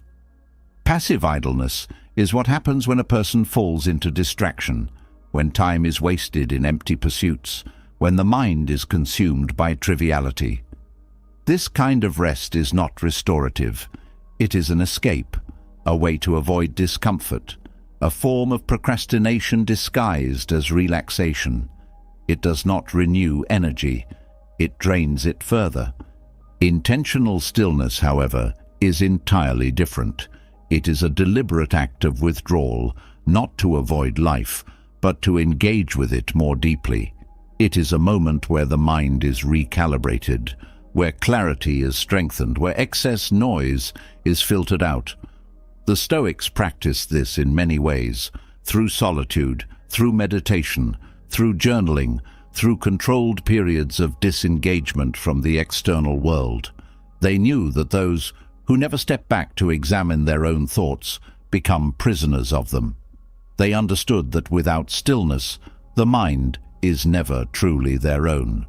A: Passive idleness is what happens when a person falls into distraction, when time is wasted in empty pursuits, when the mind is consumed by triviality. This kind of rest is not restorative. It is an escape, a way to avoid discomfort, a form of procrastination disguised as relaxation. It does not renew energy. It drains it further. Intentional stillness, however, is entirely different. It is a deliberate act of withdrawal, not to avoid life, but to engage with it more deeply. It is a moment where the mind is recalibrated, where clarity is strengthened, where excess noise is filtered out. The Stoics practiced this in many ways, through solitude, through meditation, through journaling, through controlled periods of disengagement from the external world. They knew that those who never step back to examine their own thoughts become prisoners of them. They understood that without stillness, the mind is never truly their own.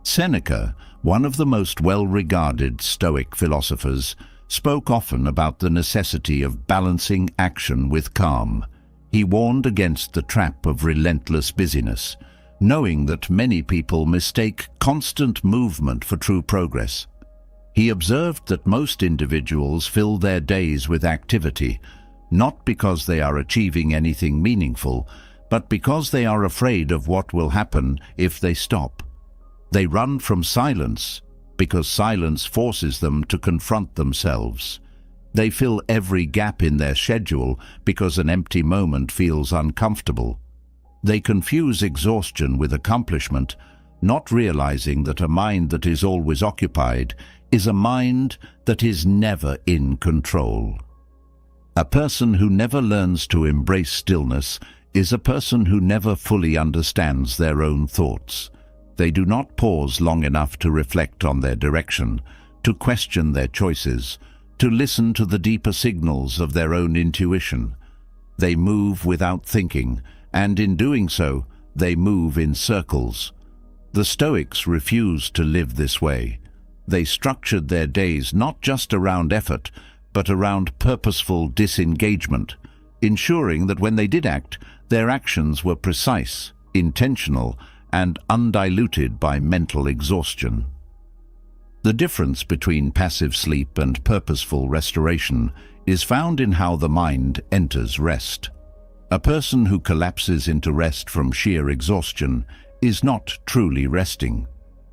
A: Seneca, one of the most well-regarded Stoic philosophers, spoke often about the necessity of balancing action with calm. He warned against the trap of relentless busyness, knowing that many people mistake constant movement for true progress. He observed that most individuals fill their days with activity, not because they are achieving anything meaningful, but because they are afraid of what will happen if they stop. They run from silence because silence forces them to confront themselves. They fill every gap in their schedule because an empty moment feels uncomfortable. They confuse exhaustion with accomplishment, not realizing that a mind that is always occupied is a mind that is never in control. A person who never learns to embrace stillness is a person who never fully understands their own thoughts. They do not pause long enough to reflect on their direction, to question their choices, to listen to the deeper signals of their own intuition. They move without thinking, and in doing so, they move in circles. The Stoics refused to live this way. They structured their days not just around effort, but around purposeful disengagement, ensuring that when they did act, their actions were precise, intentional, and undiluted by mental exhaustion. The difference between passive sleep and purposeful restoration is found in how the mind enters rest. A person who collapses into rest from sheer exhaustion is not truly resting.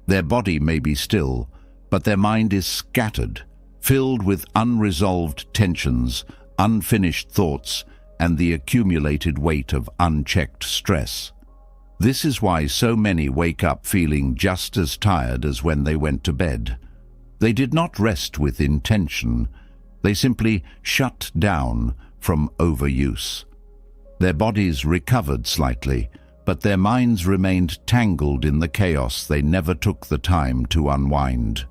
A: Their body may be still, but their mind is scattered, filled with unresolved tensions, unfinished thoughts, and the accumulated weight of unchecked stress. This is why so many wake up feeling just as tired as when they went to bed. They did not rest with intention. They simply shut down from overuse. Their bodies recovered slightly, but their minds remained tangled in the chaos they never took the time to unwind.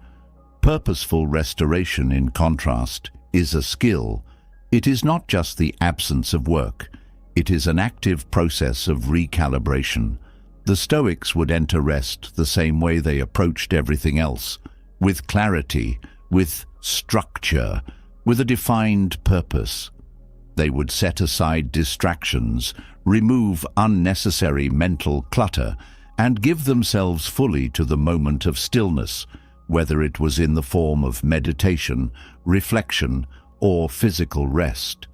A: Purposeful restoration, in contrast, is a skill. It is not just the absence of work. It is an active process of recalibration. The Stoics would enter rest the same way they approached everything else, with clarity, with structure, with a defined purpose. They would set aside distractions, remove unnecessary mental clutter, and give themselves fully to the moment of stillness, whether it was in the form of meditation, reflection, or physical rest.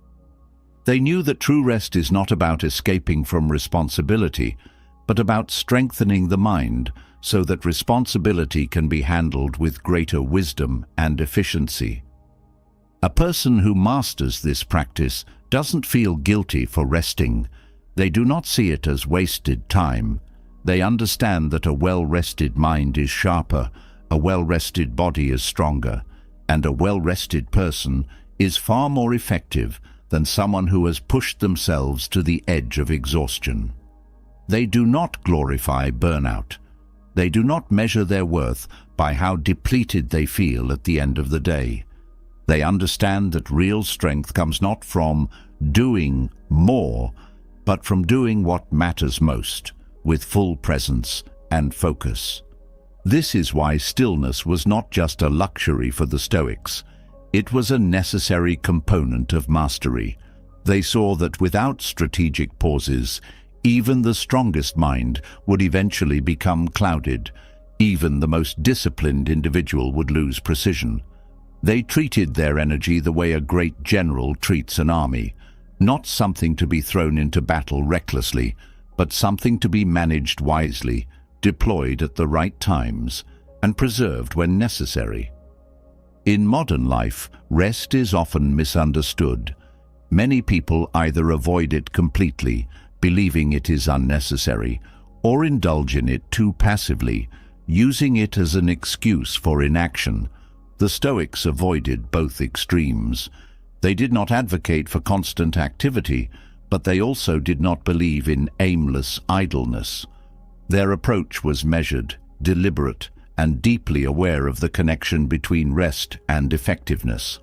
A: They knew that true rest is not about escaping from responsibility, but about strengthening the mind so that responsibility can be handled with greater wisdom and efficiency. A person who masters this practice doesn't feel guilty for resting. They do not see it as wasted time. They understand that a well-rested mind is sharper, a well-rested body is stronger, and a well-rested person is far more effective than someone who has pushed themselves to the edge of exhaustion. They do not glorify burnout. They do not measure their worth by how depleted they feel at the end of the day. They understand that real strength comes not from doing more, but from doing what matters most, with full presence and focus. This is why stillness was not just a luxury for the Stoics. It was a necessary component of mastery. They saw that without strategic pauses, even the strongest mind would eventually become clouded. Even the most disciplined individual would lose precision. They treated their energy the way a great general treats an army, not something to be thrown into battle recklessly, but something to be managed wisely, deployed at the right times, and preserved when necessary. In modern life, rest is often misunderstood. Many people either avoid it completely, believing it is unnecessary, or indulge in it too passively, using it as an excuse for inaction. The Stoics avoided both extremes. They did not advocate for constant activity, but they also did not believe in aimless idleness. Their approach was measured, deliberate, and deeply aware of the connection between rest and effectiveness.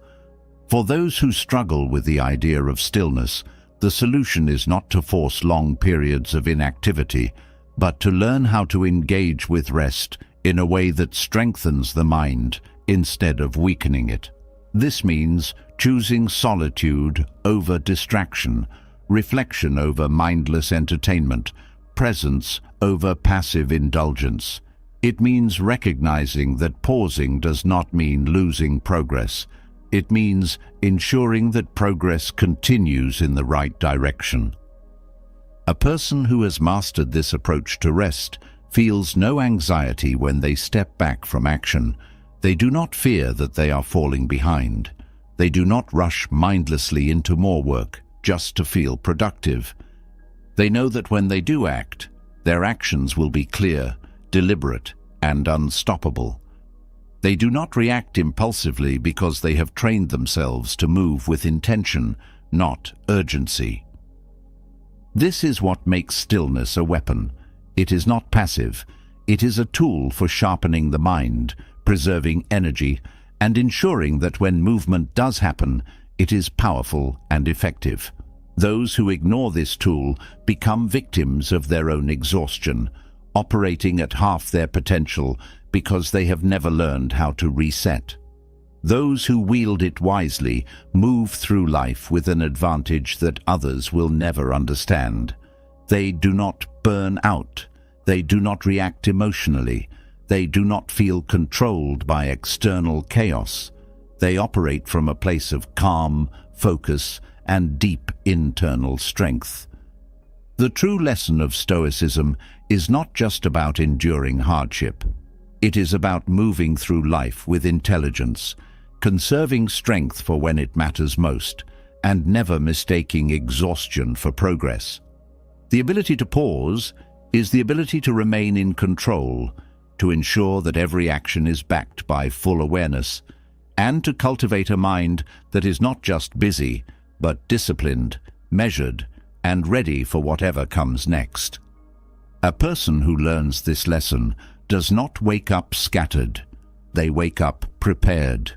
A: For those who struggle with the idea of stillness, the solution is not to force long periods of inactivity, but to learn how to engage with rest in a way that strengthens the mind instead of weakening it. This means choosing solitude over distraction, reflection over mindless entertainment, presence over passive indulgence. It means recognizing that pausing does not mean losing progress. It means ensuring that progress continues in the right direction. A person who has mastered this approach to rest feels no anxiety when they step back from action. They do not fear that they are falling behind. They do not rush mindlessly into more work just to feel productive. They know that when they do act, their actions will be clear, deliberate, and unstoppable. They do not react impulsively because they have trained themselves to move with intention, not urgency. This is what makes stillness a weapon. It is not passive. It is a tool for sharpening the mind, preserving energy, and ensuring that when movement does happen, it is powerful and effective. Those who ignore this tool become victims of their own exhaustion, operating at half their potential because they have never learned how to reset. Those who wield it wisely move through life with an advantage that others will never understand. They do not burn out. They do not react emotionally. They do not feel controlled by external chaos. They operate from a place of calm, focus, and deep internal strength. The true lesson of Stoicism is not just about enduring hardship. It is about moving through life with intelligence, conserving strength for when it matters most, and never mistaking exhaustion for progress. The ability to pause is the ability to remain in control, to ensure that every action is backed by full awareness, and to cultivate a mind that is not just busy, but disciplined, measured, and ready for whatever comes next. A person who learns this lesson does not wake up scattered. They wake up prepared.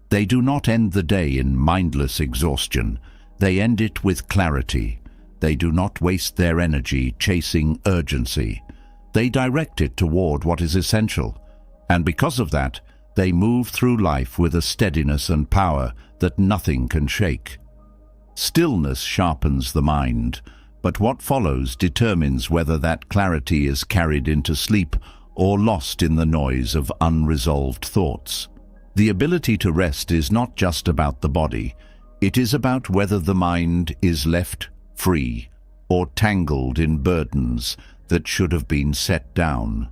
A: They do not end the day in mindless exhaustion. They end it with clarity. They do not waste their energy chasing urgency. They direct it toward what is essential, and because of that, they move through life with a steadiness and power that nothing can shake. Stillness sharpens the mind, but what follows determines whether that clarity is carried into sleep or lost in the noise of unresolved thoughts. The ability to rest is not just about the body. It is about whether the mind is left free or tangled in burdens that should have been set down.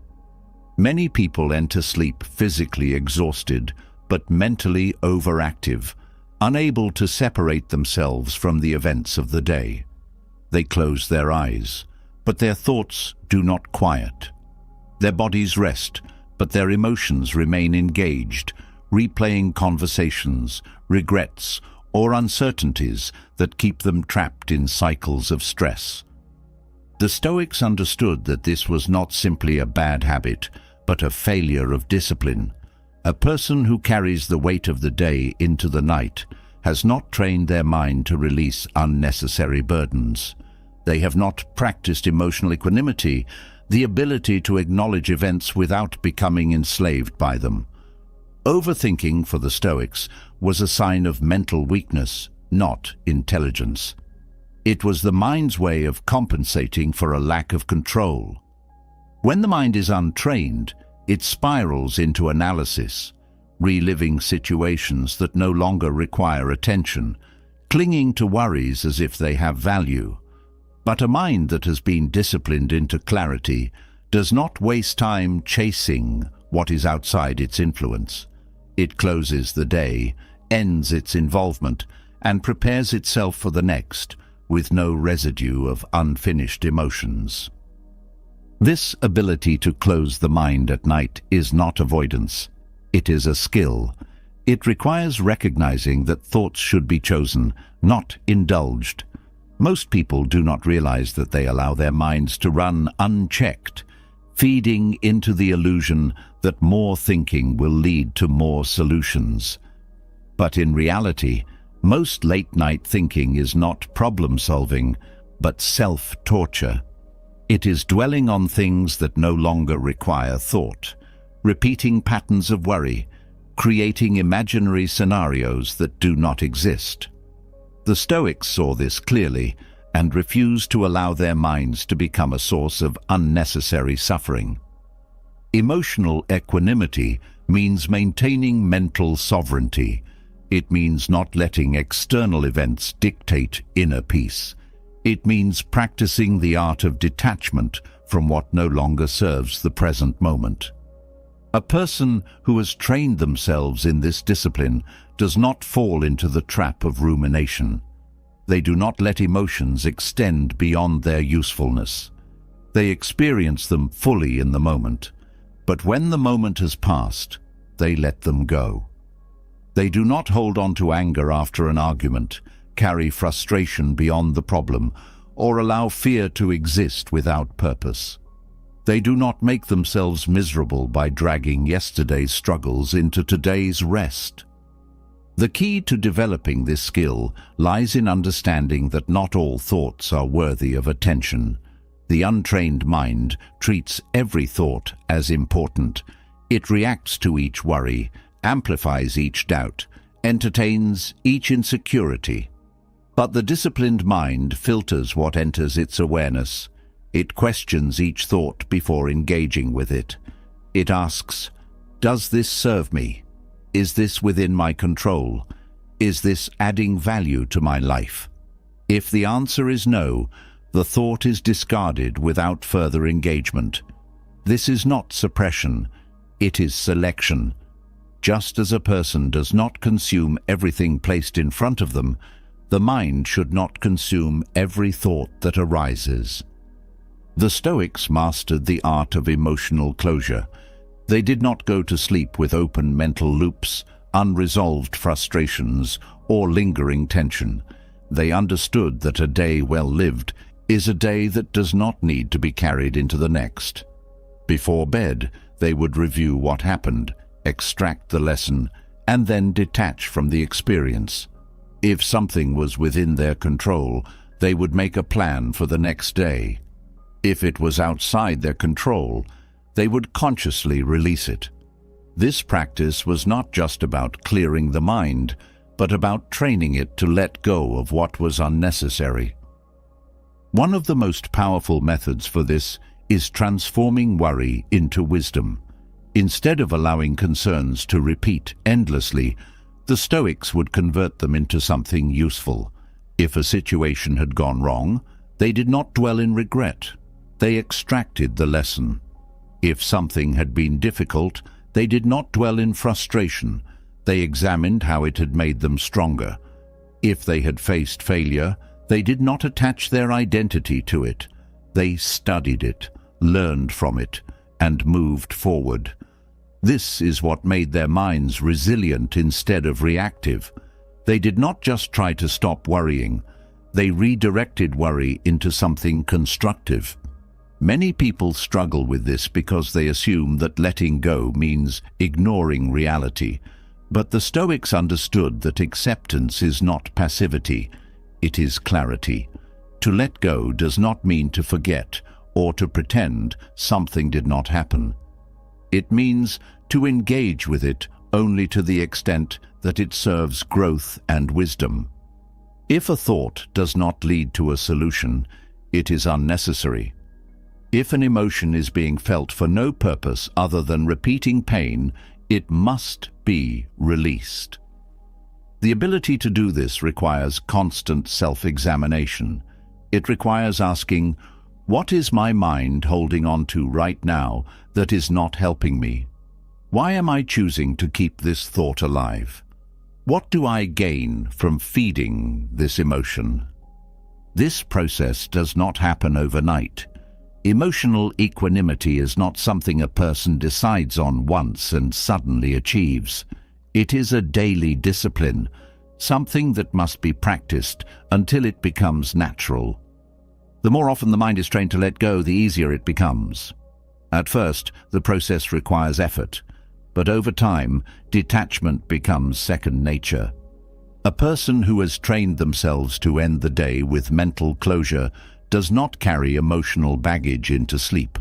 A: Many people enter sleep physically exhausted, but mentally overactive, unable to separate themselves from the events of the day. They close their eyes, but their thoughts do not quiet. Their bodies rest, but their emotions remain engaged, replaying conversations, regrets, or uncertainties that keep them trapped in cycles of stress. The Stoics understood that this was not simply a bad habit, but a failure of discipline, A person who carries the weight of the day into the night has not trained their mind to release unnecessary burdens. They have not practiced emotional equanimity, the ability to acknowledge events without becoming enslaved by them. Overthinking, for the Stoics, was a sign of mental weakness, not intelligence. It was the mind's way of compensating for a lack of control. When the mind is untrained, it spirals into analysis, reliving situations that no longer require attention, clinging to worries as if they have value. But a mind that has been disciplined into clarity does not waste time chasing what is outside its influence. It closes the day, ends its involvement, and prepares itself for the next, with no residue of unfinished emotions. This ability to close the mind at night is not avoidance. It is a skill. It requires recognizing that thoughts should be chosen, not indulged. Most people do not realize that they allow their minds to run unchecked, feeding into the illusion that more thinking will lead to more solutions. But in reality, most late-night thinking is not problem-solving, but self-torture. It is dwelling on things that no longer require thought, repeating patterns of worry, creating imaginary scenarios that do not exist. The Stoics saw this clearly and refused to allow their minds to become a source of unnecessary suffering. Emotional equanimity means maintaining mental sovereignty. It means not letting external events dictate inner peace. It means practicing the art of detachment from what no longer serves the present moment. A person who has trained themselves in this discipline does not fall into the trap of rumination. They do not let emotions extend beyond their usefulness. They experience them fully in the moment, but when the moment has passed, they let them go. They do not hold on to anger after an argument, carry frustration beyond the problem, or allow fear to exist without purpose. They do not make themselves miserable by dragging yesterday's struggles into today's rest. The key to developing this skill lies in understanding that not all thoughts are worthy of attention. The untrained mind treats every thought as important. It reacts to each worry, amplifies each doubt, entertains each insecurity. But the disciplined mind filters what enters its awareness. It questions each thought before engaging with it. It asks, does this serve me? Is this within my control? Is this adding value to my life? If the answer is no, the thought is discarded without further engagement. This is not suppression, it is selection. Just as a person does not consume everything placed in front of them, the mind should not consume every thought that arises. The Stoics mastered the art of emotional closure. They did not go to sleep with open mental loops, unresolved frustrations, or lingering tension. They understood that a day well lived is a day that does not need to be carried into the next. Before bed, they would review what happened, extract the lesson, and then detach from the experience. If something was within their control, they would make a plan for the next day. If it was outside their control, they would consciously release it. This practice was not just about clearing the mind, but about training it to let go of what was unnecessary. One of the most powerful methods for this is transforming worry into wisdom. Instead of allowing concerns to repeat endlessly, the Stoics would convert them into something useful. If a situation had gone wrong, they did not dwell in regret. They extracted the lesson. If something had been difficult, they did not dwell in frustration. They examined how it had made them stronger. If they had faced failure, they did not attach their identity to it. They studied it, learned from it, and moved forward. This is what made their minds resilient instead of reactive. They did not just try to stop worrying. They redirected worry into something constructive. Many people struggle with this because they assume that letting go means ignoring reality. But the Stoics understood that acceptance is not passivity, it is clarity. To let go does not mean to forget or to pretend something did not happen. It means to engage with it only to the extent that it serves growth and wisdom. If a thought does not lead to a solution, it is unnecessary. If an emotion is being felt for no purpose other than repeating pain, it must be released. The ability to do this requires constant self-examination. It requires asking, what is my mind holding on to right now that is not helping me? Why am I choosing to keep this thought alive? What do I gain from feeding this emotion? This process does not happen overnight. Emotional equanimity is not something a person decides on once and suddenly achieves. It is a daily discipline, something that must be practiced until it becomes natural. The more often the mind is trained to let go, the easier it becomes. At first, the process requires effort, but over time, detachment becomes second nature. A person who has trained themselves to end the day with mental closure does not carry emotional baggage into sleep.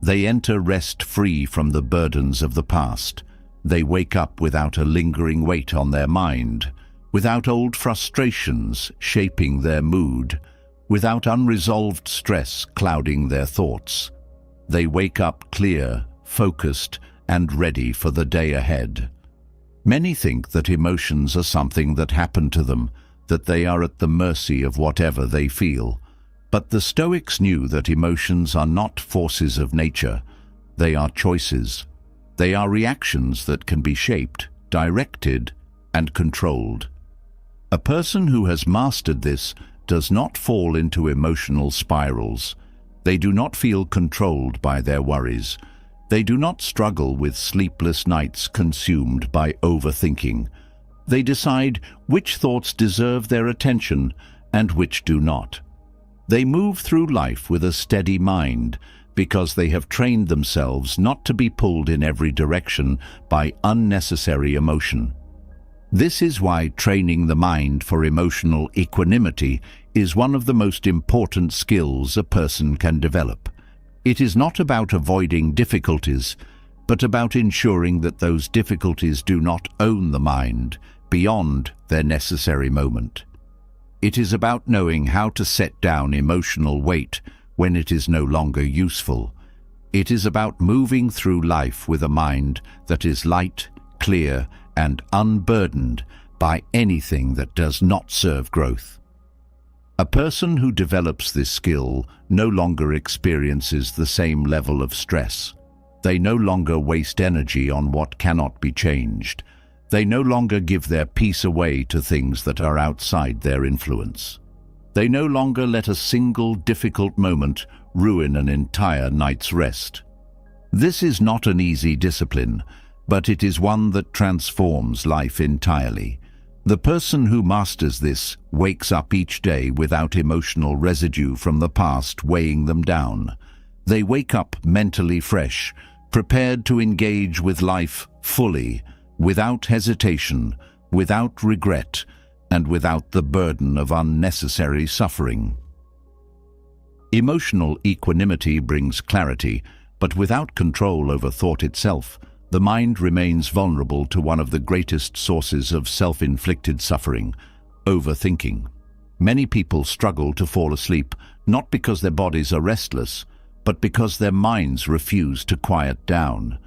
A: They enter rest free from the burdens of the past. They wake up without a lingering weight on their mind, without old frustrations shaping their mood, without unresolved stress clouding their thoughts. They wake up clear, focused, and ready for the day ahead. Many think that emotions are something that happen to them, that they are at the mercy of whatever they feel. But the Stoics knew that emotions are not forces of nature. They are choices. They are reactions that can be shaped, directed, and controlled. A person who has mastered this does not fall into emotional spirals. They do not feel controlled by their worries. They do not struggle with sleepless nights consumed by overthinking. They decide which thoughts deserve their attention and which do not. They move through life with a steady mind because they have trained themselves not to be pulled in every direction by unnecessary emotion. This is why training the mind for emotional equanimity is one of the most important skills a person can develop. It is not about avoiding difficulties, but about ensuring that those difficulties do not own the mind beyond their necessary moment. It is about knowing how to set down emotional weight when it is no longer useful. It is about moving through life with a mind that is light, clear, and unburdened by anything that does not serve growth. A person who develops this skill no longer experiences the same level of stress. They no longer waste energy on what cannot be changed. They no longer give their peace away to things that are outside their influence. They no longer let a single difficult moment ruin an entire night's rest. This is not an easy discipline, but it is one that transforms life entirely. The person who masters this wakes up each day without emotional residue from the past weighing them down. They wake up mentally fresh, prepared to engage with life fully, without hesitation, without regret, and without the burden of unnecessary suffering. Emotional equanimity brings clarity, but without control over thought itself, the mind remains vulnerable to one of the greatest sources of self-inflicted suffering, overthinking. Many people struggle to fall asleep, not because their bodies are restless, but because their minds refuse to quiet down.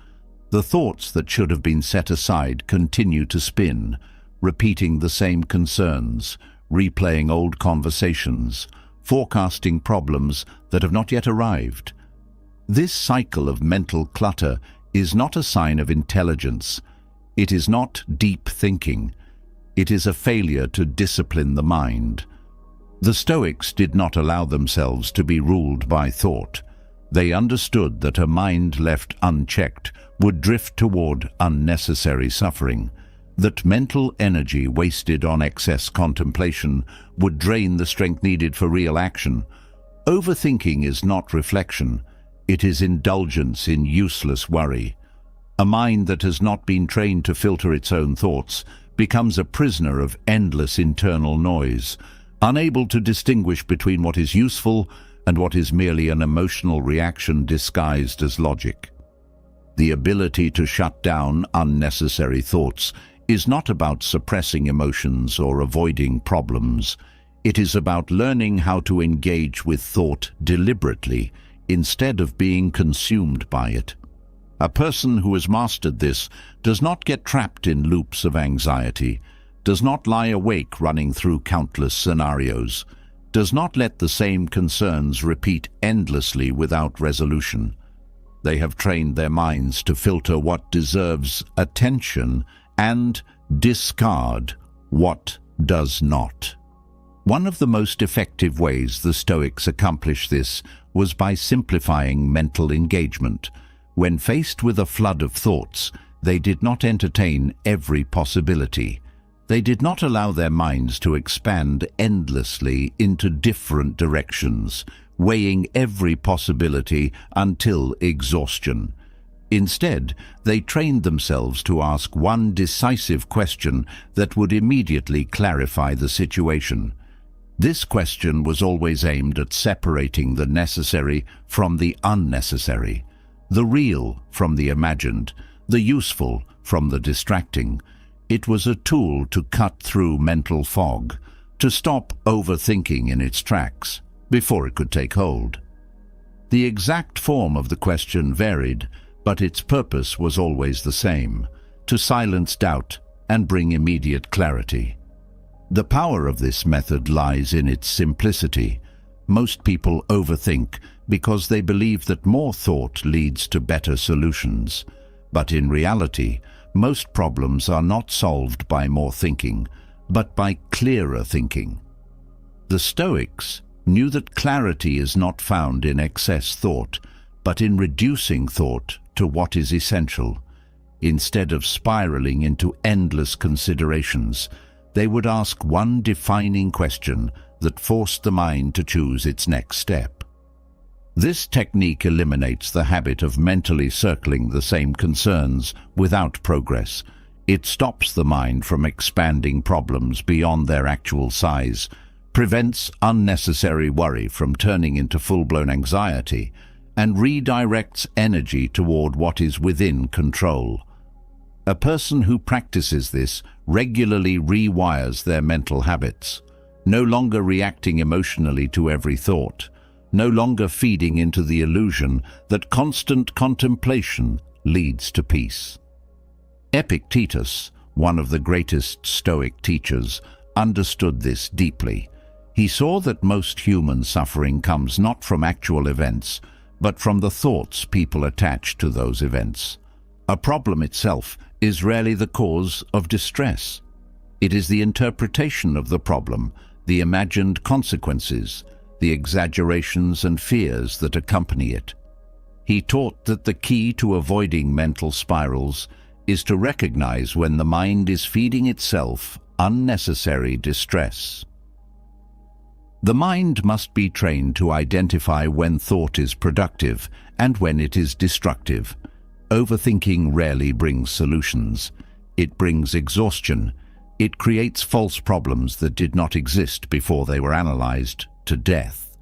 A: The thoughts that should have been set aside continue to spin, repeating the same concerns, replaying old conversations, forecasting problems that have not yet arrived. This cycle of mental clutter is not a sign of intelligence. It is not deep thinking. It is a failure to discipline the mind. The Stoics did not allow themselves to be ruled by thought. They understood that a mind left unchecked would drift toward unnecessary suffering, that mental energy wasted on excess contemplation would drain the strength needed for real action. Overthinking is not reflection, it is indulgence in useless worry. A mind that has not been trained to filter its own thoughts becomes a prisoner of endless internal noise, unable to distinguish between what is useful and what is merely an emotional reaction disguised as logic. The ability to shut down unnecessary thoughts is not about suppressing emotions or avoiding problems. It is about learning how to engage with thought deliberately instead of being consumed by it. A person who has mastered this does not get trapped in loops of anxiety, does not lie awake running through countless scenarios, does not let the same concerns repeat endlessly without resolution. They have trained their minds to filter what deserves attention and discard what does not. One of the most effective ways the Stoics accomplished this was by simplifying mental engagement. When faced with a flood of thoughts, they did not entertain every possibility. They did not allow their minds to expand endlessly into different directions, weighing every possibility until exhaustion. Instead, they trained themselves to ask one decisive question that would immediately clarify the situation. This question was always aimed at separating the necessary from the unnecessary, the real from the imagined, the useful from the distracting. It was a tool to cut through mental fog, to stop overthinking in its tracks before it could take hold. The exact form of the question varied, but its purpose was always the same: to silence doubt and bring immediate clarity. The power of this method lies in its simplicity. Most people overthink because they believe that more thought leads to better solutions. But in reality, most problems are not solved by more thinking, but by clearer thinking. The Stoics knew that clarity is not found in excess thought, but in reducing thought to what is essential. Instead of spiraling into endless considerations, they would ask one defining question that forced the mind to choose its next step. This technique eliminates the habit of mentally circling the same concerns without progress. It stops the mind from expanding problems beyond their actual size, prevents unnecessary worry from turning into full-blown anxiety, and redirects energy toward what is within control. A person who practices this regularly rewires their mental habits, no longer reacting emotionally to every thought, no longer feeding into the illusion that constant contemplation leads to peace. Epictetus, one of the greatest Stoic teachers, understood this deeply. He saw that most human suffering comes not from actual events, but from the thoughts people attach to those events. A problem itself is rarely the cause of distress. It is the interpretation of the problem, the imagined consequences, the exaggerations and fears that accompany it. He taught that the key to avoiding mental spirals is to recognize when the mind is feeding itself unnecessary distress. The mind must be trained to identify when thought is productive and when it is destructive. Overthinking rarely brings solutions. It brings exhaustion. It creates false problems that did not exist before they were analyzed to death.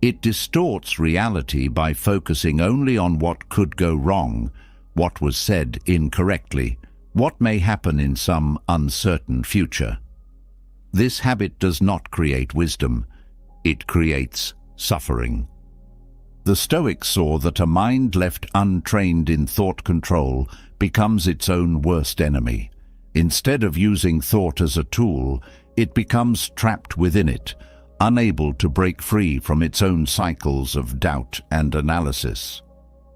A: It distorts reality by focusing only on what could go wrong, what was said incorrectly, what may happen in some uncertain future. This habit does not create wisdom. It creates suffering. The Stoics saw that a mind left untrained in thought control becomes its own worst enemy. Instead of using thought as a tool, it becomes trapped within it, unable to break free from its own cycles of doubt and analysis.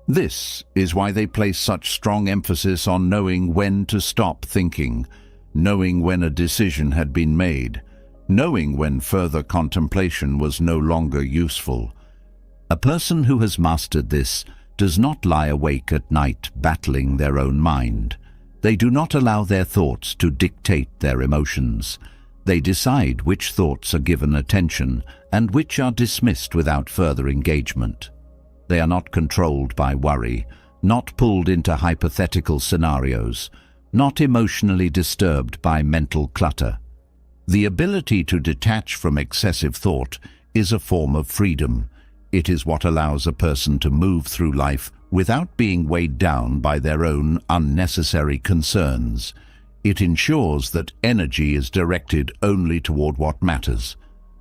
A: This is why they place such strong emphasis on knowing when to stop thinking, knowing when a decision had been made, knowing when further contemplation was no longer useful. A person who has mastered this does not lie awake at night battling their own mind. They do not allow their thoughts to dictate their emotions. They decide which thoughts are given attention and which are dismissed without further engagement. They are not controlled by worry, not pulled into hypothetical scenarios, not emotionally disturbed by mental clutter. The ability to detach from excessive thought is a form of freedom. It is what allows a person to move through life without being weighed down by their own unnecessary concerns. It ensures that energy is directed only toward what matters,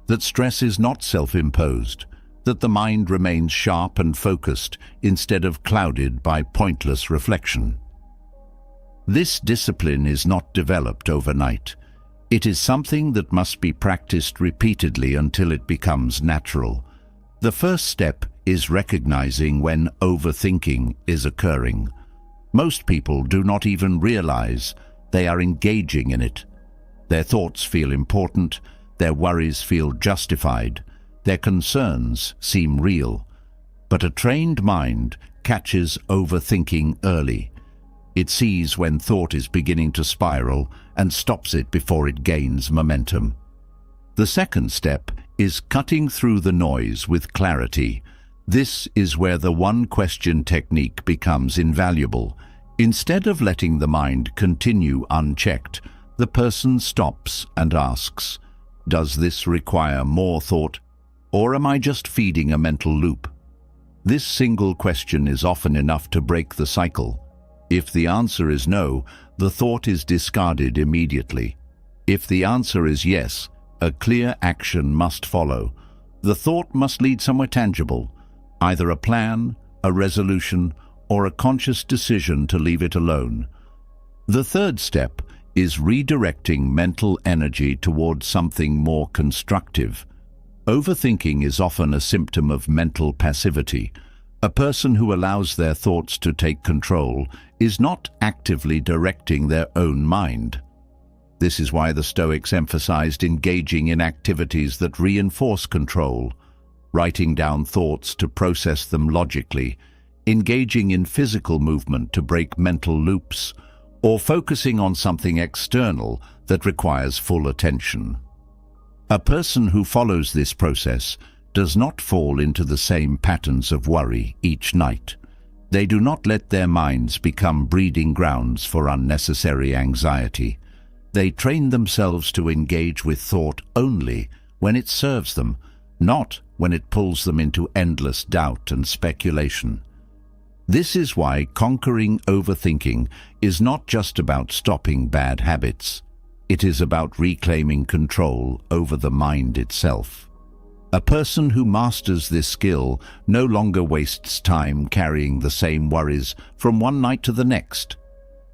A: that stress is not self-imposed, that the mind remains sharp and focused instead of clouded by pointless reflection. This discipline is not developed overnight. It is something that must be practiced repeatedly until it becomes natural. The first step is recognizing when overthinking is occurring. Most people do not even realize they are engaging in it. Their thoughts feel important, their worries feel justified, their concerns seem real. But a trained mind catches overthinking early. It sees when thought is beginning to spiral and stops it before it gains momentum. The second step is cutting through the noise with clarity. This is where the one-question technique becomes invaluable. Instead of letting the mind continue unchecked, the person stops and asks, "Does this require more thought, or am I just feeding a mental loop?" This single question is often enough to break the cycle. If the answer is no, the thought is discarded immediately. If the answer is yes, a clear action must follow. The thought must lead somewhere tangible, either a plan, a resolution, or a conscious decision to leave it alone. The third step is redirecting mental energy towards something more constructive. Overthinking is often a symptom of mental passivity. A person who allows their thoughts to take control is not actively directing their own mind. This is why the Stoics emphasized engaging in activities that reinforce control, writing down thoughts to process them logically, engaging in physical movement to break mental loops, or focusing on something external that requires full attention. A person who follows this process does not fall into the same patterns of worry each night. They do not let their minds become breeding grounds for unnecessary anxiety. They train themselves to engage with thought only when it serves them, not when it pulls them into endless doubt and speculation. This is why conquering overthinking is not just about stopping bad habits. It is about reclaiming control over the mind itself. A person who masters this skill no longer wastes time carrying the same worries from one night to the next.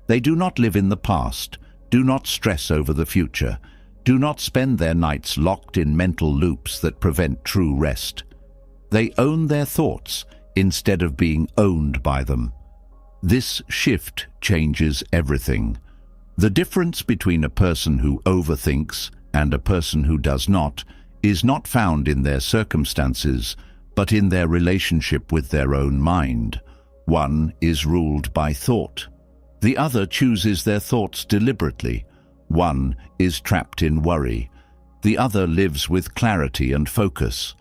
A: They do not live in the past, do not stress over the future, do not spend their nights locked in mental loops that prevent true rest. They own their thoughts instead of being owned by them. This shift changes everything. The difference between a person who overthinks and a person who does not is not found in their circumstances, but in their relationship with their own mind. One is ruled by thought. The other chooses their thoughts deliberately. One is trapped in worry. The other lives with clarity and focus.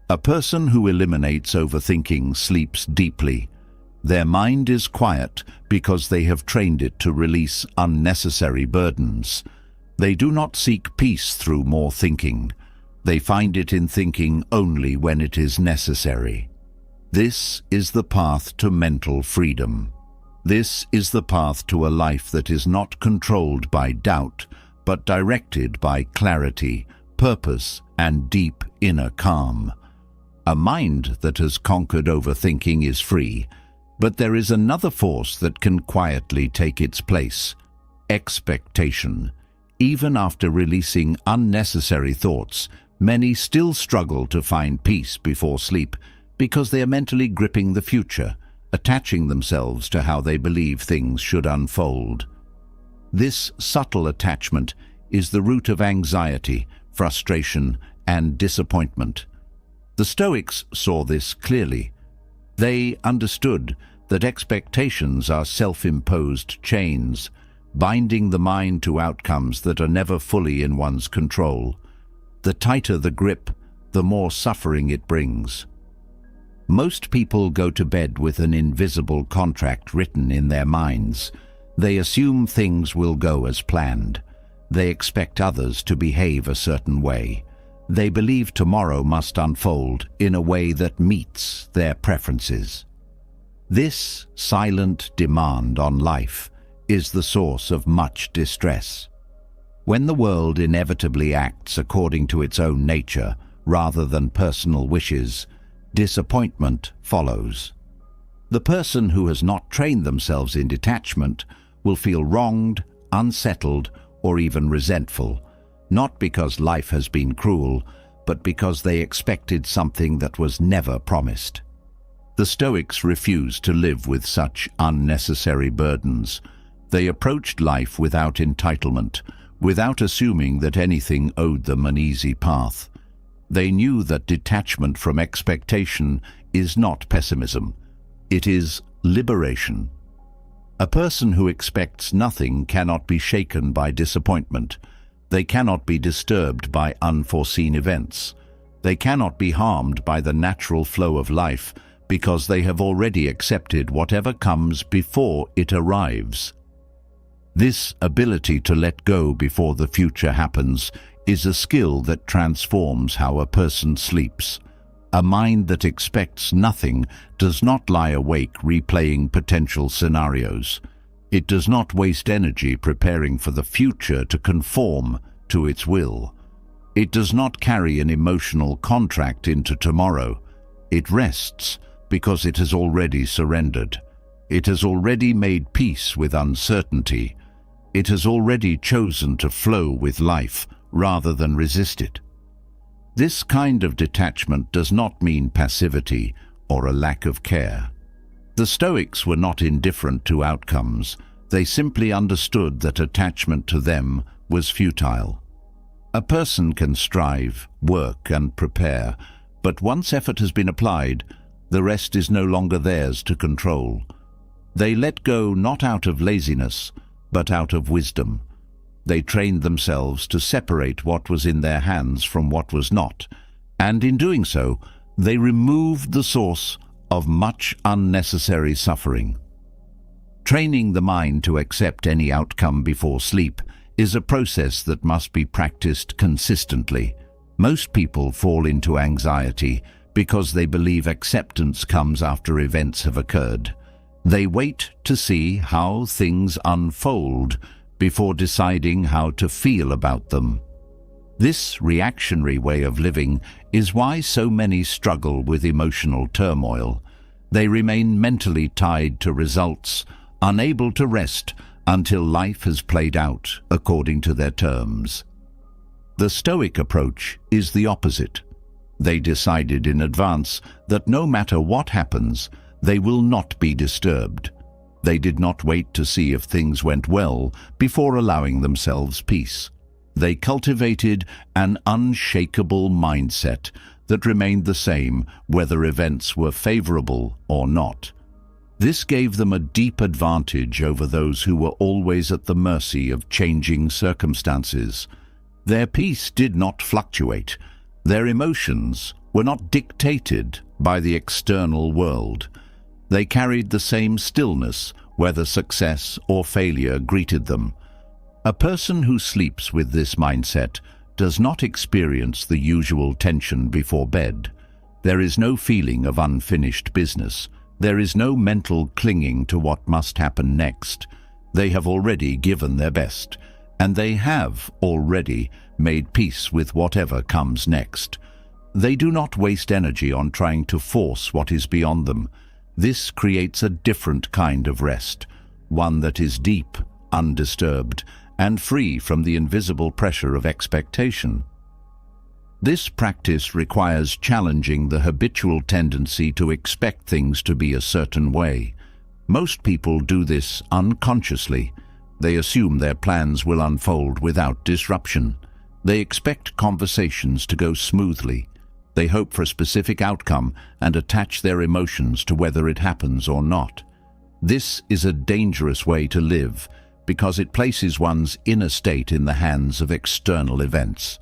A: A person who eliminates overthinking sleeps deeply. Their mind is quiet because they have trained it to release unnecessary burdens. They do not seek peace through more thinking. They find it in thinking only when it is necessary. This is the path to mental freedom. This is the path to a life that is not controlled by doubt, but directed by clarity, purpose, and deep inner calm. A mind that has conquered overthinking is free, but there is another force that can quietly take its place: expectation. Even after releasing unnecessary thoughts, many still struggle to find peace before sleep because they are mentally gripping the future, attaching themselves to how they believe things should unfold. This subtle attachment is the root of anxiety, frustration, and disappointment. The Stoics saw this clearly. They understood that expectations are self-imposed chains. binding the mind to outcomes that are never fully in one's control. The tighter the grip, the more suffering it brings. Most people go to bed with an invisible contract written in their minds. They assume things will go as planned. They expect others to behave a certain way. They believe tomorrow must unfold in a way that meets their preferences. This silent demand on life is the source of much distress. When the world inevitably acts according to its own nature rather than personal wishes, disappointment follows. The person who has not trained themselves in detachment will feel wronged, unsettled, or even resentful, not because life has been cruel, but because they expected something that was never promised. The Stoics refused to live with such unnecessary burdens. They approached life without entitlement, without assuming that anything owed them an easy path. They knew that detachment from expectation is not pessimism. It is liberation. A person who expects nothing cannot be shaken by disappointment. They cannot be disturbed by unforeseen events. They cannot be harmed by the natural flow of life because they have already accepted whatever comes before it arrives. This ability to let go before the future happens is a skill that transforms how a person sleeps. A mind that expects nothing does not lie awake replaying potential scenarios. It does not waste energy preparing for the future to conform to its will. It does not carry an emotional contract into tomorrow. It rests because it has already surrendered. It has already made peace with uncertainty. It has already chosen to flow with life rather than resist it. This kind of detachment does not mean passivity or a lack of care. The Stoics were not indifferent to outcomes. They simply understood that attachment to them was futile. A person can strive, work, and prepare, but once effort has been applied, the rest is no longer theirs to control. They let go not out of laziness, but out of wisdom. They trained themselves to separate what was in their hands from what was not, and in doing so, they removed the source of much unnecessary suffering. Training the mind to accept any outcome before sleep is a process that must be practiced consistently. Most people fall into anxiety because they believe acceptance comes after events have occurred. They wait to see how things unfold before deciding how to feel about them. This reactionary way of living is why so many struggle with emotional turmoil. They remain mentally tied to results, unable to rest until life has played out according to their terms. The Stoic approach is the opposite. They decided in advance that no matter what happens, they will not be disturbed. They did not wait to see if things went well before allowing themselves peace. They cultivated an unshakable mindset that remained the same whether events were favorable or not. This gave them a deep advantage over those who were always at the mercy of changing circumstances. Their peace did not fluctuate. Their emotions were not dictated by the external world. They carried the same stillness whether success or failure greeted them. A person who sleeps with this mindset does not experience the usual tension before bed. There is no feeling of unfinished business. There is no mental clinging to what must happen next. They have already given their best, and they have already made peace with whatever comes next. They do not waste energy on trying to force what is beyond them. This creates a different kind of rest, one that is deep, undisturbed, and free from the invisible pressure of expectation. This practice requires challenging the habitual tendency to expect things to be a certain way. Most people do this unconsciously. They assume their plans will unfold without disruption. They expect conversations to go smoothly. They hope for a specific outcome and attach their emotions to whether it happens or not. This is a dangerous way to live because it places one's inner state in the hands of external events.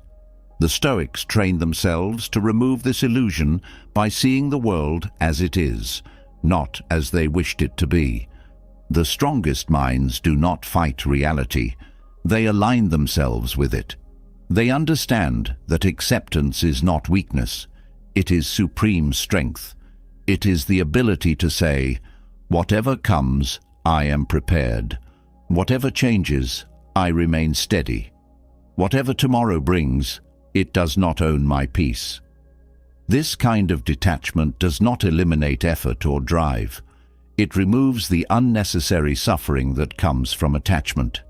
A: The Stoics trained themselves to remove this illusion by seeing the world as it is, not as they wished it to be. The strongest minds do not fight reality. They align themselves with it. They understand that acceptance is not weakness. It is supreme strength. It is the ability to say, "Whatever comes, I am prepared. Whatever changes, I remain steady. Whatever tomorrow brings, it does not own my peace." This kind of detachment does not eliminate effort or drive. It removes the unnecessary suffering that comes from attachment.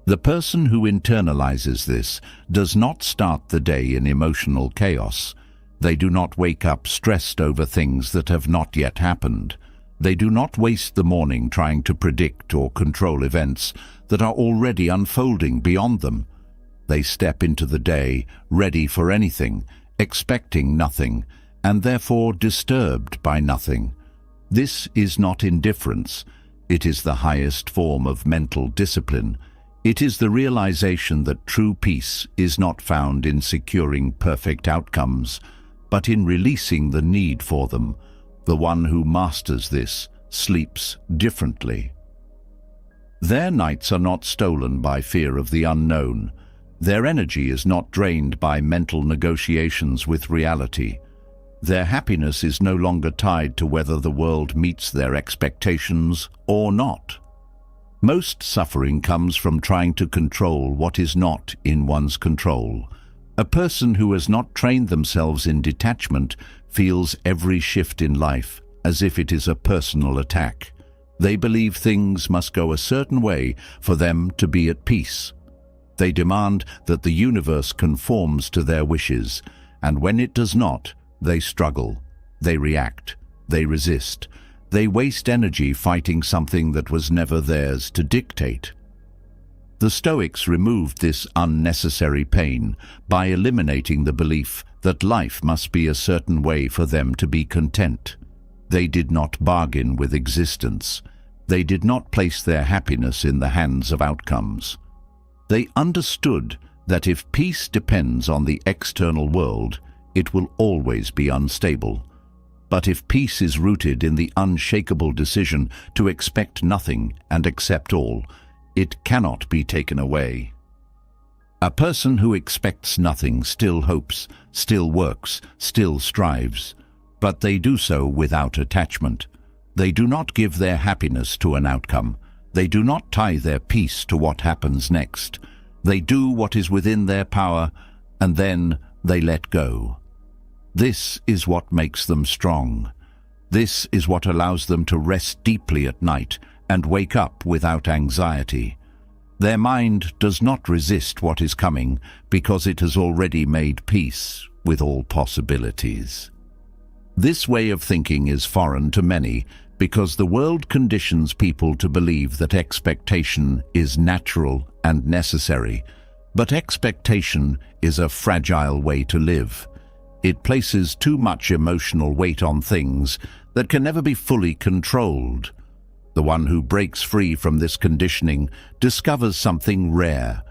A: The person who internalizes this does not start the day in emotional chaos. They do not wake up stressed over things that have not yet happened. They do not waste the morning trying to predict or control events that are already unfolding beyond them. They step into the day ready for anything, expecting nothing, and therefore disturbed by nothing. This is not indifference. It is the highest form of mental discipline. It is the realization that true peace is not found in securing perfect outcomes, but in releasing the need for them. The one who masters this sleeps differently. Their nights are not stolen by fear of the unknown. Their energy is not drained by mental negotiations with reality. Their happiness is no longer tied to whether the world meets their expectations or not. Most suffering comes from trying to control what is not in one's control. A person who has not trained themselves in detachment feels every shift in life as if it is a personal attack. They believe things must go a certain way for them to be at peace. They demand that the universe conforms to their wishes, and when it does not, they struggle, they react, they resist. They waste energy fighting something that was never theirs to dictate. The Stoics removed this unnecessary pain by eliminating the belief that life must be a certain way for them to be content. They did not bargain with existence. They did not place their happiness in the hands of outcomes. They understood that if peace depends on the external world, it will always be unstable. But if peace is rooted in the unshakable decision to expect nothing and accept all, it cannot be taken away. A person who expects nothing still hopes, still works, still strives, but they do so without attachment. They do not give their happiness to an outcome. They do not tie their peace to what happens next. They do what is within their power, and then they let go. This is what makes them strong. This is what allows them to rest deeply at night and wake up without anxiety. Their mind does not resist what is coming because it has already made peace with all possibilities. This way of thinking is foreign to many because the world conditions people to believe that expectation is natural and necessary. But expectation is a fragile way to live. It places too much emotional weight on things that can never be fully controlled. The one who breaks free from this conditioning discovers something rare,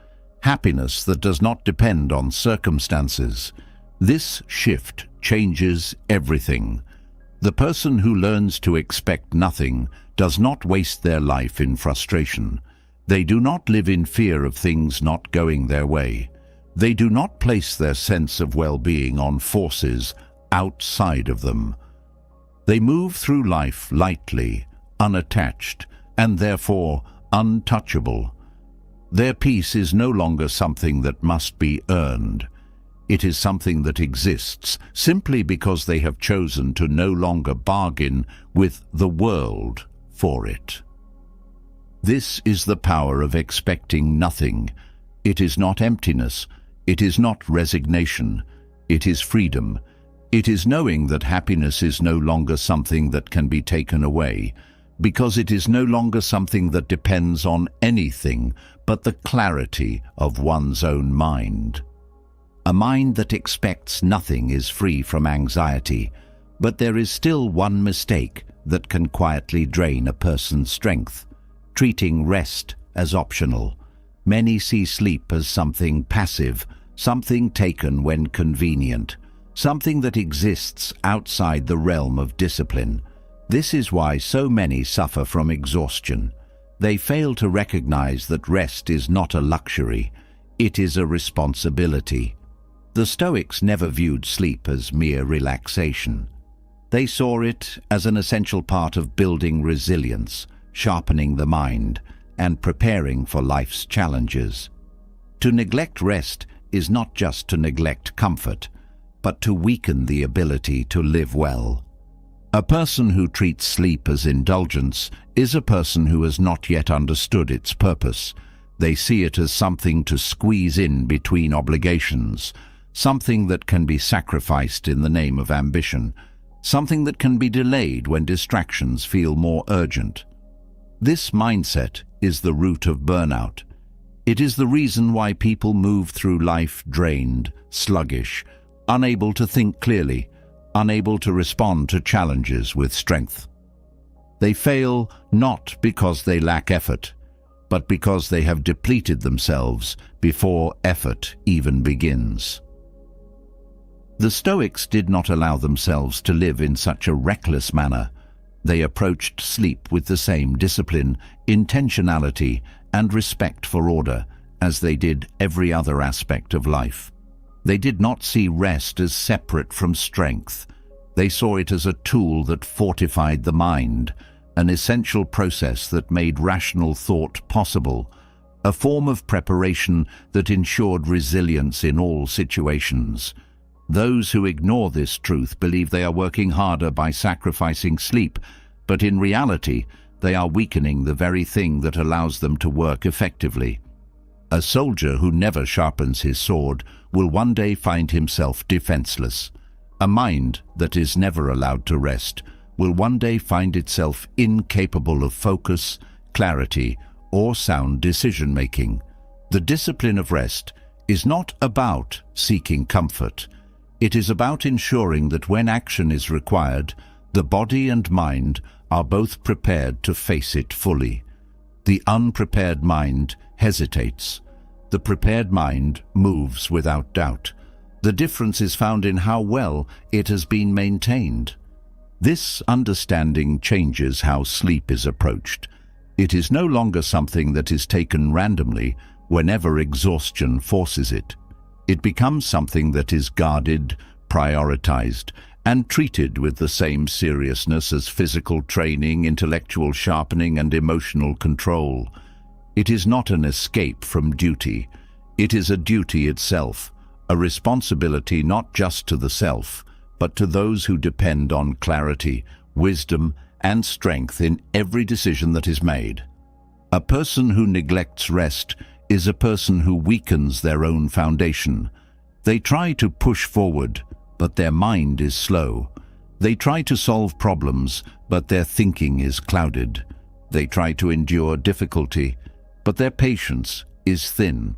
A: happiness that does not depend on circumstances. This shift changes everything. The person who learns to expect nothing does not waste their life in frustration. They do not live in fear of things not going their way. They do not place their sense of well-being on forces outside of them. They move through life lightly, unattached, and therefore untouchable. Their peace is no longer something that must be earned. It is something that exists simply because they have chosen to no longer bargain with the world for it. This is the power of expecting nothing. It is not emptiness. It is not resignation. It is freedom. It is knowing that happiness is no longer something that can be taken away, because it is no longer something that depends on anything but the clarity of one's own mind. A mind that expects nothing is free from anxiety, but there is still one mistake that can quietly drain a person's strength: treating rest as optional. Many see sleep as something passive, something taken when convenient, something that exists outside the realm of discipline. This is why so many suffer from exhaustion. They fail to recognize that rest is not a luxury, it is a responsibility. The Stoics never viewed sleep as mere relaxation. They saw it as an essential part of building resilience, sharpening the mind, and preparing for life's challenges. To neglect rest is not just to neglect comfort, but to weaken the ability to live well. A person who treats sleep as indulgence is a person who has not yet understood its purpose. They see it as something to squeeze in between obligations, something that can be sacrificed in the name of ambition, something that can be delayed when distractions feel more urgent. This mindset is the root of burnout. It is the reason why people move through life drained, sluggish, unable to think clearly, unable to respond to challenges with strength. They fail not because they lack effort, but because they have depleted themselves before effort even begins. The Stoics did not allow themselves to live in such a reckless manner. They approached sleep with the same discipline, intentionality, and respect for order as they did every other aspect of life. They did not see rest as separate from strength. They saw it as a tool that fortified the mind, an essential process that made rational thought possible, a form of preparation that ensured resilience in all situations. Those who ignore this truth believe they are working harder by sacrificing sleep, but in reality, they are weakening the very thing that allows them to work effectively. A soldier who never sharpens his sword will one day find himself defenseless. A mind that is never allowed to rest will one day find itself incapable of focus, clarity, or sound decision-making. The discipline of rest is not about seeking comfort. It is about ensuring that when action is required, the body and mind are both prepared to face it fully. The unprepared mind hesitates. The prepared mind moves without doubt. The difference is found in how well it has been maintained. This understanding changes how sleep is approached. It is no longer something that is taken randomly whenever exhaustion forces it. It becomes something that is guarded, prioritized, and treated with the same seriousness as physical training, intellectual sharpening, and emotional control. It is not an escape from duty. It is a duty itself, a responsibility not just to the self, but to those who depend on clarity, wisdom, and strength in every decision that is made. A person who neglects rest is a person who weakens their own foundation. They try to push forward, but their mind is slow. They try to solve problems, but their thinking is clouded. They try to endure difficulty, but their patience is thin.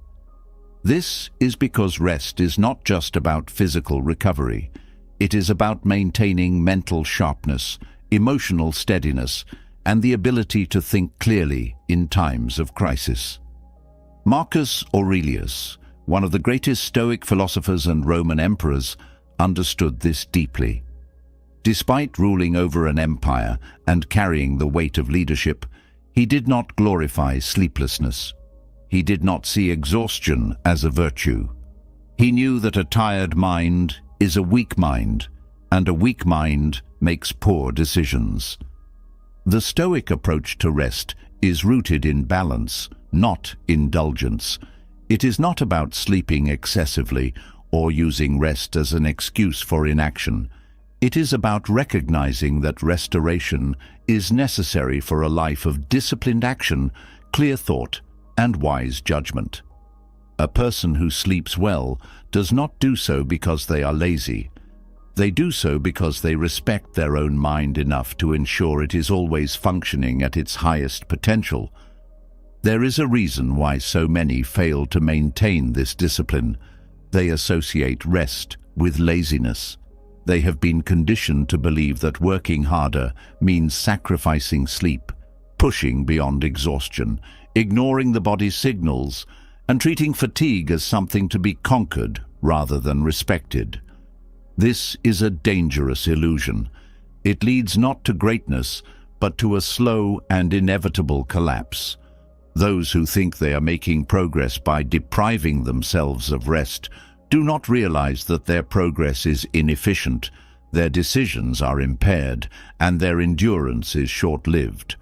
A: This is because rest is not just about physical recovery. It is about maintaining mental sharpness, emotional steadiness, and the ability to think clearly in times of crisis. Marcus Aurelius, one of the greatest Stoic philosophers and Roman emperors, understood this deeply. Despite ruling over an empire and carrying the weight of leadership, he did not glorify sleeplessness. He did not see exhaustion as a virtue. He knew that a tired mind is a weak mind, and a weak mind makes poor decisions. The Stoic approach to rest is rooted in balance, not indulgence. It is not about sleeping excessively or using rest as an excuse for inaction. It is about recognizing that restoration is necessary for a life of disciplined action, clear thought, and wise judgment. A person who sleeps well does not do so because they are lazy. They do so because they respect their own mind enough to ensure it is always functioning at its highest potential. There is a reason why so many fail to maintain this discipline. They associate rest with laziness. They have been conditioned to believe that working harder means sacrificing sleep, pushing beyond exhaustion, ignoring the body's signals, and treating fatigue as something to be conquered rather than respected. This is a dangerous illusion. It leads not to greatness, but to a slow and inevitable collapse. Those who think they are making progress by depriving themselves of rest do not realize that their progress is inefficient, their decisions are impaired, and their endurance is short-lived.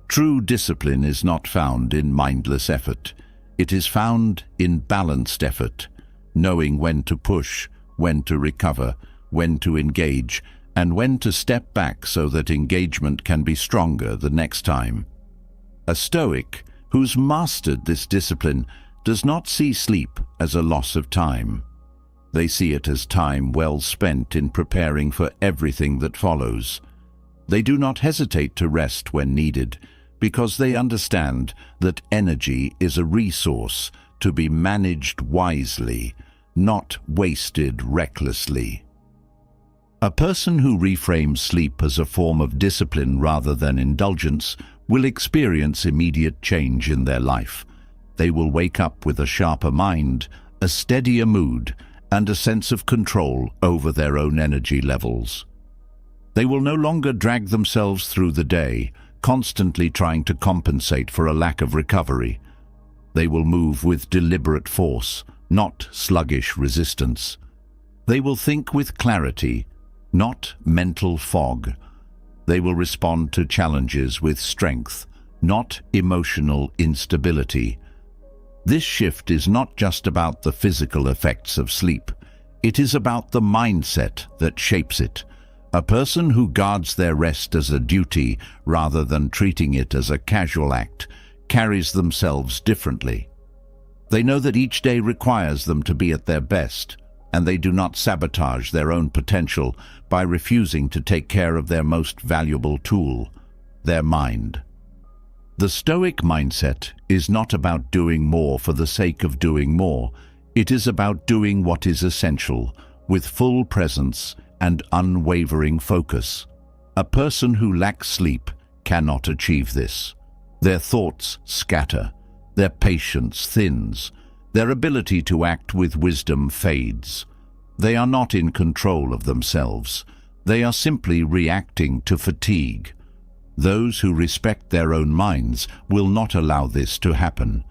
A: True discipline is not found in mindless effort. It is found in balanced effort, knowing when to push, when to recover, when to engage, and when to step back so that engagement can be stronger the next time. A Stoic who's mastered this discipline does not see sleep as a loss of time. They see it as time well spent in preparing for everything that follows. They do not hesitate to rest when needed, because they understand that energy is a resource to be managed wisely, not wasted recklessly. A person who reframes sleep as a form of discipline rather than indulgence will experience immediate change in their life. They will wake up with a sharper mind, a steadier mood, and a sense of control over their own energy levels. They will no longer drag themselves through the day, constantly trying to compensate for a lack of recovery. They will move with deliberate force, not sluggish resistance. They will think with clarity, not mental fog. They will respond to challenges with strength, not emotional instability. This shift is not just about the physical effects of sleep. It is about the mindset that shapes it. A person who guards their rest as a duty rather than treating it as a casual act carries themselves differently. They know that each day requires them to be at their best, and they do not sabotage their own potential by refusing to take care of their most valuable tool, their mind. The Stoic mindset is not about doing more for the sake of doing more. It is about doing what is essential, with full presence and unwavering focus. A person who lacks sleep cannot achieve this. Their thoughts scatter, their patience thins, their ability to act with wisdom fades. They are not in control of themselves. They are simply reacting to fatigue. Those who respect their own minds will not allow this to happen.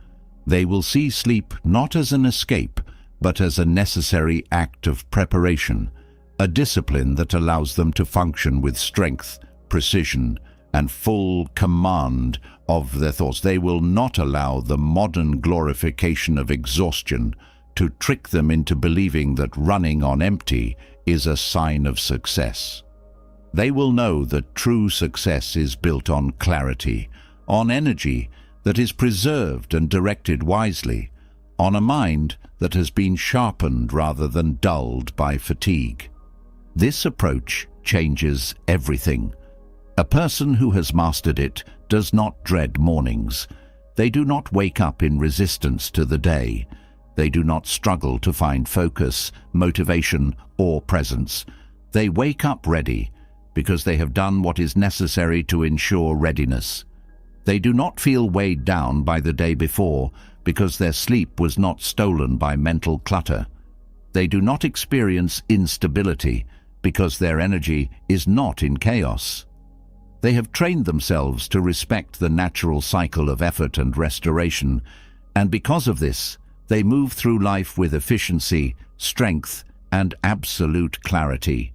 A: They will see sleep not as an escape, but as a necessary act of preparation, a discipline that allows them to function with strength, precision, and full command of their thoughts. They will not allow the modern glorification of exhaustion to trick them into believing that running on empty is a sign of success. They will know that true success is built on clarity, on energy that is preserved and directed wisely, on a mind that has been sharpened rather than dulled by fatigue. This approach changes everything. A person who has mastered it does not dread mornings. They do not wake up in resistance to the day. They do not struggle to find focus, motivation, or presence. They wake up ready because they have done what is necessary to ensure readiness. They do not feel weighed down by the day before because their sleep was not stolen by mental clutter. They do not experience instability because their energy is not in chaos. They have trained themselves to respect the natural cycle of effort and restoration, and because of this, they move through life with efficiency, strength, and absolute clarity.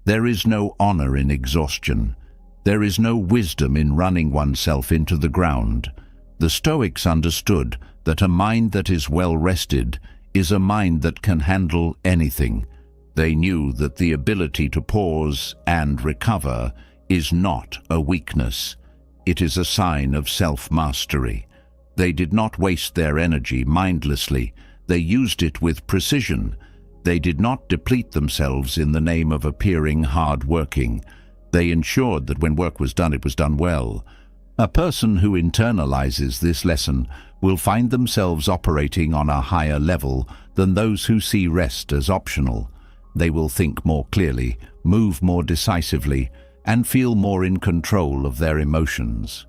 A: There is no honor in exhaustion. There is no wisdom in running oneself into the ground. The Stoics understood that a mind that is well rested is a mind that can handle anything. They knew that the ability to pause and recover is not a weakness. It is a sign of self-mastery. They did not waste their energy mindlessly. They used it with precision. They did not deplete themselves in the name of appearing hard-working. They ensured that when work was done, it was done well. A person who internalizes this lesson will find themselves operating on a higher level than those who see rest as optional. They will think more clearly, move more decisively, and feel more in control of their emotions.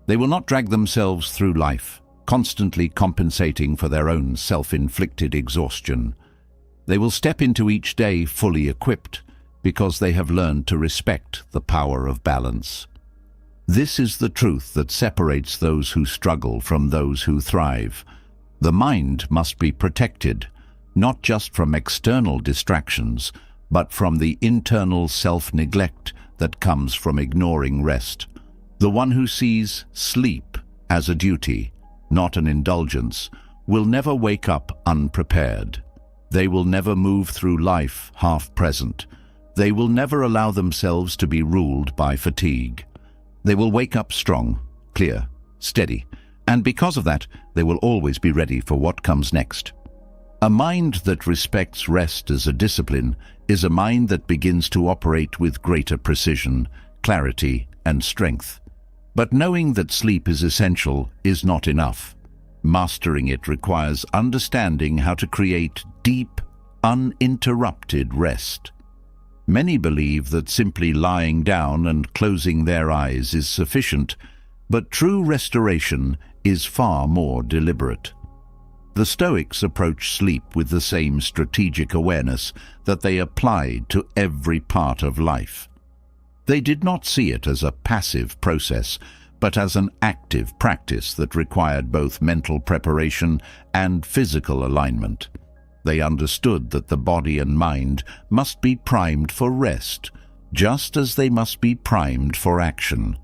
A: They will not drag themselves through life, constantly compensating for their own self-inflicted exhaustion. They will step into each day fully equipped, because they have learned to respect the power of balance. This is the truth that separates those who struggle from those who thrive. The mind must be protected, not just from external distractions, but from the internal self-neglect that comes from ignoring rest. The one who sees sleep as a duty, not an indulgence, will never wake up unprepared. They will never move through life half-present. They will never allow themselves to be ruled by fatigue. They will wake up strong, clear, steady, and because of that, they will always be ready for what comes next. A mind that respects rest as a discipline is a mind that begins to operate with greater precision, clarity, and strength. But knowing that sleep is essential is not enough. Mastering it requires understanding how to create deep, uninterrupted rest. Many believe that simply lying down and closing their eyes is sufficient, but true restoration is far more deliberate. The Stoics approach sleep with the same strategic awareness that they applied to every part of life. They did not see it as a passive process, but as an active practice that required both mental preparation and physical alignment. They understood that the body and mind must be primed for rest, just as they must be primed for action.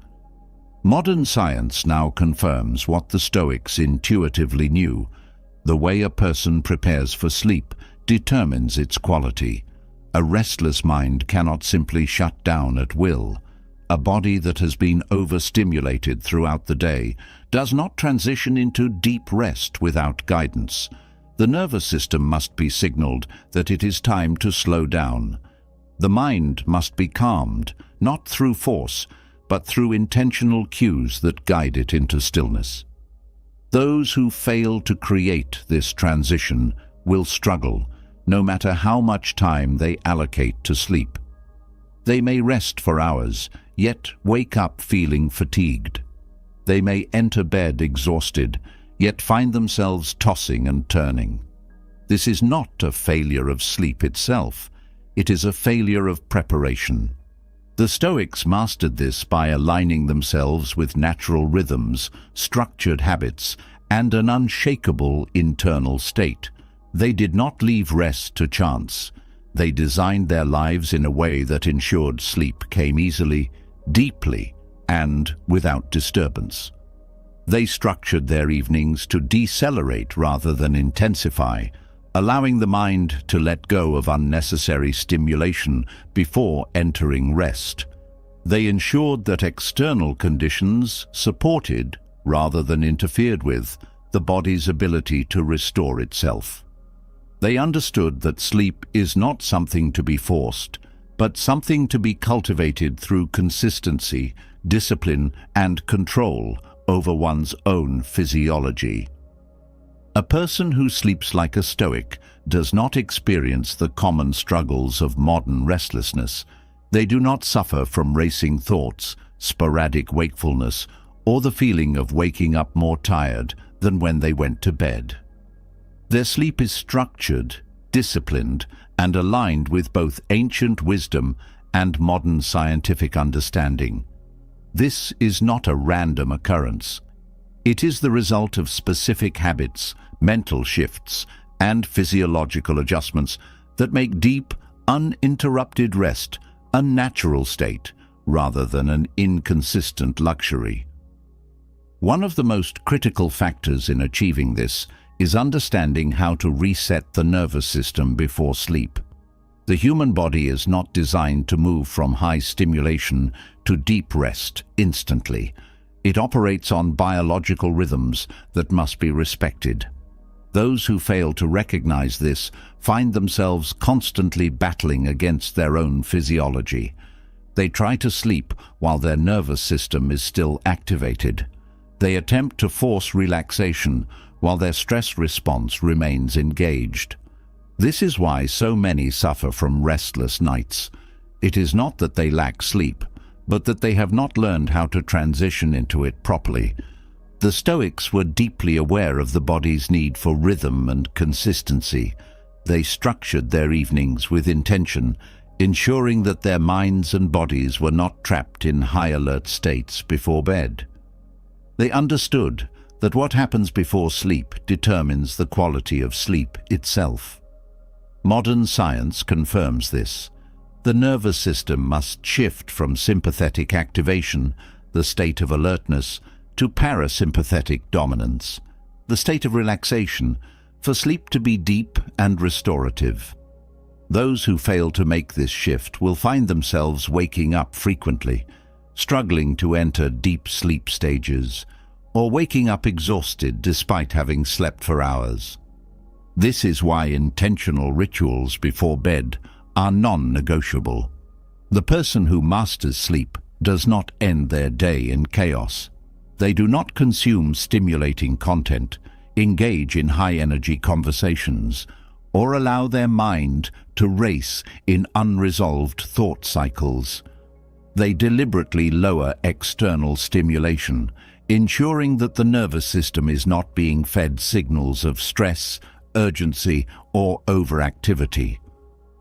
A: Modern science now confirms what the Stoics intuitively knew. The way a person prepares for sleep determines its quality. A restless mind cannot simply shut down at will. A body that has been overstimulated throughout the day does not transition into deep rest without guidance. The nervous system must be signaled that it is time to slow down. The mind must be calmed, not through force, but through intentional cues that guide it into stillness. Those who fail to create this transition will struggle, no matter how much time they allocate to sleep. They may rest for hours, yet wake up feeling fatigued. They may enter bed exhausted, yet find themselves tossing and turning. This is not a failure of sleep itself. It is a failure of preparation. The Stoics mastered this by aligning themselves with natural rhythms, structured habits, and an unshakable internal state. They did not leave rest to chance. They designed their lives in a way that ensured sleep came easily, deeply, and without disturbance. They structured their evenings to decelerate rather than intensify, allowing the mind to let go of unnecessary stimulation before entering rest. They ensured that external conditions supported, rather than interfered with, the body's ability to restore itself. They understood that sleep is not something to be forced, but something to be cultivated through consistency, discipline, and control over one's own physiology. A person who sleeps like a Stoic does not experience the common struggles of modern restlessness. They do not suffer from racing thoughts, sporadic wakefulness, or the feeling of waking up more tired than when they went to bed. Their sleep is structured, disciplined, and aligned with both ancient wisdom and modern scientific understanding. This is not a random occurrence. It is the result of specific habits, mental shifts, and physiological adjustments that make deep, uninterrupted rest a natural state rather than an inconsistent luxury. One of the most critical factors in achieving this is understanding how to reset the nervous system before sleep. The human body is not designed to move from high stimulation to deep rest instantly. It operates on biological rhythms that must be respected. Those who fail to recognize this find themselves constantly battling against their own physiology. They try to sleep while their nervous system is still activated. They attempt to force relaxation while their stress response remains engaged. This is why so many suffer from restless nights. It is not that they lack sleep, but that they have not learned how to transition into it properly. The Stoics were deeply aware of the body's need for rhythm and consistency. They structured their evenings with intention, ensuring that their minds and bodies were not trapped in high-alert states before bed. They understood that what happens before sleep determines the quality of sleep itself. Modern science confirms this. The nervous system must shift from sympathetic activation, the state of alertness, to parasympathetic dominance, the state of relaxation, for sleep to be deep and restorative. Those who fail to make this shift will find themselves waking up frequently, struggling to enter deep sleep stages, or waking up exhausted despite having slept for hours. This is why intentional rituals before bed are non-negotiable. The person who masters sleep does not end their day in chaos. They do not consume stimulating content, engage in high-energy conversations, or allow their mind to race in unresolved thought cycles. They deliberately lower external stimulation, ensuring that the nervous system is not being fed signals of stress, urgency, or overactivity.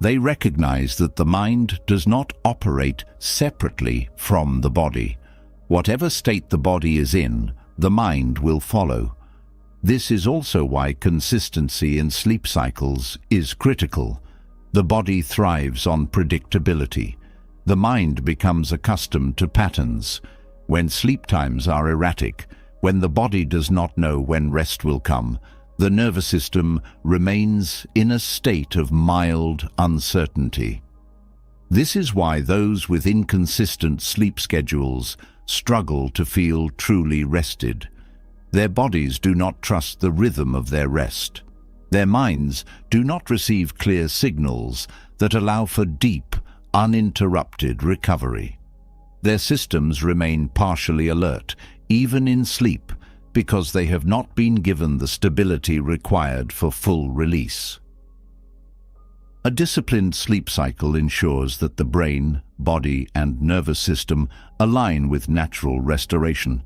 A: They recognize that the mind does not operate separately from the body. Whatever state the body is in, the mind will follow. This is also why consistency in sleep cycles is critical. The body thrives on predictability. The mind becomes accustomed to patterns. When sleep times are erratic, when the body does not know when rest will come, the nervous system remains in a state of mild uncertainty. This is why those with inconsistent sleep schedules struggle to feel truly rested. Their bodies do not trust the rhythm of their rest. Their minds do not receive clear signals that allow for deep, uninterrupted recovery. Their systems remain partially alert, even in sleep, because they have not been given the stability required for full release. A disciplined sleep cycle ensures that the brain, body, and nervous system align with natural restoration.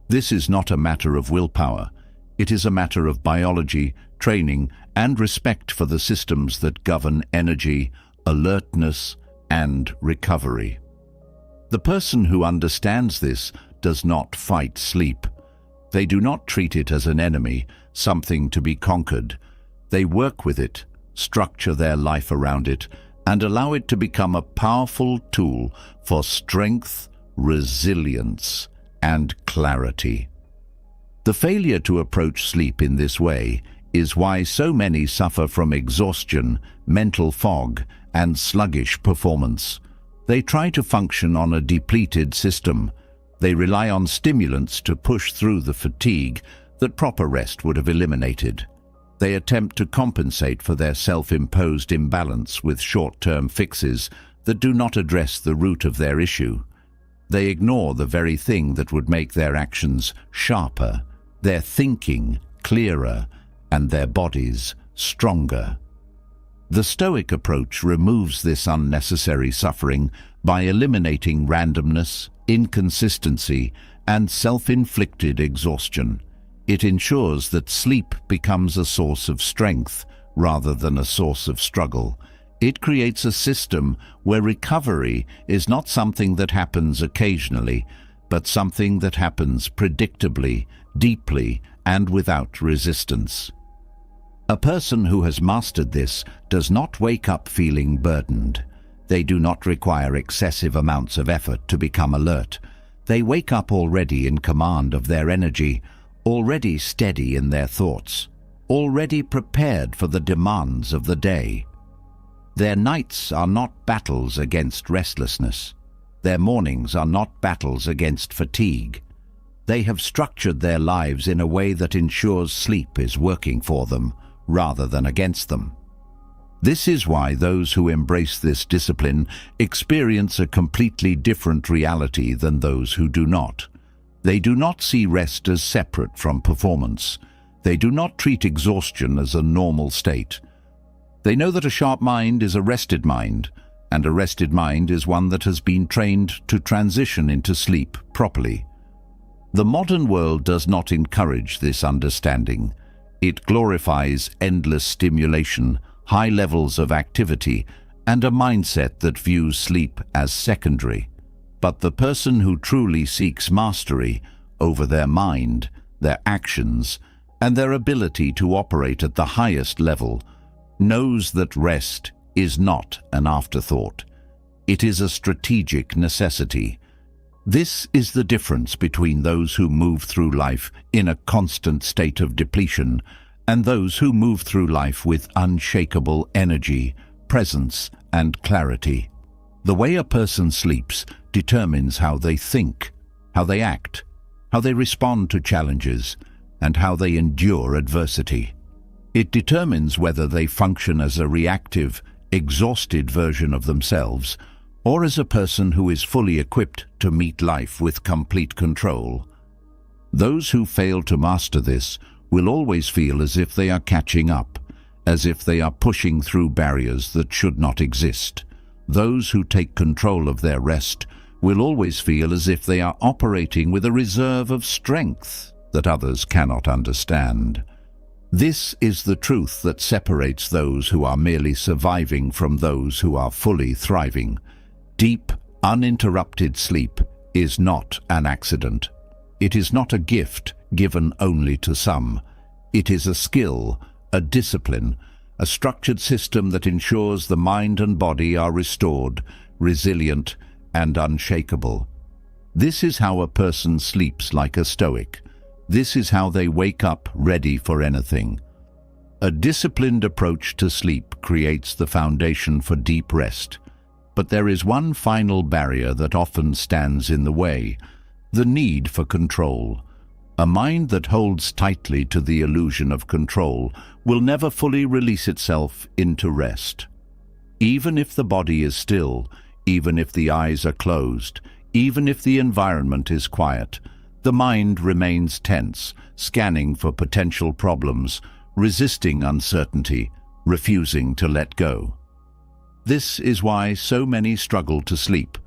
A: This is not a matter of willpower. It is a matter of biology, training, and respect for the systems that govern energy, alertness, and recovery. The person who understands this does not fight sleep. They do not treat it as an enemy, something to be conquered. They work with it, structure their life around it, and allow it to become a powerful tool for strength, resilience, and clarity. The failure to approach sleep in this way is why so many suffer from exhaustion, mental fog, and sluggish performance. They try to function on a depleted system. They rely on stimulants to push through the fatigue that proper rest would have eliminated. They attempt to compensate for their self-imposed imbalance with short-term fixes that do not address the root of their issue. They ignore the very thing that would make their actions sharper, their thinking clearer, and their bodies stronger. The Stoic approach removes this unnecessary suffering by eliminating randomness, inconsistency, and self-inflicted exhaustion. It ensures that sleep becomes a source of strength rather than a source of struggle. It creates a system where recovery is not something that happens occasionally, but something that happens predictably, deeply, and without resistance. A person who has mastered this does not wake up feeling burdened. They do not require excessive amounts of effort to become alert. They wake up already in command of their energy, already steady in their thoughts, already prepared for the demands of the day. Their nights are not battles against restlessness. Their mornings are not battles against fatigue. They have structured their lives in a way that ensures sleep is working for them, rather than against them. This is why those who embrace this discipline experience a completely different reality than those who do not. They do not see rest as separate from performance. They do not treat exhaustion as a normal state. They know that a sharp mind is a rested mind, and a rested mind is one that has been trained to transition into sleep properly. The modern world does not encourage this understanding. It glorifies endless stimulation, high levels of activity, and a mindset that views sleep as secondary. But the person who truly seeks mastery over their mind, their actions, and their ability to operate at the highest level knows that rest is not an afterthought. It is a strategic necessity. This is the difference between those who move through life in a constant state of depletion and those who move through life with unshakable energy, presence, and clarity. The way a person sleeps determines how they think, how they act, how they respond to challenges, and how they endure adversity. It determines whether they function as a reactive, exhausted version of themselves, or as a person who is fully equipped to meet life with complete control. Those who fail to master this will always feel as if they are catching up, as if they are pushing through barriers that should not exist. Those who take control of their rest will always feel as if they are operating with a reserve of strength that others cannot understand. This is the truth that separates those who are merely surviving from those who are fully thriving. Deep, uninterrupted sleep is not an accident. It is not a gift given only to some. It is a skill, a discipline, a structured system that ensures the mind and body are restored, resilient, and unshakable. This is how a person sleeps like a Stoic. This is how they wake up ready for anything. A disciplined approach to sleep creates the foundation for deep rest. But there is one final barrier that often stands in the way: the need for control. A mind that holds tightly to the illusion of control will never fully release itself into rest. Even if the body is still, even if the eyes are closed, even if the environment is quiet, the mind remains tense, scanning for potential problems, resisting uncertainty, refusing to let go. This is why so many struggle to sleep,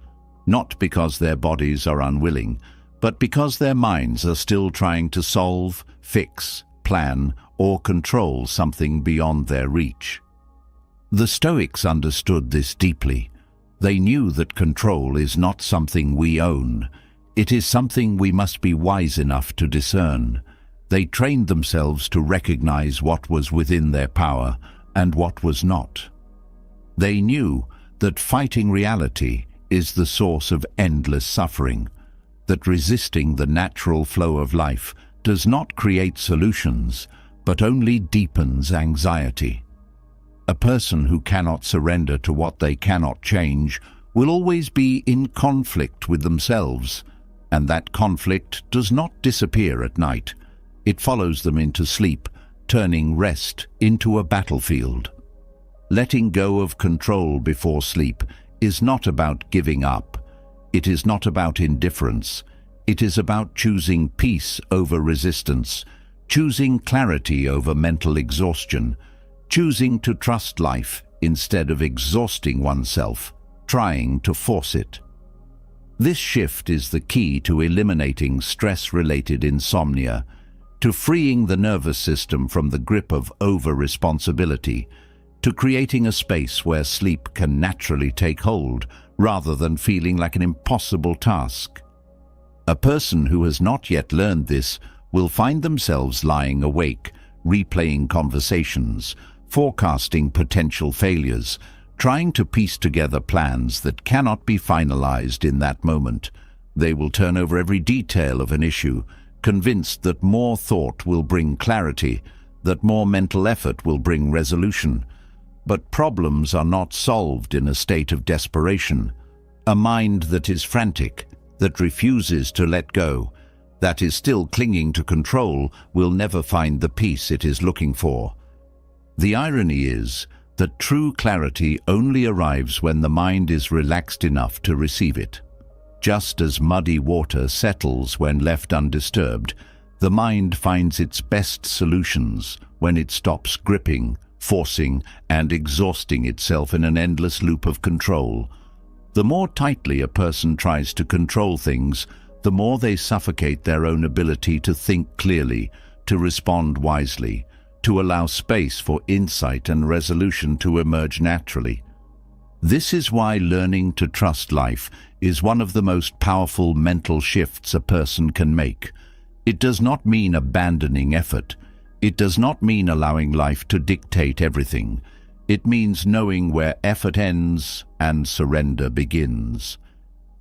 A: not because their bodies are unwilling, but because their minds are still trying to solve, fix, plan, or control something beyond their reach. The Stoics understood this deeply. They knew that control is not something we own. It is something we must be wise enough to discern. They trained themselves to recognize what was within their power and what was not. They knew that fighting reality is the source of endless suffering, that resisting the natural flow of life does not create solutions, but only deepens anxiety. A person who cannot surrender to what they cannot change will always be in conflict with themselves, and that conflict does not disappear at night. It follows them into sleep, turning rest into a battlefield. Letting go of control before sleep is not about giving up. It is not about indifference. It is about choosing peace over resistance, choosing clarity over mental exhaustion, choosing to trust life instead of exhausting oneself, trying to force it. This shift is the key to eliminating stress-related insomnia, to freeing the nervous system from the grip of over-responsibility, to creating a space where sleep can naturally take hold rather than feeling like an impossible task. A person who has not yet learned this will find themselves lying awake, replaying conversations, forecasting potential failures, trying to piece together plans that cannot be finalized in that moment. They will turn over every detail of an issue, convinced that more thought will bring clarity, that more mental effort will bring resolution. But problems are not solved in a state of desperation. A mind that is frantic, that refuses to let go, that is still clinging to control, will never find the peace it is looking for. The irony is that true clarity only arrives when the mind is relaxed enough to receive it. Just as muddy water settles when left undisturbed, the mind finds its best solutions when it stops gripping, forcing and exhausting itself in an endless loop of control. The more tightly a person tries to control things, the more they suffocate their own ability to think clearly, to respond wisely, to allow space for insight and resolution to emerge naturally. This is why learning to trust life is one of the most powerful mental shifts a person can make. It does not mean abandoning effort. It does not mean allowing life to dictate everything. It means knowing where effort ends and surrender begins.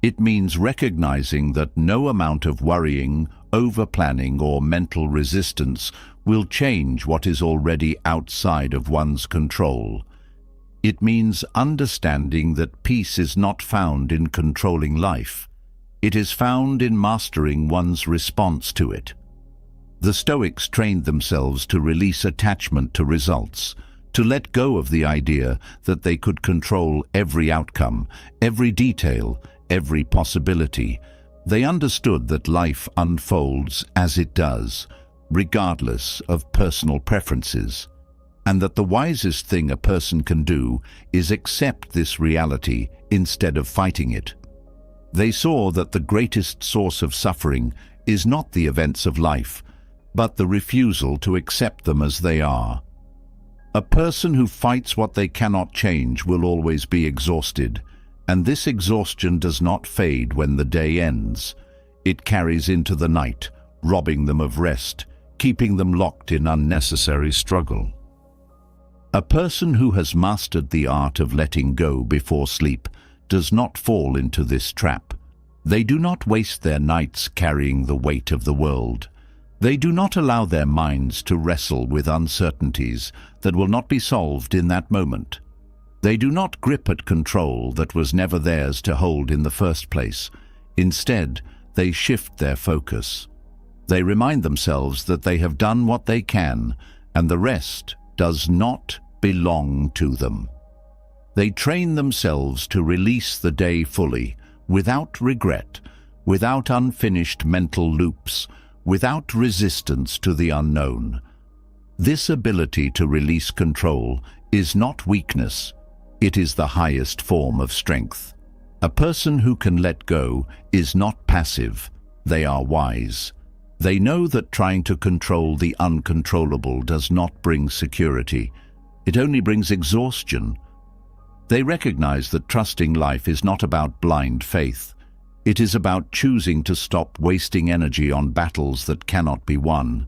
A: It means recognizing that no amount of worrying, over-planning, or mental resistance will change what is already outside of one's control. It means understanding that peace is not found in controlling life. It is found in mastering one's response to it. The Stoics trained themselves to release attachment to results, to let go of the idea that they could control every outcome, every detail, every possibility. They understood that life unfolds as it does, regardless of personal preferences, and that the wisest thing a person can do is accept this reality instead of fighting it. They saw that the greatest source of suffering is not the events of life, but the refusal to accept them as they are. A person who fights what they cannot change will always be exhausted, and this exhaustion does not fade when the day ends. It carries into the night, robbing them of rest, keeping them locked in unnecessary struggle. A person who has mastered the art of letting go before sleep does not fall into this trap. They do not waste their nights carrying the weight of the world. They do not allow their minds to wrestle with uncertainties that will not be solved in that moment. They do not grip at control that was never theirs to hold in the first place. Instead, they shift their focus. They remind themselves that they have done what they can, and the rest does not belong to them. They train themselves to release the day fully, without regret, without unfinished mental loops, without resistance to the unknown. This ability to release control is not weakness, it is the highest form of strength. A person who can let go is not passive, they are wise. They know that trying to control the uncontrollable does not bring security, it only brings exhaustion. They recognize that trusting life is not about blind faith. It is about choosing to stop wasting energy on battles that cannot be won.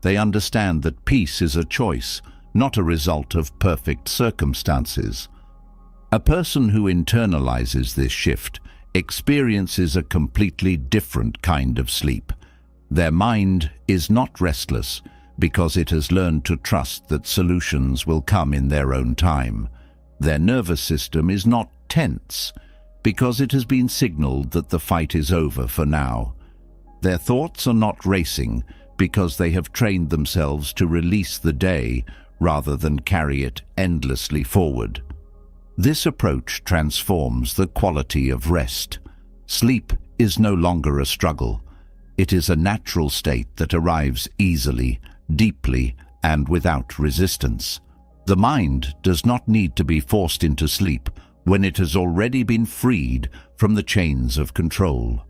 A: They understand that peace is a choice, not a result of perfect circumstances. A person who internalizes this shift experiences a completely different kind of sleep. Their mind is not restless because it has learned to trust that solutions will come in their own time. Their nervous system is not tense because it has been signaled that the fight is over for now. Their thoughts are not racing because they have trained themselves to release the day rather than carry it endlessly forward. This approach transforms the quality of rest. Sleep is no longer a struggle. It is a natural state that arrives easily, deeply, and without resistance. The mind does not need to be forced into sleep when it has already been freed from the chains of control.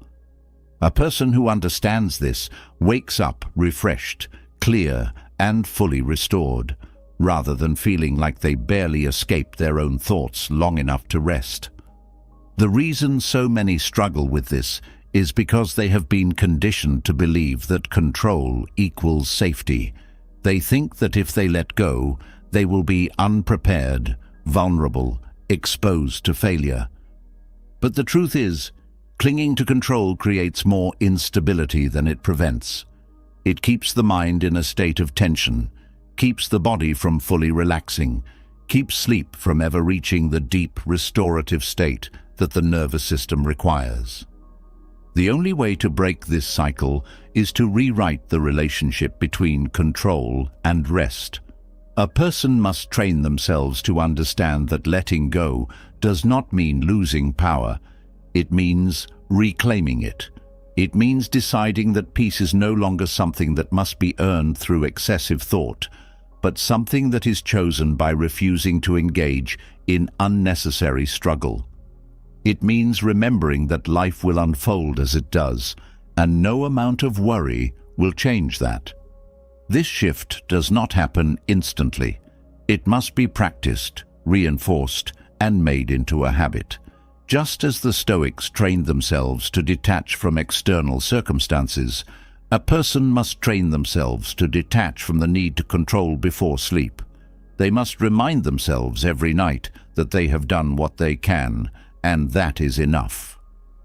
A: A person who understands this wakes up refreshed, clear, and fully restored, rather than feeling like they barely escaped their own thoughts long enough to rest. The reason so many struggle with this is because they have been conditioned to believe that control equals safety. They think that if they let go, they will be unprepared, vulnerable, exposed to failure. But the truth is, clinging to control creates more instability than it prevents. It keeps the mind in a state of tension, keeps the body from fully relaxing, keeps sleep from ever reaching the deep restorative state that the nervous system requires. The only way to break this cycle is to rewrite the relationship between control and rest. A person must train themselves to understand that letting go does not mean losing power. It means reclaiming it. It means deciding that peace is no longer something that must be earned through excessive thought, but something that is chosen by refusing to engage in unnecessary struggle. It means remembering that life will unfold as it does, and no amount of worry will change that. This shift does not happen instantly. It must be practiced, reinforced, and made into a habit. Just as the Stoics trained themselves to detach from external circumstances, a person must train themselves to detach from the need to control before sleep. They must remind themselves every night that they have done what they can, and that is enough.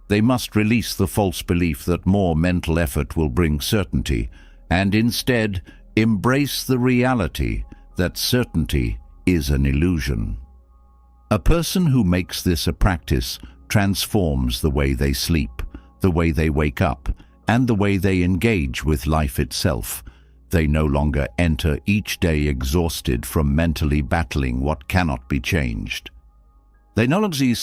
A: They must release the false belief that more mental effort will bring certainty, and instead embrace the reality that certainty is an illusion. A person who makes this a practice transforms the way they sleep, the way they wake up, and the way they engage with life itself. They no longer enter each day exhausted from mentally battling what cannot be changed. They no longer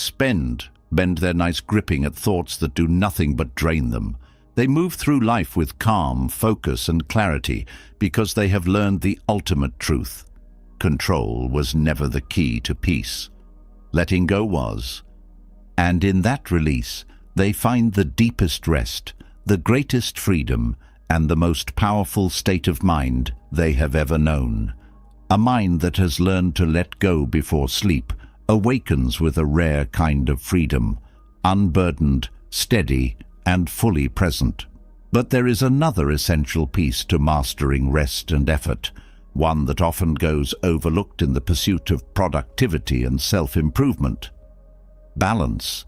A: bend their nights gripping at thoughts that do nothing but drain them. They move through life with calm, focus, and clarity because they have learned the ultimate truth. Control was never the key to peace. Letting go was. And in that release, they find the deepest rest, the greatest freedom, and the most powerful state of mind they have ever known. A mind that has learned to let go before sleep awakens with a rare kind of freedom, unburdened, steady, and fully present. But there is another essential piece to mastering rest and effort, one that often goes overlooked in the pursuit of productivity and self-improvement: balance.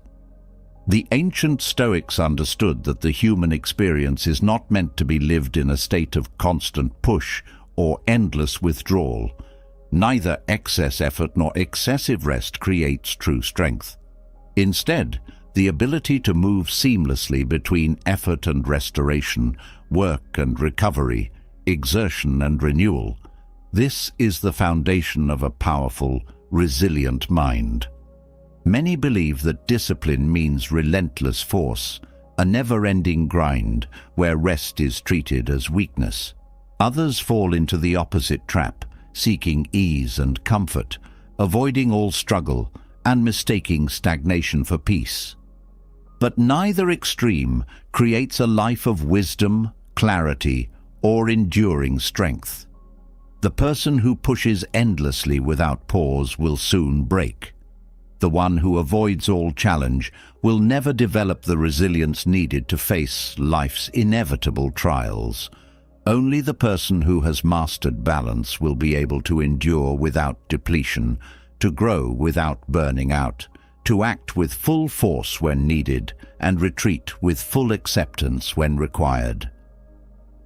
A: The ancient Stoics understood that the human experience is not meant to be lived in a state of constant push or endless withdrawal. Neither excess effort nor excessive rest creates true strength. Instead, the ability to move seamlessly between effort and restoration, work and recovery, exertion and renewal, this is the foundation of a powerful, resilient mind. Many believe that discipline means relentless force, a never-ending grind where rest is treated as weakness. Others fall into the opposite trap, seeking ease and comfort, avoiding all struggle, and mistaking stagnation for peace. But neither extreme creates a life of wisdom, clarity, or enduring strength. The person who pushes endlessly without pause will soon break. The one who avoids all challenge will never develop the resilience needed to face life's inevitable trials. Only the person who has mastered balance will be able to endure without depletion, to grow without burning out, to act with full force when needed, and retreat with full acceptance when required.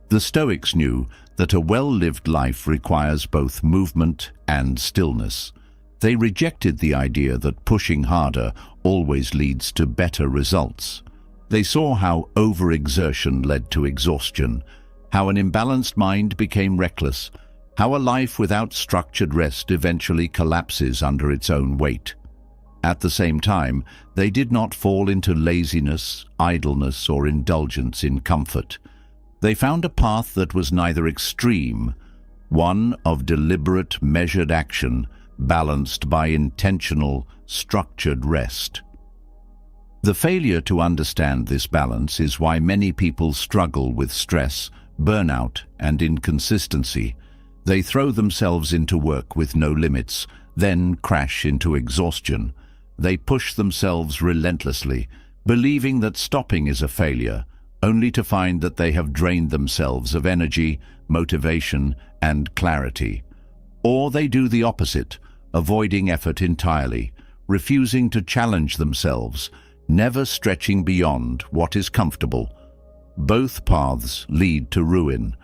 A: The Stoics knew that a well-lived life requires both movement and stillness. They rejected the idea that pushing harder always leads to better results. They saw how overexertion led to exhaustion, how an imbalanced mind became reckless, how a life without structured rest eventually collapses under its own weight. At the same time, they did not fall into laziness, idleness, or indulgence in comfort. They found a path that was neither extreme, one of deliberate, measured action, balanced by intentional, structured rest. The failure to understand this balance is why many people struggle with stress, burnout, and inconsistency. They throw themselves into work with no limits, then crash into exhaustion. They push themselves relentlessly, believing that stopping is a failure, only to find that they have drained themselves of energy, motivation, and clarity. Or they do the opposite, avoiding effort entirely, refusing to challenge themselves, never stretching beyond what is comfortable. Both paths lead to ruin.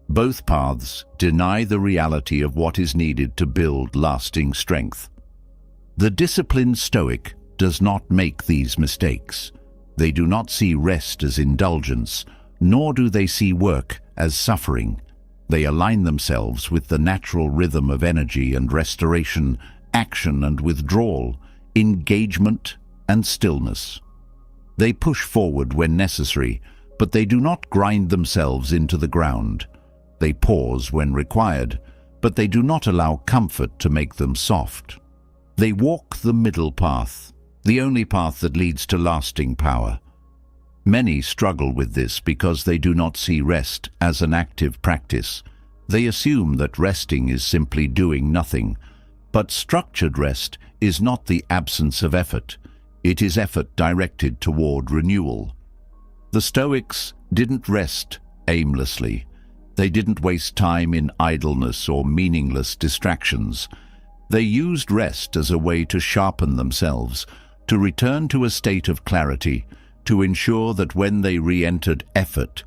A: Both paths deny the reality of what is needed to build lasting strength. The disciplined Stoic does not make these mistakes. They do not see rest as indulgence, nor do they see work as suffering. They align themselves with the natural rhythm of energy and restoration, action and withdrawal, engagement and stillness. They push forward when necessary, but they do not grind themselves into the ground. They pause when required, but they do not allow comfort to make them soft. They walk the middle path, the only path that leads to lasting power. Many struggle with this because they do not see rest as an active practice. They assume that resting is simply doing nothing. But structured rest is not the absence of effort. It is effort directed toward renewal. The Stoics didn't rest aimlessly. They didn't waste time in idleness or meaningless distractions. They used rest as a way to sharpen themselves, to return to a state of clarity, to ensure that when they re-entered effort,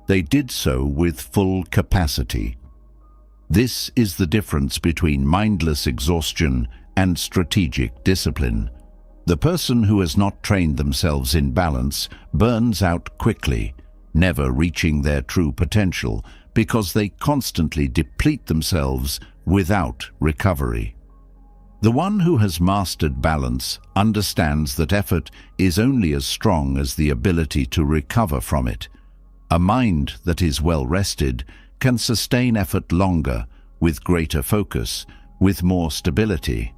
A: they did so with full capacity. This is the difference between mindless exhaustion and strategic discipline. The person who has not trained themselves in balance burns out quickly, never reaching their true potential because they constantly deplete themselves without recovery. The one who has mastered balance understands that effort is only as strong as the ability to recover from it. A mind that is well rested can sustain effort longer, with greater focus, with more stability.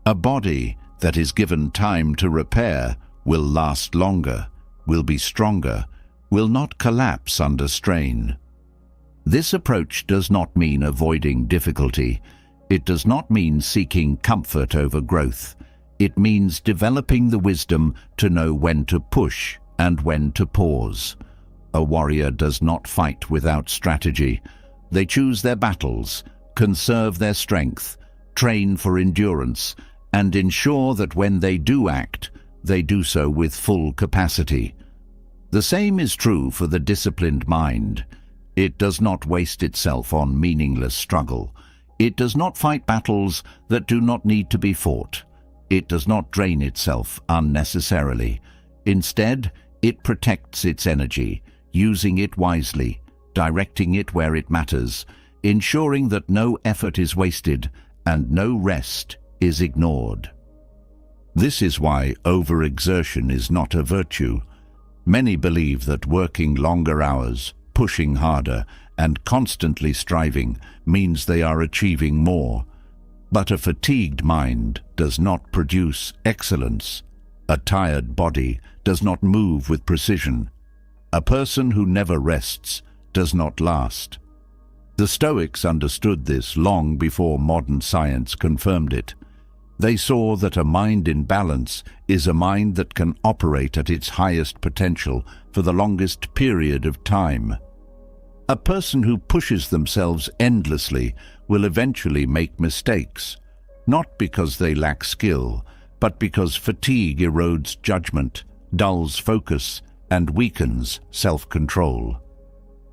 A: A body that is given time to repair will last longer, will be stronger, will not collapse under strain. This approach does not mean avoiding difficulty. It does not mean seeking comfort over growth. It means developing the wisdom to know when to push and when to pause. A warrior does not fight without strategy. They choose their battles, conserve their strength, train for endurance, and ensure that when they do act, they do so with full capacity. The same is true for the disciplined mind. It does not waste itself on meaningless struggle. It does not fight battles that do not need to be fought. It does not drain itself unnecessarily. Instead, it protects its energy, using it wisely, directing it where it matters, ensuring that no effort is wasted and no rest is ignored. This is why overexertion is not a virtue. Many believe that working longer hours, pushing harder, and constantly striving means they are achieving more. But a fatigued mind does not produce excellence. A tired body does not move with precision. A person who never rests does not last. The Stoics understood this long before modern science confirmed it. They saw that a mind in balance is a mind that can operate at its highest potential for the longest period of time. A person who pushes themselves endlessly will eventually make mistakes, not because they lack skill, but because fatigue erodes judgment, dulls focus, and weakens self-control.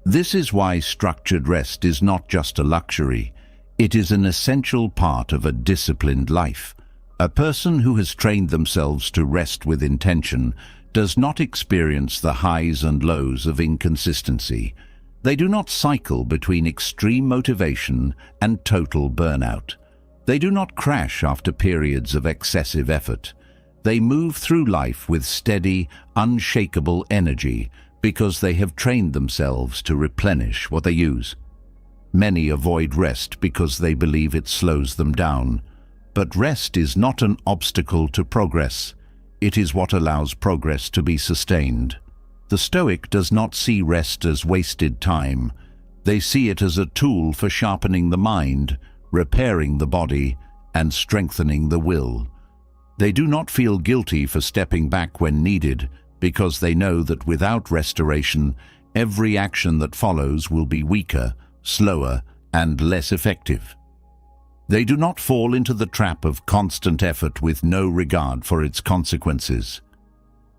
A: This is why structured rest is not just a luxury. It is an essential part of a disciplined life. A person who has trained themselves to rest with intention does not experience the highs and lows of inconsistency. They do not cycle between extreme motivation and total burnout. They do not crash after periods of excessive effort. They move through life with steady, unshakable energy because they have trained themselves to replenish what they use. Many avoid rest because they believe it slows them down. But rest is not an obstacle to progress. It is what allows progress to be sustained. The Stoic does not see rest as wasted time. They see it as a tool for sharpening the mind, repairing the body, and strengthening the will. They do not feel guilty for stepping back when needed, because they know that without restoration, every action that follows will be weaker, slower, and less effective. They do not fall into the trap of constant effort with no regard for its consequences.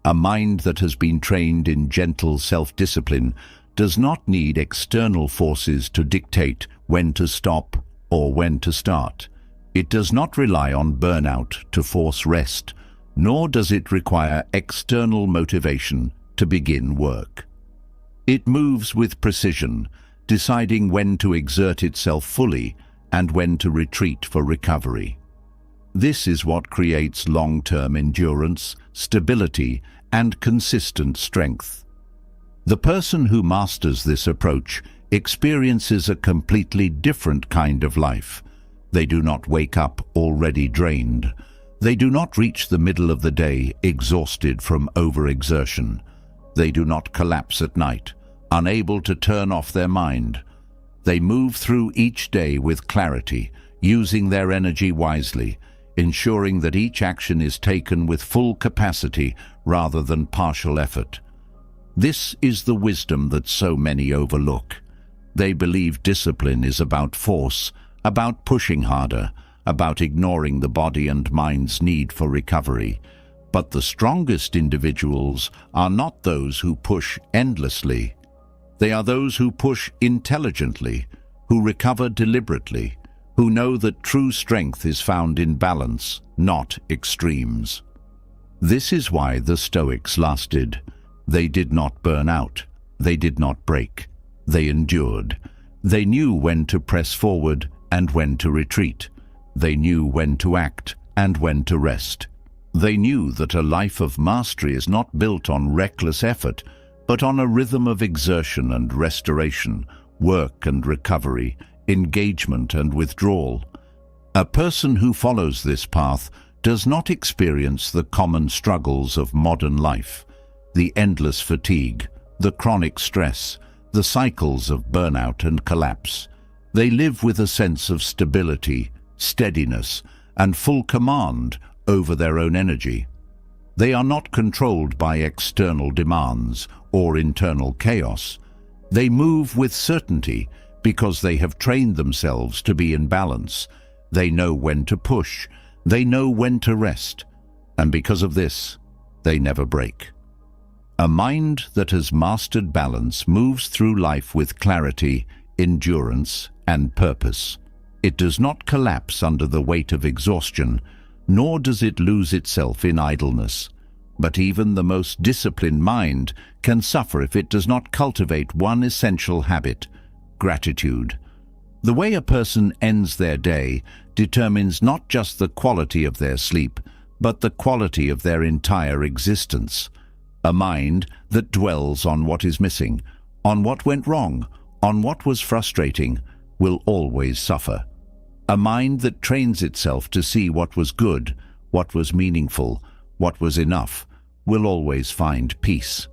A: A mind that has been trained in gentle self-discipline does not need external forces to dictate when to stop or when to start. It does not rely on burnout to force rest, nor does it require external motivation to begin work. It moves with precision, deciding when to exert itself fully and when to retreat for recovery. This is what creates long-term endurance, stability, and consistent strength. The person who masters this approach experiences a completely different kind of life. They do not wake up already drained. They do not reach the middle of the day exhausted from overexertion. They do not collapse at night, unable to turn off their mind. They move through each day with clarity, using their energy wisely, ensuring that each action is taken with full capacity rather than partial effort. This is the wisdom that so many overlook. They believe discipline is about force, about pushing harder, about ignoring the body and mind's need for recovery. But the strongest individuals are not those who push endlessly. They are those who push intelligently, who recover deliberately, who know that true strength is found in balance, not extremes. This is why the Stoics lasted. They did not burn out. They did not break. They endured. They knew when to press forward and when to retreat. They knew when to act and when to rest. They knew that a life of mastery is not built on reckless effort, but on a rhythm of exertion and restoration, work and recovery, engagement and withdrawal. A person who follows this path does not experience the common struggles of modern life, the endless fatigue, the chronic stress, the cycles of burnout and collapse. They live with a sense of stability, steadiness, and full command over their own energy. They are not controlled by external demands or internal chaos. They move with certainty because they have trained themselves to be in balance. They know when to push, they know when to rest, and because of this, they never break. A mind that has mastered balance moves through life with clarity, endurance, and purpose. It does not collapse under the weight of exhaustion, nor does it lose itself in idleness. But even the most disciplined mind can suffer if it does not cultivate one essential habit: gratitude. The way a person ends their day determines not just the quality of their sleep, but the quality of their entire existence. A mind that dwells on what is missing, on what went wrong, on what was frustrating, will always suffer. A mind that trains itself to see what was good, what was meaningful, what was enough, will always find peace.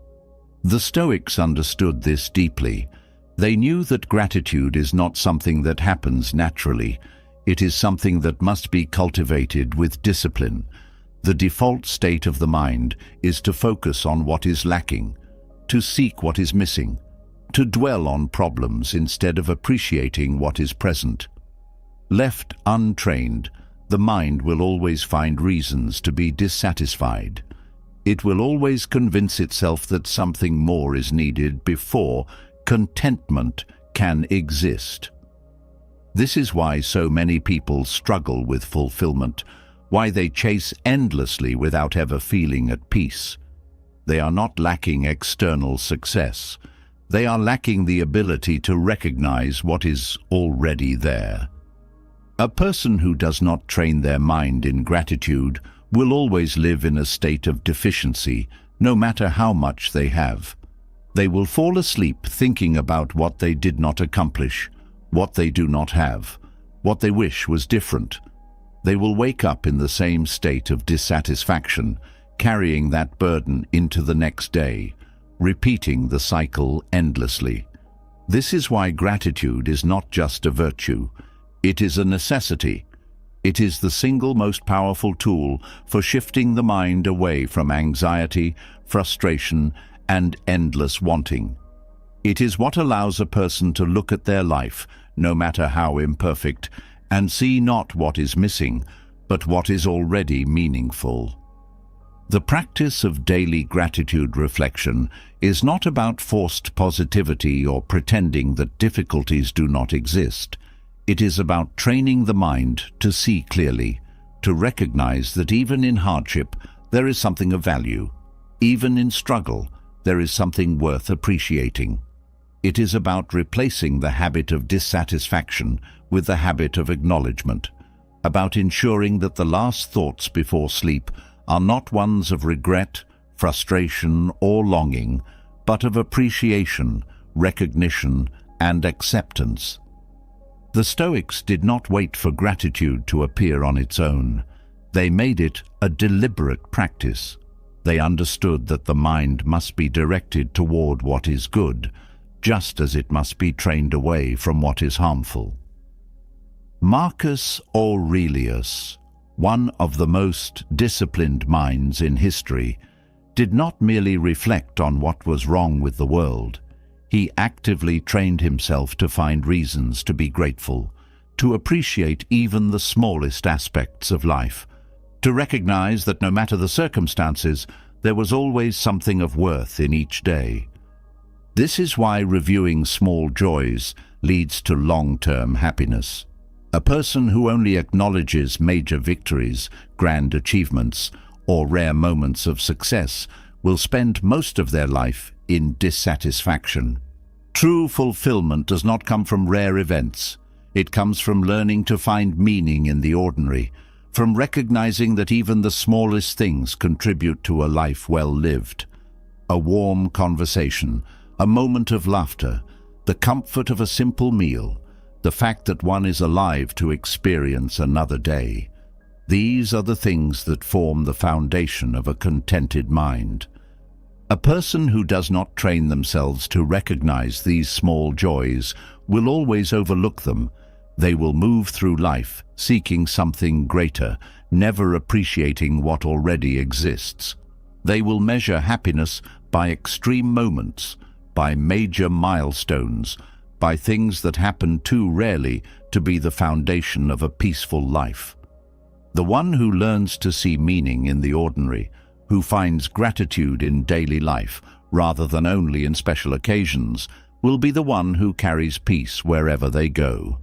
A: The Stoics understood this deeply. They knew that gratitude is not something that happens naturally. It is something that must be cultivated with discipline. The default state of the mind is to focus on what is lacking, to seek what is missing, to dwell on problems instead of appreciating what is present. Left untrained, the mind will always find reasons to be dissatisfied. It will always convince itself that something more is needed before contentment can exist. This is why so many people struggle with fulfillment, why they chase endlessly without ever feeling at peace. They are not lacking external success. They are lacking the ability to recognize what is already there. A person who does not train their mind in gratitude will always live in a state of deficiency, no matter how much they have. They will fall asleep thinking about what they did not accomplish, what they do not have, what they wish was different. They will wake up in the same state of dissatisfaction, carrying that burden into the next day, repeating the cycle endlessly. This is why gratitude is not just a virtue. It is a necessity. It is the single most powerful tool for shifting the mind away from anxiety, frustration, and endless wanting. It is what allows a person to look at their life, no matter how imperfect, and see not what is missing, but what is already meaningful. The practice of daily gratitude reflection is not about forced positivity or pretending that difficulties do not exist. It is about training the mind to see clearly, to recognize that even in hardship there is something of value. Even in struggle, there is something worth appreciating. It is about replacing the habit of dissatisfaction with the habit of acknowledgement, about ensuring that the last thoughts before sleep are not ones of regret, frustration, or longing, but of appreciation, recognition, and acceptance. The Stoics did not wait for gratitude to appear on its own. They made it a deliberate practice. They understood that the mind must be directed toward what is good, just as it must be trained away from what is harmful. Marcus Aurelius, one of the most disciplined minds in history, did not merely reflect on what was wrong with the world. He actively trained himself to find reasons to be grateful, to appreciate even the smallest aspects of life, to recognize that no matter the circumstances, there was always something of worth in each day. This is why reviewing small joys leads to long-term happiness. A person who only acknowledges major victories, grand achievements, or rare moments of success will spend most of their life in dissatisfaction. True fulfillment does not come from rare events. It comes from learning to find meaning in the ordinary, from recognizing that even the smallest things contribute to a life well lived. A warm conversation, a moment of laughter, the comfort of a simple meal, the fact that one is alive to experience another day. These are the things that form the foundation of a contented mind. A person who does not train themselves to recognize these small joys will always overlook them. They will move through life seeking something greater, never appreciating what already exists. They will measure happiness by extreme moments, by major milestones, by things that happen too rarely to be the foundation of a peaceful life. The one who learns to see meaning in the ordinary, who finds gratitude in daily life rather than only in special occasions, will be the one who carries peace wherever they go.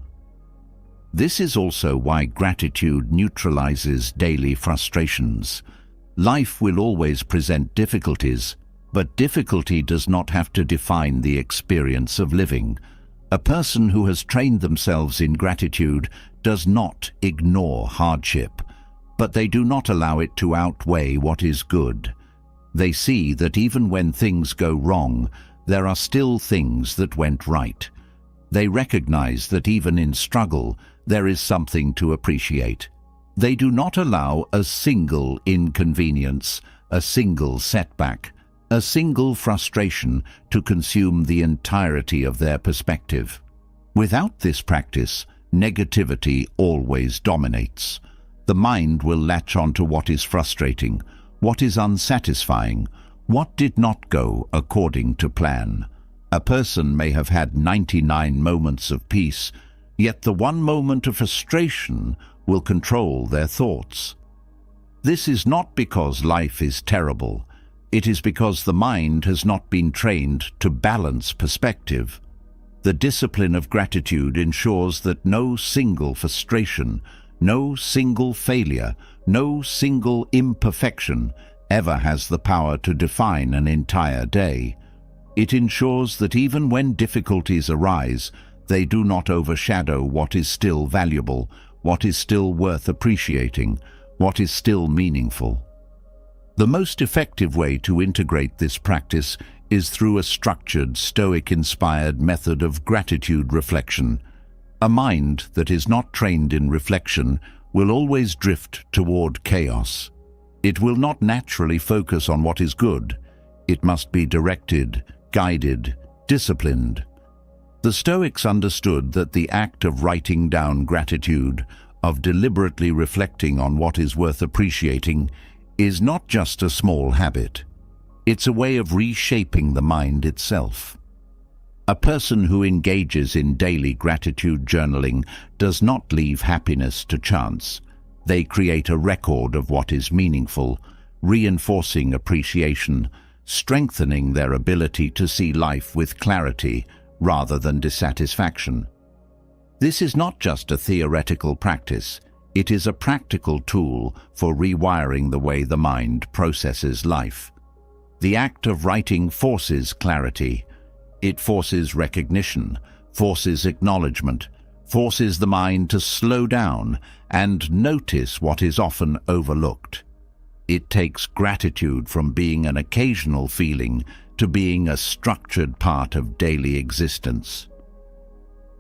A: This is also why gratitude neutralizes daily frustrations. Life will always present difficulties, but difficulty does not have to define the experience of living. A person who has trained themselves in gratitude does not ignore hardship, but they do not allow it to outweigh what is good. They see that even when things go wrong, there are still things that went right. They recognize that even in struggle, there is something to appreciate. They do not allow a single inconvenience, a single setback, a single frustration to consume the entirety of their perspective. Without this practice, negativity always dominates. The mind will latch on to what is frustrating, what is unsatisfying, what did not go according to plan. A person may have had 99 moments of peace, yet the one moment of frustration will control their thoughts. This is not because life is terrible. It is because the mind has not been trained to balance perspective. The discipline of gratitude ensures that no single frustration, no single failure, no single imperfection ever has the power to define an entire day. It ensures that even when difficulties arise, they do not overshadow what is still valuable, what is still worth appreciating, what is still meaningful. The most effective way to integrate this practice is through a structured, Stoic-inspired method of gratitude reflection. A mind that is not trained in reflection will always drift toward chaos. It will not naturally focus on what is good. It must be directed, guided, disciplined. The Stoics understood that the act of writing down gratitude, of deliberately reflecting on what is worth appreciating, is not just a small habit. It's a way of reshaping the mind itself. A person who engages in daily gratitude journaling does not leave happiness to chance. They create a record of what is meaningful, reinforcing appreciation, strengthening their ability to see life with clarity rather than dissatisfaction. This is not just a theoretical practice. It is a practical tool for rewiring the way the mind processes life. The act of writing forces clarity. It forces recognition, forces acknowledgement, forces the mind to slow down and notice what is often overlooked. It takes gratitude from being an occasional feeling to being a structured part of daily existence.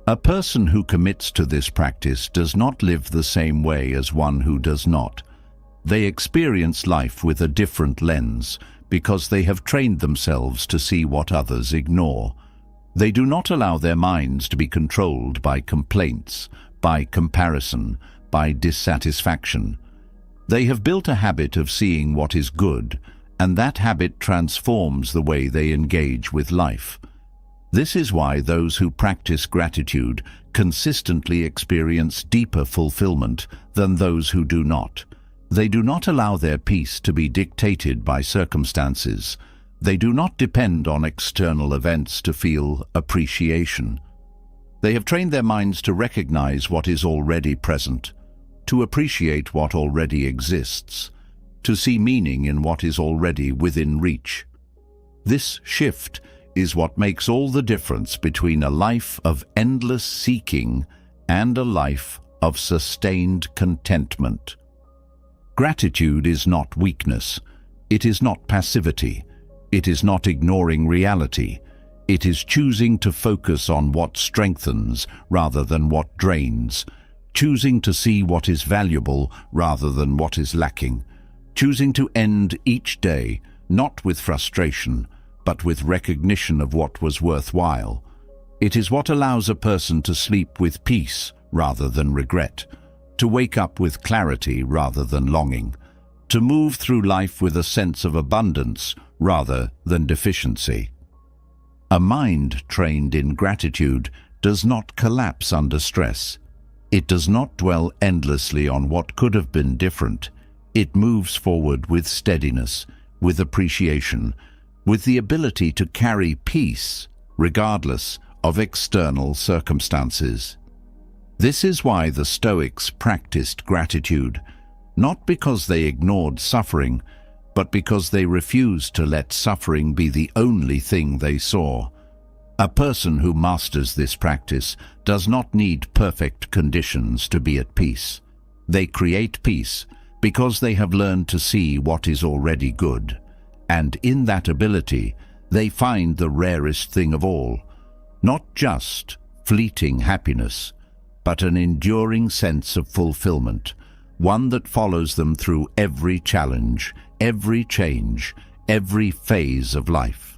A: A person who commits to this practice does not live the same way as one who does not. They experience life with a different lens because they have trained themselves to see what others ignore. They do not allow their minds to be controlled by complaints, by comparison, by dissatisfaction. They have built a habit of seeing what is good, and that habit transforms the way they engage with life. This is why those who practice gratitude consistently experience deeper fulfillment than those who do not. They do not allow their peace to be dictated by circumstances. They do not depend on external events to feel appreciation. They have trained their minds to recognize what is already present, to appreciate what already exists, to see meaning in what is already within reach. This shift is what makes all the difference between a life of endless seeking and a life of sustained contentment. Gratitude is not weakness. It is not passivity. It is not ignoring reality. It is choosing to focus on what strengthens rather than what drains, choosing to see what is valuable rather than what is lacking, choosing to end each day not with frustration, but with recognition of what was worthwhile. It is what allows a person to sleep with peace rather than regret, to wake up with clarity rather than longing, to move through life with a sense of abundance rather than deficiency. A mind trained in gratitude does not collapse under stress. It does not dwell endlessly on what could have been different. It moves forward with steadiness, with appreciation, with the ability to carry peace regardless of external circumstances. This is why the Stoics practiced gratitude, not because they ignored suffering, but because they refused to let suffering be the only thing they saw. A person who masters this practice does not need perfect conditions to be at peace. They create peace because they have learned to see what is already good. And in that ability, they find the rarest thing of all, not just fleeting happiness, but an enduring sense of fulfillment, one that follows them through every challenge, every change, every phase of life.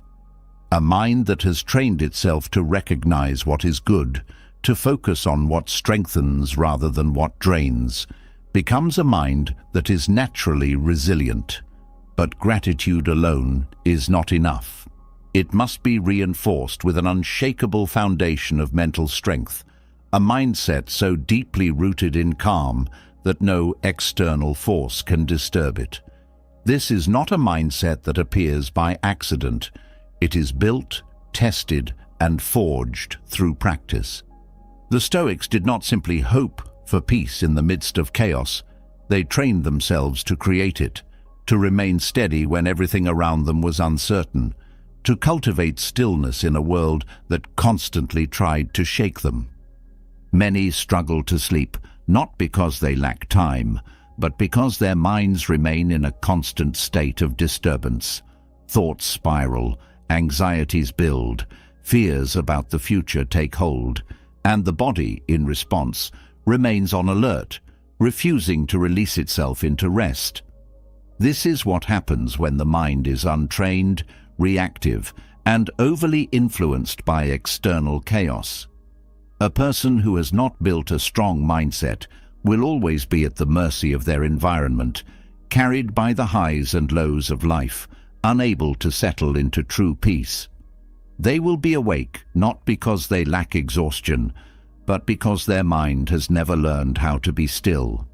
A: A mind that has trained itself to recognize what is good, to focus on what strengthens rather than what drains, becomes a mind that is naturally resilient. But gratitude alone is not enough. It must be reinforced with an unshakable foundation of mental strength, a mindset so deeply rooted in calm that no external force can disturb it. This is not a mindset that appears by accident. It is built, tested, and forged through practice. The Stoics did not simply hope for peace in the midst of chaos. They trained themselves to create it, to remain steady when everything around them was uncertain, to cultivate stillness in a world that constantly tried to shake them. Many struggle to sleep, not because they lack time, but because their minds remain in a constant state of disturbance. Thoughts spiral, anxieties build, fears about the future take hold, and the body, in response, remains on alert, refusing to release itself into rest. This is what happens when the mind is untrained, reactive, and overly influenced by external chaos. A person who has not built a strong mindset will always be at the mercy of their environment, carried by the highs and lows of life, unable to settle into true peace. They will be awake not because they lack exhaustion, but because their mind has never learned how to be still.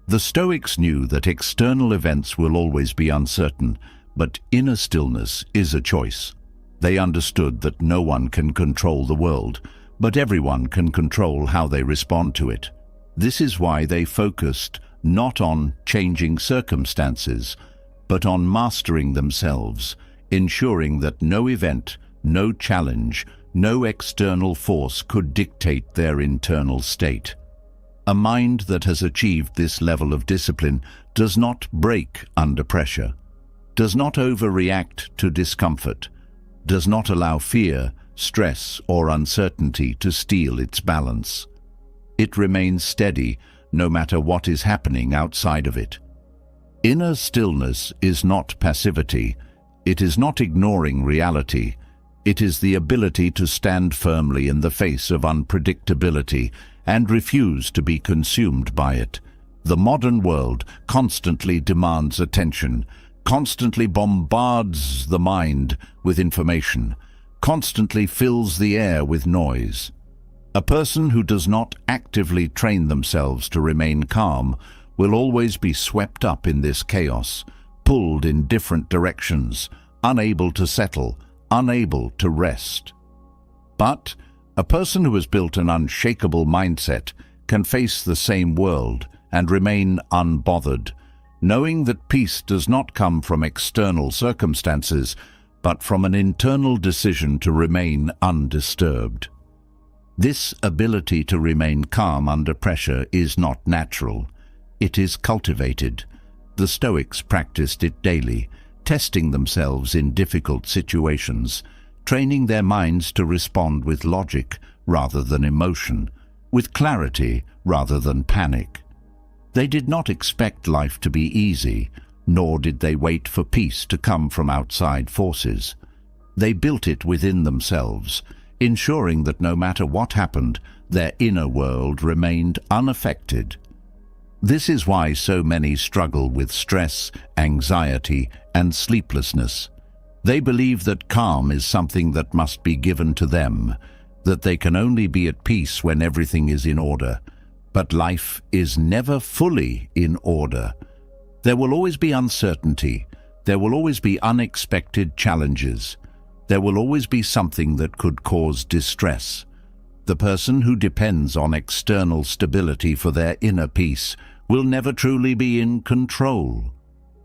A: The Stoics knew that external events will always be uncertain, but inner stillness is a choice. They understood that no one can control the world, but everyone can control how they respond to it. This is why they focused not on changing circumstances, but on mastering themselves, ensuring that no event, no challenge, no external force could dictate their internal state. A mind that has achieved this level of discipline does not break under pressure, does not overreact to discomfort, does not allow fear, stress, or uncertainty to steal its balance. It remains steady no matter what is happening outside of it. Inner stillness is not passivity. It is not ignoring reality. It is the ability to stand firmly in the face of unpredictability and refuse to be consumed by it. The modern world constantly demands attention, constantly bombards the mind with information, constantly fills the air with noise. A person who does not actively train themselves to remain calm will always be swept up in this chaos, pulled in different directions, unable to settle, unable to rest. But a person who has built an unshakable mindset can face the same world and remain unbothered, knowing that peace does not come from external circumstances, but from an internal decision to remain undisturbed. This ability to remain calm under pressure is not natural. It is cultivated. The Stoics practiced it daily, testing themselves in difficult situations, training their minds to respond with logic rather than emotion, with clarity rather than panic. They did not expect life to be easy, nor did they wait for peace to come from outside forces. They built it within themselves, ensuring that no matter what happened, their inner world remained unaffected. This is why so many struggle with stress, anxiety, and sleeplessness. They believe that calm is something that must be given to them, that they can only be at peace when everything is in order. But life is never fully in order. There will always be uncertainty. There will always be unexpected challenges. There will always be something that could cause distress. The person who depends on external stability for their inner peace will never truly be in control.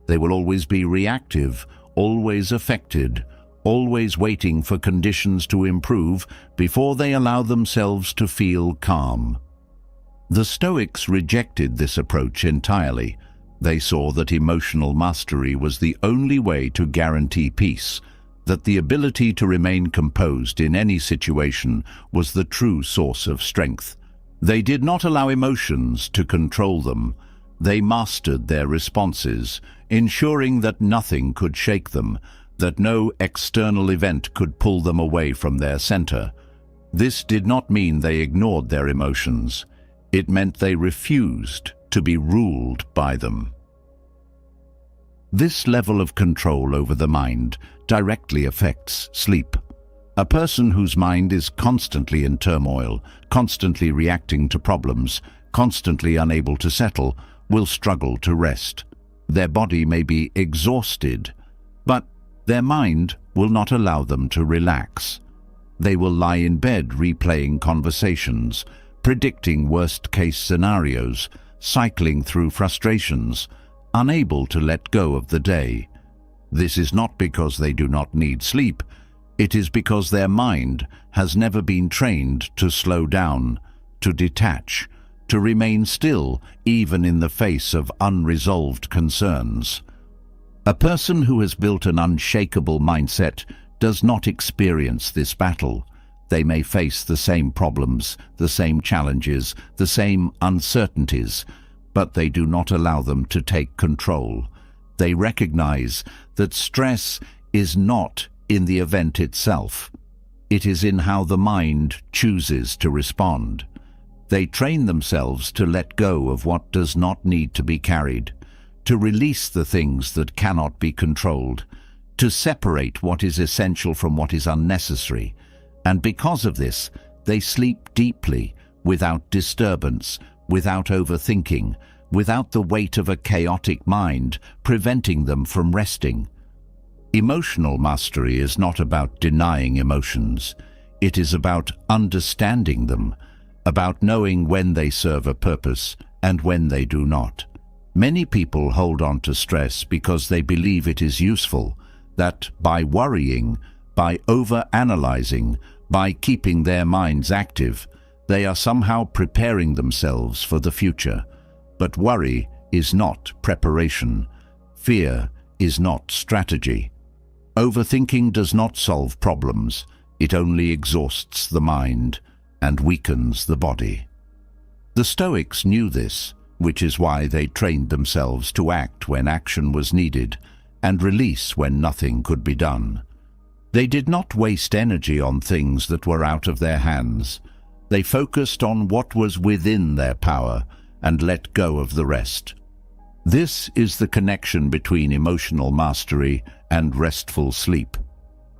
A: They will always be reactive, always affected, always waiting for conditions to improve before they allow themselves to feel calm. The Stoics rejected this approach entirely. They saw that emotional mastery was the only way to guarantee peace, that the ability to remain composed in any situation was the true source of strength. They did not allow emotions to control them. They mastered their responses, ensuring that nothing could shake them, that no external event could pull them away from their center. This did not mean they ignored their emotions. It meant they refused to be ruled by them. This level of control over the mind directly affects sleep. A person whose mind is constantly in turmoil, constantly reacting to problems, constantly unable to settle, will struggle to rest. Their body may be exhausted, but their mind will not allow them to relax. They will lie in bed replaying conversations, predicting worst-case scenarios, cycling through frustrations, unable to let go of the day. This is not because they do not need sleep. It is because their mind has never been trained to slow down, to detach, to remain still even in the face of unresolved concerns. A person who has built an unshakable mindset does not experience this battle. They may face the same problems, the same challenges, the same uncertainties, but they do not allow them to take control. They recognize that stress is not in the event itself. It is in how the mind chooses to respond. They train themselves to let go of what does not need to be carried, to release the things that cannot be controlled, to separate what is essential from what is unnecessary. And because of this, they sleep deeply, without disturbance, without overthinking, without the weight of a chaotic mind preventing them from resting. Emotional mastery is not about denying emotions. It is about understanding them, about knowing when they serve a purpose and when they do not. Many people hold on to stress because they believe it is useful, that by worrying, by over-analyzing, by keeping their minds active, they are somehow preparing themselves for the future. But worry is not preparation. Fear is not strategy. Overthinking does not solve problems. It only exhausts the mind and weakens the body. The Stoics knew this, which is why they trained themselves to act when action was needed and release when nothing could be done. They did not waste energy on things that were out of their hands. They focused on what was within their power and let go of the rest. This is the connection between emotional mastery and restful sleep.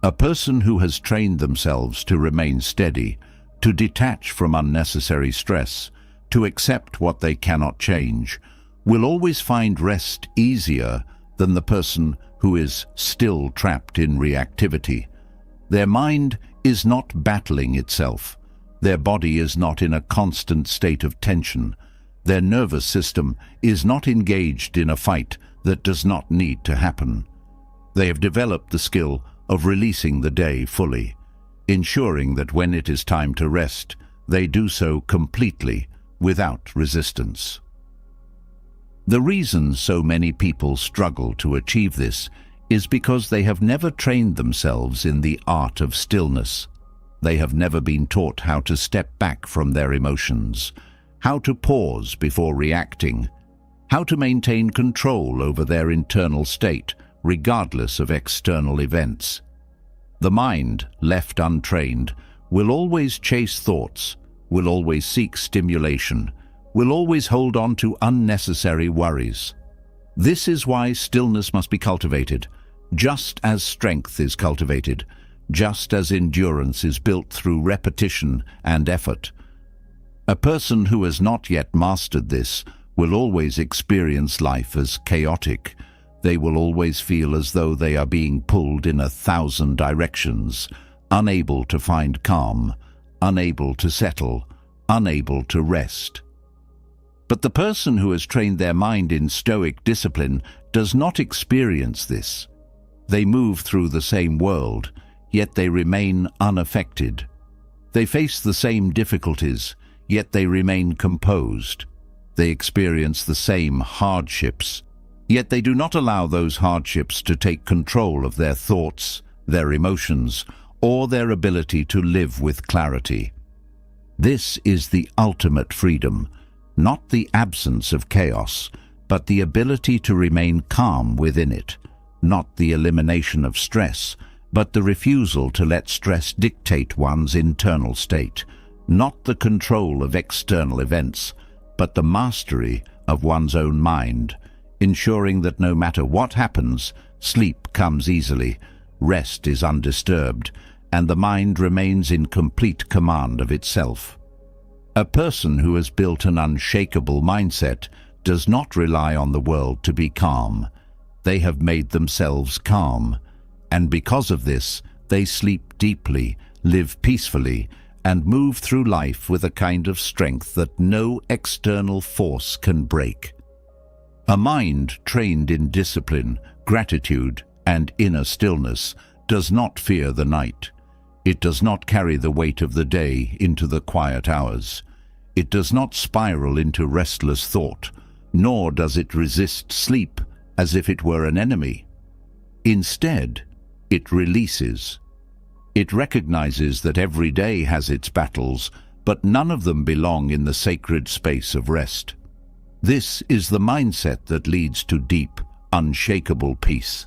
A: A person who has trained themselves to remain steady, to detach from unnecessary stress, to accept what they cannot change, will always find rest easier than the person who is still trapped in reactivity. Their mind is not battling itself. Their body is not in a constant state of tension. Their nervous system is not engaged in a fight that does not need to happen. They have developed the skill of releasing the day fully, ensuring that when it is time to rest, they do so completely, without resistance. The reason so many people struggle to achieve this is because they have never trained themselves in the art of stillness. They have never been taught how to step back from their emotions, how to pause before reacting, how to maintain control over their internal state, regardless of external events. The mind, left untrained, will always chase thoughts, will always seek stimulation, will always hold on to unnecessary worries. This is why stillness must be cultivated, just as strength is cultivated, just as endurance is built through repetition and effort. A person who has not yet mastered this will always experience life as chaotic. They will always feel as though they are being pulled in 1,000 directions, unable to find calm, unable to settle, unable to rest. But the person who has trained their mind in Stoic discipline does not experience this. They move through the same world, yet they remain unaffected. They face the same difficulties, yet they remain composed. They experience the same hardships, yet they do not allow those hardships to take control of their thoughts, their emotions, or their ability to live with clarity. This is the ultimate freedom, not the absence of chaos, but the ability to remain calm within it, not the elimination of stress, but the refusal to let stress dictate one's internal state, not the control of external events, but the mastery of one's own mind, ensuring that no matter what happens, sleep comes easily, rest is undisturbed, and the mind remains in complete command of itself. A person who has built an unshakable mindset does not rely on the world to be calm. They have made themselves calm, and because of this, they sleep deeply, live peacefully, and move through life with a kind of strength that no external force can break. A mind trained in discipline, gratitude, and inner stillness does not fear the night. It does not carry the weight of the day into the quiet hours. It does not spiral into restless thought, nor does it resist sleep as if it were an enemy. Instead, it releases. It recognizes that every day has its battles, but none of them belong in the sacred space of rest. This is the mindset that leads to deep, unshakable peace,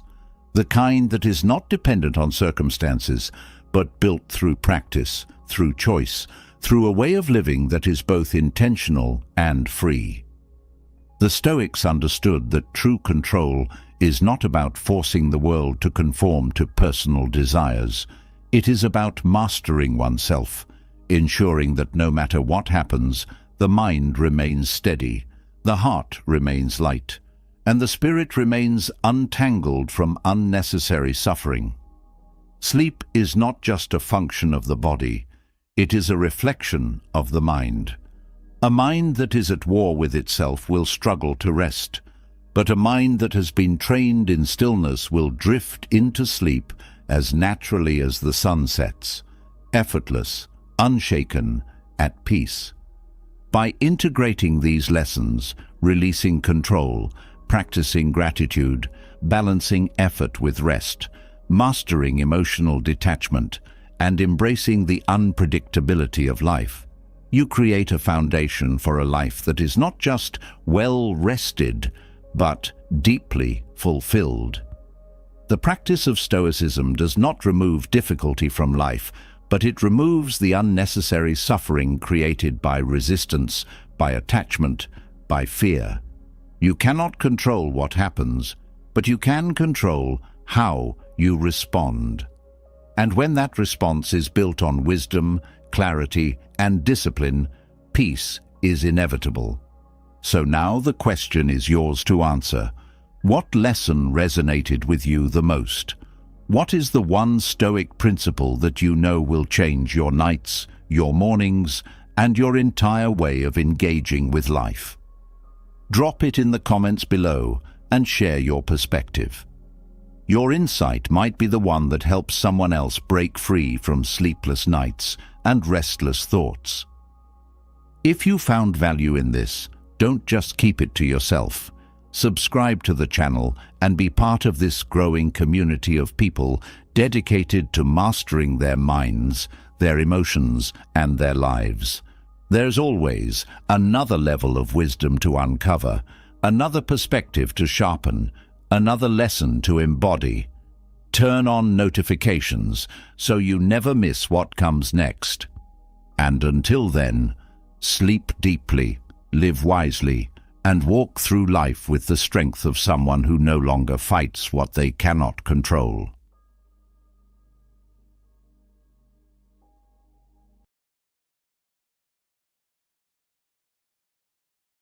A: the kind that is not dependent on circumstances, but built through practice, through choice, through a way of living that is both intentional and free. The Stoics understood that true control is not about forcing the world to conform to personal desires. It is about mastering oneself, ensuring that no matter what happens, the mind remains steady, the heart remains light, and the spirit remains untangled from unnecessary suffering. Sleep is not just a function of the body, it is a reflection of the mind. A mind that is at war with itself will struggle to rest, but a mind that has been trained in stillness will drift into sleep as naturally as the sun sets, effortless, unshaken, at peace. By integrating these lessons, releasing control, practicing gratitude, balancing effort with rest, mastering emotional detachment, and embracing the unpredictability of life, you create a foundation for a life that is not just well-rested, but deeply fulfilled. The practice of Stoicism does not remove difficulty from life, but it removes the unnecessary suffering created by resistance, by attachment, by fear. You cannot control what happens, but you can control how you respond. And when that response is built on wisdom, clarity, and discipline, peace is inevitable. So now the question is yours to answer. What lesson resonated with you the most? What is the one Stoic principle that you know will change your nights, your mornings, and your entire way of engaging with life? Drop it in the comments below and share your perspective. Your insight might be the one that helps someone else break free from sleepless nights and restless thoughts. If you found value in this, don't just keep it to yourself. Subscribe to the channel and be part of this growing community of people dedicated to mastering their minds, their emotions, and their lives. There's always another level of wisdom to uncover, another perspective to sharpen, another lesson to embody. Turn on notifications so you never miss what comes next. And until then, sleep deeply, live wisely, and walk through life with the strength of someone who no longer fights what they cannot control.